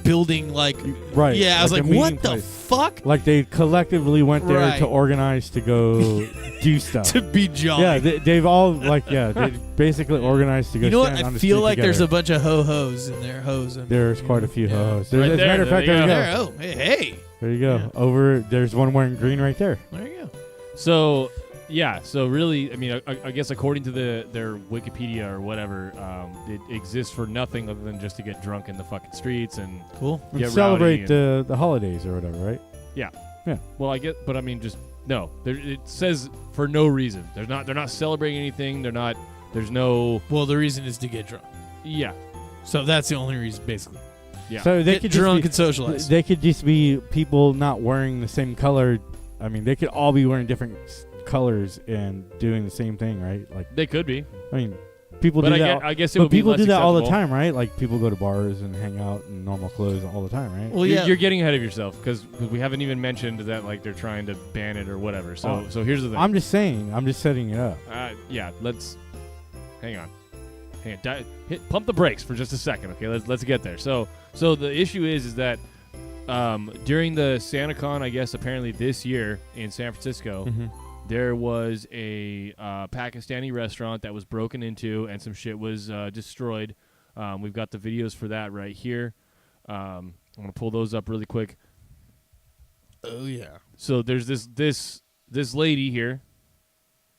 building. Like right. Yeah, I was a like, meeting what the place. fuck? Like they collectively went there Right. to organize to go do stuff. To be jolly. Yeah, they've all they basically organized to go. You know what? stand I on the feel street like there's a together. bunch of ho-hos in there. There's quite a few ho-hos. Right As a matter of fact, there you There, go. oh, hey. There you go. Over there's one wearing green right there. There you go. So, yeah. So really, I mean, I guess according to their Wikipedia or whatever, it exists for nothing other than just to get drunk in the fucking streets and cool. And get celebrate rowdy the holidays or whatever, right? Yeah. Yeah. Well, I get, but I mean, just no. It says for no reason. They're not celebrating anything. There's no. Well, the reason is to get drunk. Yeah. So that's the only reason, basically. Yeah. So they Get could drunk just and socialize. They could just be people not wearing the same color. I mean, they could all be wearing different colors and doing the same thing, right? Like They could be. I mean, people But do I that. guess- I guess it but would be people less do that all the acceptable. time, right? Like people go to bars and hang out in normal clothes all the time, right? Well, You're getting ahead of yourself because we haven't even mentioned that like they're trying to ban it or whatever. So here's the thing. I'm just saying. I'm just setting it up. Yeah. Hang on. Pump the brakes for just a second, okay? Let's get there. So the issue is that during the SantaCon, I guess apparently this year in San Francisco, there was a Pakistani restaurant that was broken into and some shit was destroyed. We've got the videos for that right here. I'm gonna pull those up really quick. Oh yeah. So there's this lady here.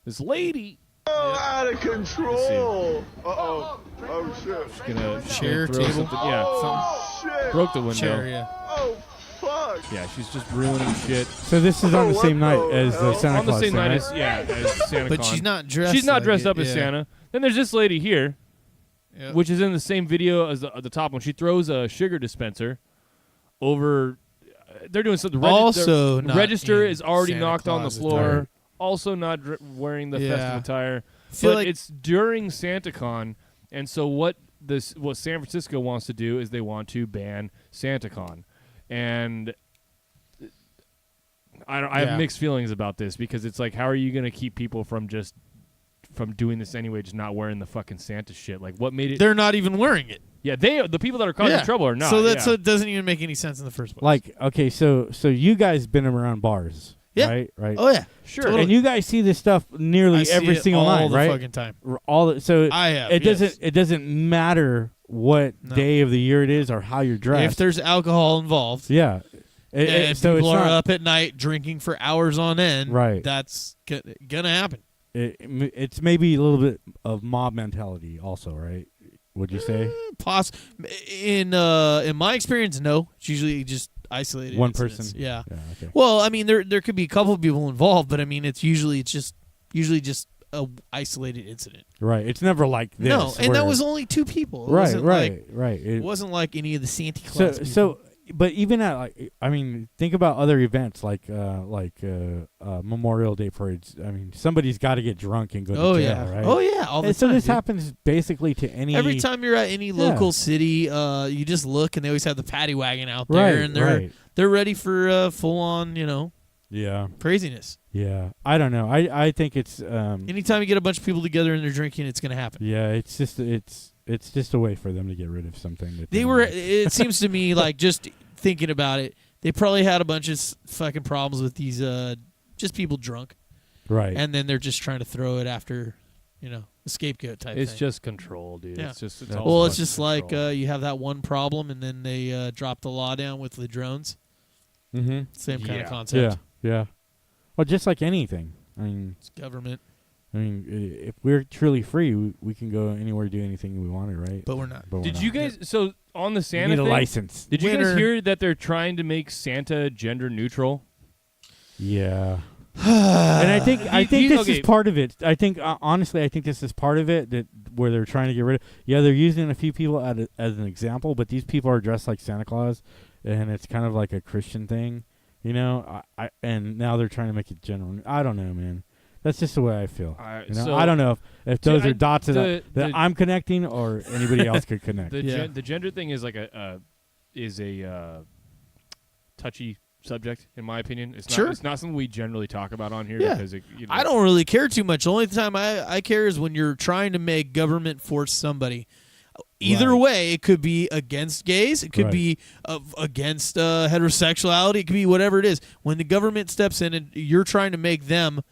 This lady. Out of control. Uh-oh. Oh, shit. Just gonna Chair, throw table. something. Yeah, Oh, shit. broke the window. Chair, yeah. Oh, fuck. Yeah, she's just ruining shit. So this is on the same night as the Santa On the Claus same thing, night right? as Santa But Con. she's not dressed. She's not like dressed it, up as yeah. Santa. Then there's this lady here, Yep. which is in the same video as the top one. She throws a sugar dispenser over. They're doing something. Also the not register in is already Santa knocked on the Claus floor. attire. Also not wearing the Yeah. festive attire. Feel But like- it's during SantaCon, and so what San Francisco wants to do is they want to ban SantaCon, and I have mixed feelings about this because it's like, how are you going to keep people from doing this anyway, just not wearing the fucking Santa shit? Like, what made it? They're not even wearing it. Yeah, the people that are causing trouble are not. So it doesn't even make any sense in the first place. Like, okay, so you guys been around bars, Yeah. right? Oh yeah. Sure. Totally. And you guys see this stuff nearly I see every it single all night, the right? fucking time. So I have, it yes. doesn't matter what No. day of the year it is or how you're dressed. If there's alcohol involved, yeah. and So people it's are not, up at night drinking for hours on end, Right. That's gonna happen. it's maybe a little bit of mob mentality also, right? Would you say? In my experience, no. It's usually just isolated. One incidents. person? Yeah. Yeah, okay. Well, I mean, there could be a couple of people involved, but I mean, it's usually just a isolated incident. Right. It's never like this. No, and that where- was only two people. It Right, wasn't right, like, right. It wasn't like any of the Santa Claus. So but even at like, I mean, think about other events like Memorial Day parades. I mean, somebody's got to get drunk and go to jail, right? Oh yeah, all the and time. so this dude. happens basically to any. Every time you're at any local city, you just look and they always have the paddy wagon out there, and they're ready for full on, craziness. Yeah, I don't know. I think it's anytime you get a bunch of people together and they're drinking, it's going to happen. Yeah, it's just a way for them to get rid of something. That They were. It seems to me like just thinking about it, they probably had a bunch of fucking problems with these just people drunk, right? And then they're just trying to throw it after, the scapegoat type. It's thing. just control, dude. Yeah. It's just it's just like you have that one problem, and then they drop the law down with the drones. Mm-hmm. Same kind of concept. Yeah. Well, just like anything. I mean, it's government. I mean, if we're truly free, we can go anywhere, do anything we wanted, right? But we're not. Did you guys? So on the Santa need thing, a license. Did you guys hear that they're trying to make Santa gender neutral? Yeah. And I think this is part of it. I think honestly, I think this is part of it where they're trying to get rid of. Yeah, they're using a few people as an example, but these people are dressed like Santa Claus, and it's kind of like a Christian thing, and now they're trying to make it general. I don't know, man. That's just the way I feel. So I don't know if those are dots that the I'm connecting or anybody else could connect. The gender thing is like a touchy subject, in my opinion. It's not, it's not something we generally talk about on here because I don't really care too much. The only time I care is when you're trying to make government force somebody. Either way, it could be against gays. It could be against heterosexuality. It could be whatever it is. When the government steps in and you're trying to make them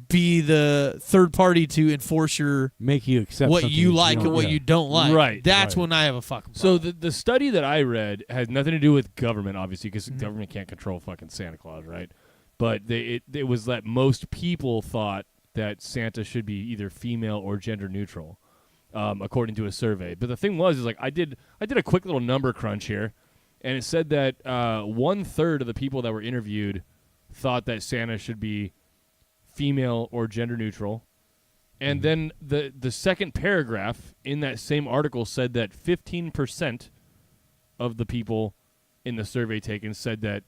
be the third party to enforce make you accept what you like and what you don't like. Right. That's when I have a fucking problem. So the study that I read has nothing to do with government, obviously, because government can't control fucking Santa Claus, right? But it was that most people thought that Santa should be either female or gender neutral, according to a survey. But the thing was, I did a quick little number crunch here, and it said that 1/3 of the people that were interviewed thought that Santa should be female or gender neutral. And then the second paragraph in that same article said that 15% of the people in the survey taken said that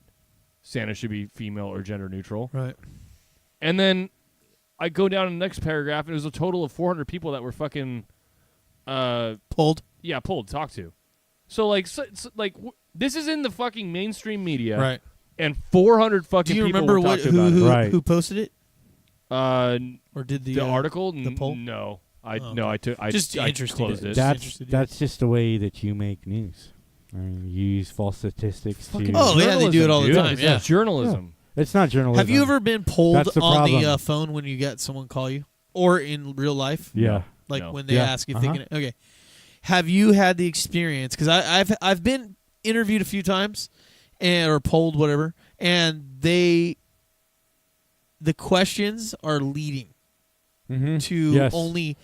Santa should be female or gender neutral. Right. And then I go down in the next paragraph, and it was a total of 400 people that were fucking pulled. Yeah, pulled, talked to. So this is in the fucking mainstream media. Right. And 400 fucking people remember were talking about it. who posted it? Or did the article? the poll? No, I just I interesting. closed it. That's just the way that you make news. I mean, you use false statistics to. They do it all the time. It's not journalism. Yeah. It's not journalism. Have you ever been polled That's the on problem. the phone when you get someone call you, or in real life? Yeah. Like when they ask you, thinking, okay. Have you had the experience? Because I've been interviewed a few times, or polled, whatever, and the questions are leading to only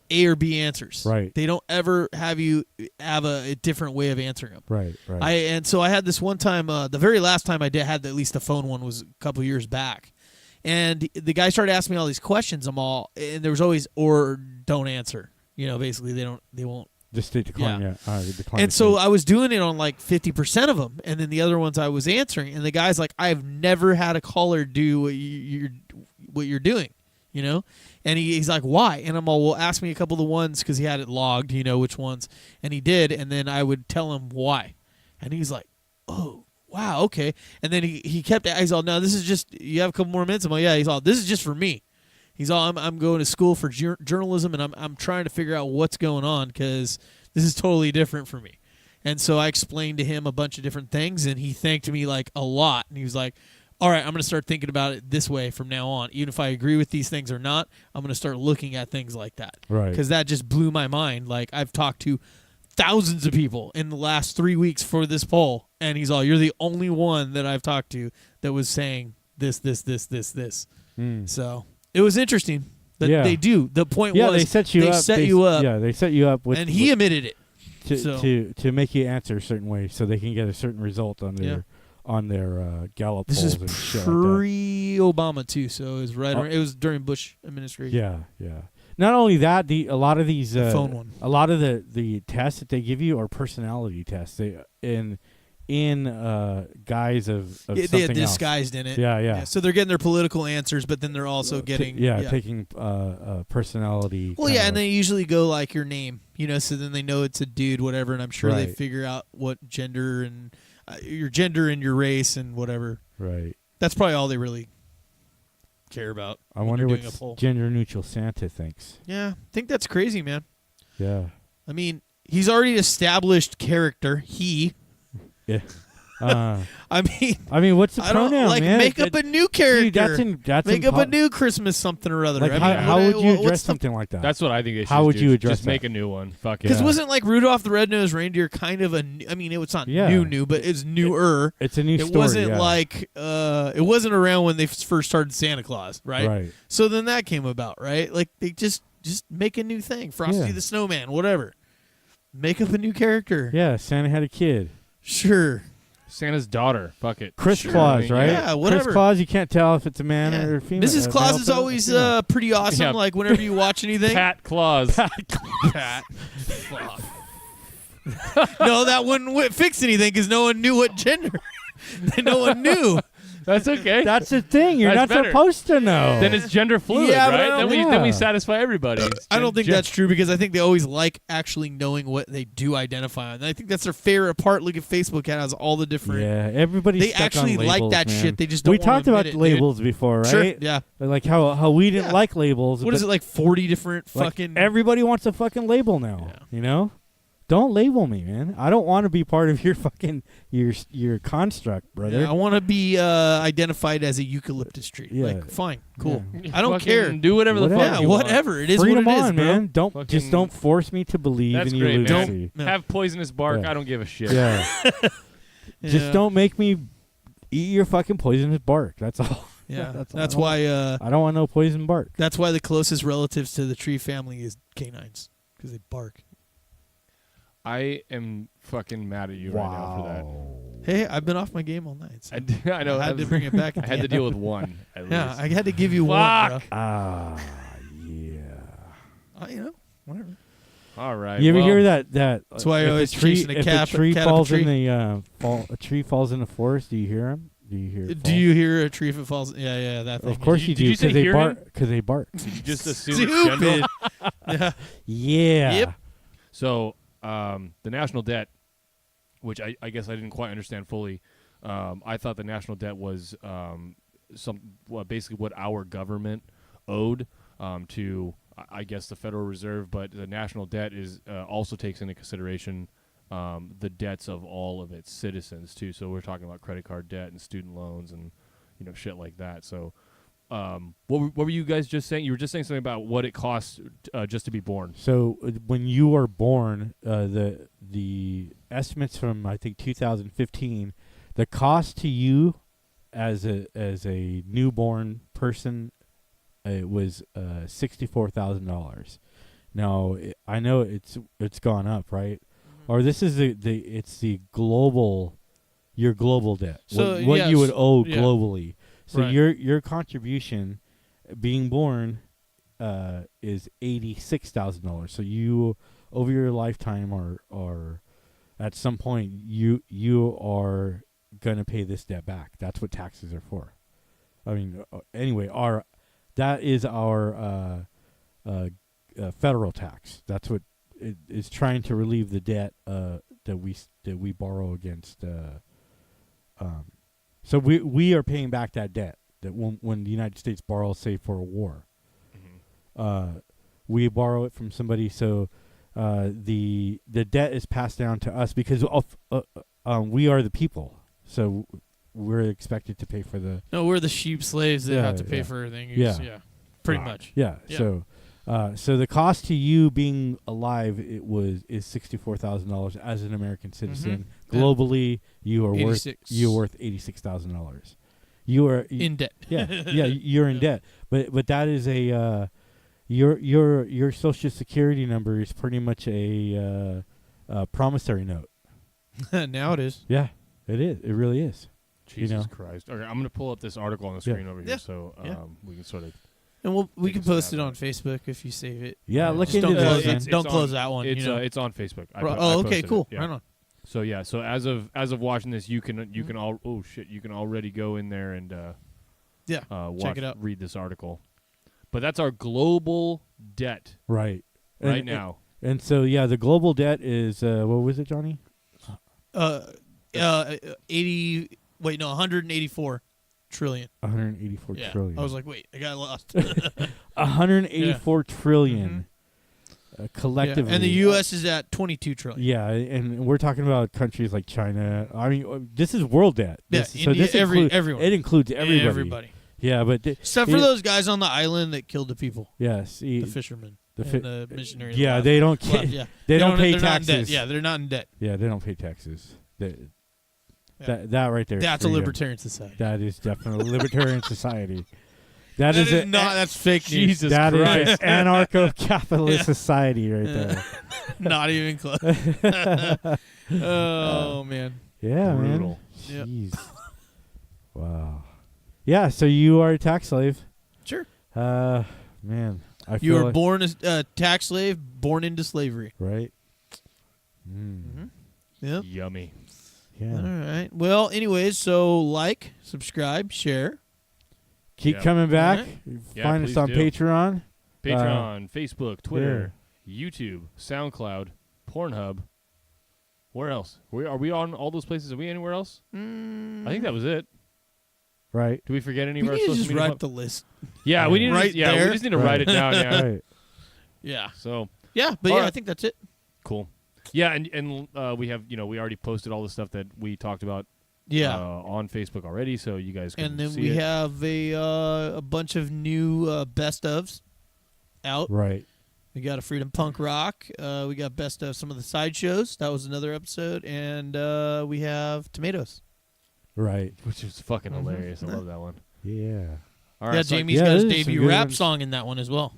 A or B answers. Right. They don't ever have you have a different way of answering them. Right. And so I had this one time. The very last time I had at least the phone one was a couple years back, and the guy started asking me all these questions. And there was always or don't answer. Basically they won't. Just decline. Decline. And so I was doing it on like 50% of them, and then the other ones I was answering. And the guy's like, "I've never had a caller do what you're doing." And he's like, "Why?" And I'm all, "Well, ask me a couple of the ones," because he had it logged, which ones, and he did. And then I would tell him why, and he's like, "Oh, wow, okay." And then he kept. He's all, "No, this is just. You have a couple more minutes." I'm like, "Yeah." He's all, "This is just for me." He's all, I'm going to school for journalism, and I'm trying to figure out what's going on because this is totally different for me. And so I explained to him a bunch of different things, and he thanked me like a lot. And he was like, "All right, I'm going to start thinking about it this way from now on. Even if I agree with these things or not, I'm going to start looking at things like that." Right. Because that just blew my mind. Like, I've talked to thousands of people in the last 3 weeks for this poll, and he's all, "You're the only one that I've talked to that was saying this. So it was interesting that they do. The point was they set you up. Yeah, they set you up with, and he admitted it to make you answer a certain way so they can get a certain result on their Gallup this polls. This and is shit pre-Obama too, so it was it was during Bush administration. Yeah. Not only that, a lot of these phone one. A lot of the tests that they give you are personality tests. in guise of something they're else. disguised in it. Yeah. So they're getting their political answers, but then they're also getting taking personality. Well, and they usually go like your name, so then they know it's a dude, whatever, and I'm sure they Right. figure out what gender and your gender and your race and whatever. Right. That's probably all they really care about. I wonder when what they're doing a poll. gender neutral Santa thinks. Yeah, I think that's crazy, man. Yeah. I mean, he's already established character. He. Yeah. I mean, what's the pronoun, like man? make up a new character. Dude, that's make up a new Christmas something or other. Like, I mean, how would you address what's the- something like that? That's what I think they should How would do. you address Just make that? a new one. Fuck it. Because wasn't like Rudolph the Red-Nosed Reindeer kind of I mean, it's not new, but it's newer. It's a new It story, wasn't yeah. like it wasn't around when they first started Santa Claus, right? Right. So then that came about, right? Like they just make a new thing. Frosty Yeah. the Snowman, whatever. Make up a new character. Yeah, Santa had a kid. Sure. Santa's daughter. Fuck it. Chris Sure. Claus, right? Yeah, whatever. Chris Claus, you can't tell if it's a man or a female. Mrs. Claus is always pretty awesome. Yeah. Like whenever you watch anything. Pat Claus. Pat. Fuck. No, that wouldn't fix anything because no one knew what gender. No one knew. That's okay. That's the thing. You're That's not better. supposed to know. Then it's gender fluid, Yeah, but I right? don't- Then we Yeah. satisfy everybody. I don't think that's true because I think they always like actually knowing what they do identify on. And I think that's their favorite part. Look at Facebook, it has all the different. Yeah, everybody's They stuck actually on like labels, that man. shit. They just don't We wanna talked about admit it, labels dude. before, right? Sure, yeah. Like how we didn't like labels. What is but it like? 40 different like fucking. everybody wants a fucking label now. You know, don't label me, man. I don't want to be part of your fucking your construct, brother. Yeah, I want to be identified as a eucalyptus tree. Yeah. Like, fine, cool. Yeah. I don't Fucking care. do whatever the fuck you want. whatever. It is Freedom what it is, on, bro. man. Don't Fucking- don't force me to believe That's in great, your man. lunacy. No. Have poisonous bark. Yeah. I don't give a shit. Yeah. Yeah. Just don't make me eat your fucking poisonous bark. That's all. Yeah, all. that's I why. don't want no poison bark. That's why the closest relatives to the tree family is canines because they bark. I am fucking mad at you right now for that. Hey, I've been off my game all night. So I know. I had to bring it back. I had to deal with one. At Yeah, least. I had to give you Fuck. one. Yeah. Whatever. All right. You ever well, hear that? That's why I if always a tree, chasing a if cat- a tree cat up a falls tree. in the a tree falls in the forest, do you hear him? Do you hear? It Do fall? you hear a tree if it falls? Yeah, that thing. Of course you Did do, you say because they hear bark. him? Because they bark. Did you just assume it's gender? Stupid. Yeah. Yeah. Yep. So the national debt, which I guess I didn't quite understand fully. I thought the national debt was basically what our government owed to, I guess, the Federal Reserve. But the national debt is also takes into consideration the debts of all of its citizens too. So we're talking about credit card debt and student loans and shit like that. So what were you guys just saying? You were just saying something about what it costs just to be born. So when you are born, the estimates from I think 2015, the cost to you as a newborn person, it was $64,000. Now I know it's gone up, right? Or this is it's the global, your global debt. So, what yes, you would owe yeah. globally. So Right. your contribution, being born, is $86,000. So you over your lifetime are at some point you are gonna pay this debt back. That's what taxes are for. I mean, anyway, that is our federal tax. That's what it is trying to relieve the debt that we borrow against. So we are paying back that debt that when the United States borrows, say for a war, we borrow it from somebody. So the debt is passed down to us because we are the people. So we're expected to pay for the. No, we're the sheep slaves that have to pay yeah. for everything. Yeah. Pretty much. Yeah. Yeah. So the cost to you being alive is $64,000 as an American citizen. Yeah. Globally, you're worth $86,000. You are in debt. Yeah, you're in debt. But that is a your Social Security number is pretty much a promissory note. Now it is. Yeah, it is. It really is. Jesus Christ. Okay, I'm going to pull up this article on the screen over here so we can sort of. And we can post it on Facebook if you save it. Yeah, look just into don't that, close man. Don't close that one. It's on Facebook. Okay, cool. Yeah. Right on. So yeah, so as of watching this, you can you can already go in there and check it out. Read this article. But that's our global debt right now. And so the global debt is what was it, Johnny? 184 trillion. 184 trillion. I was like, wait, I got lost. 184 trillion. Collectively. And the U.S. is at 22 trillion. Yeah, and we're talking about countries like China. I mean, this is world debt. India, everyone. It includes everybody. Everybody. Yeah, but except for those guys on the island that killed the people. Yes, the fishermen, the missionaries. Yeah, they don't. They don't pay taxes. Yeah, they're not in debt. Yeah, they don't pay taxes. That right there. That's a libertarian society. That is definitely a libertarian society. That is not. That's fake news. Jesus Christ. That is an anarcho-capitalist society right there. Not even close. Oh man. Yeah, brutal. Man. Jeez. Wow. Yeah. So you are a tax slave. Sure. Man. You were born as a tax slave, born into slavery. Right. Yep. Yummy. Yeah. All right. Well, anyways, so like, subscribe, share. Keep coming back. Yeah, Find us on Patreon. Patreon, Facebook, Twitter, YouTube, SoundCloud, Pornhub. Where else? Are we on all those places? Are we anywhere else? I think that was it. Right. Do we forget any We of our need to social just media? write the list. Yeah, we need right to. Yeah, there. we just need to write it down. Yeah. Right. Yeah. So. Yeah, but all I right. think that's it. Cool. Yeah, and we have we already posted all the stuff that we talked about. Yeah. On Facebook already, so you guys can And then see we it. have a bunch of new best ofs out. Right. We got a Freedom Punk Rock. We got best of some of the sideshows. That was another episode. And we have Tomatoes. Right. Which is fucking hilarious. I love that one. Yeah. All right. Yeah, so Jamie's got his debut rap song in that one as well.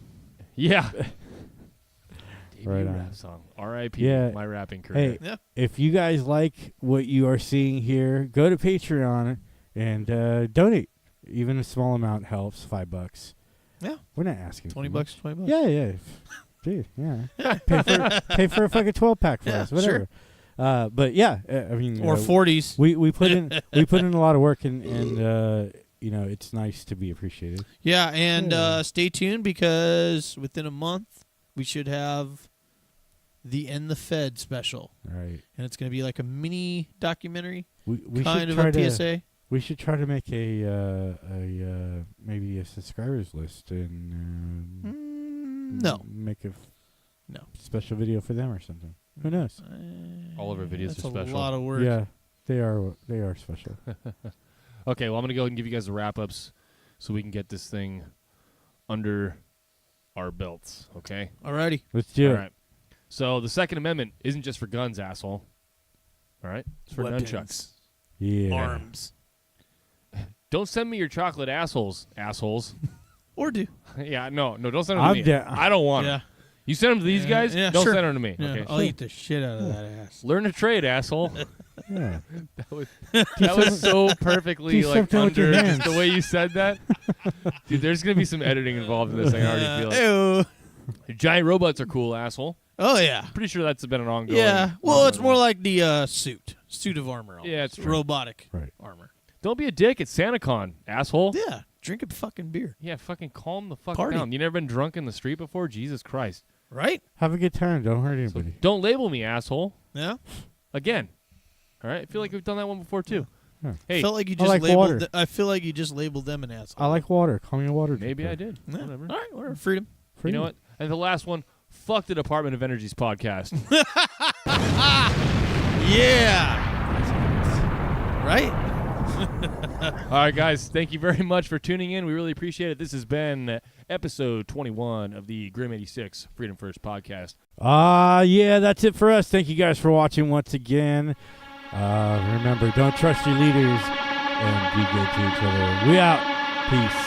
Yeah. Right on. Rap song. R.I.P. My rapping career. Hey, if you guys like what you are seeing here, go to Patreon and donate. Even a small amount helps. $5. Yeah. We're not asking. $20, for much. $20. Yeah. Dude, yeah. Pay for a fucking 12-pack for us, whatever. Sure. But yeah, I mean, or 40s. We put in a lot of work and it's nice to be appreciated. Yeah, and stay tuned because within a month we should have the End the Fed special. Right. And it's going to be like a mini documentary, we kind should of try a PSA. We should try to make maybe a subscribers list and make a special video for them or something. Who knows? All of our videos That's are special. a lot of work. Yeah, they are special. Okay, well, I'm going to go ahead and give you guys the wrap-ups so we can get this thing under our belts, okay? Alrighty. Let's do it. All right. So the Second Amendment isn't just for guns, asshole. All right? It's for Weapons. nunchucks. Yeah. Arms. Don't send me your chocolate assholes. Or do. Yeah, no, don't send them to me. I don't want them. You send them to these guys? Yeah, don't sure. send them to me. Yeah, Okay. I'll eat the shit out of that ass. Learn to trade, asshole. Yeah. That was so perfectly do like something with your under hands. just the way you said that. Dude, there's gonna be some editing involved in this thing. I already feel it. Giant robots are cool, asshole. Oh yeah. Pretty sure that's been an ongoing. Yeah. Well, it's more like the suit of armor. Almost. Yeah, it's true. Robotic Right. armor. Don't be a dick. It's SantaCon, asshole. Yeah. Drink a fucking beer. Yeah, fucking calm the fuck Party. down. You never been drunk in the street before? Jesus Christ. Right? Have a good time. Don't hurt So anybody. don't label me, asshole. Yeah. Again. All right? I feel like we've done that one before, too. Yeah. Hey, Felt like you I just like labeled. water. I feel like you just labeled them an asshole. I like water. Call me a water maybe drinker. I did. Yeah. Whatever. All right. Whatever. Freedom. You know what? And the last one, fuck the Department of Energy's podcast. Yeah. Right? All right, guys. Thank you very much for tuning in. We really appreciate it. This has been episode 21 of the Grim 86 Freedom First podcast. Yeah, that's it for us. Thank you guys for watching once again. Remember, don't trust your leaders and be good to each other. We out. Peace.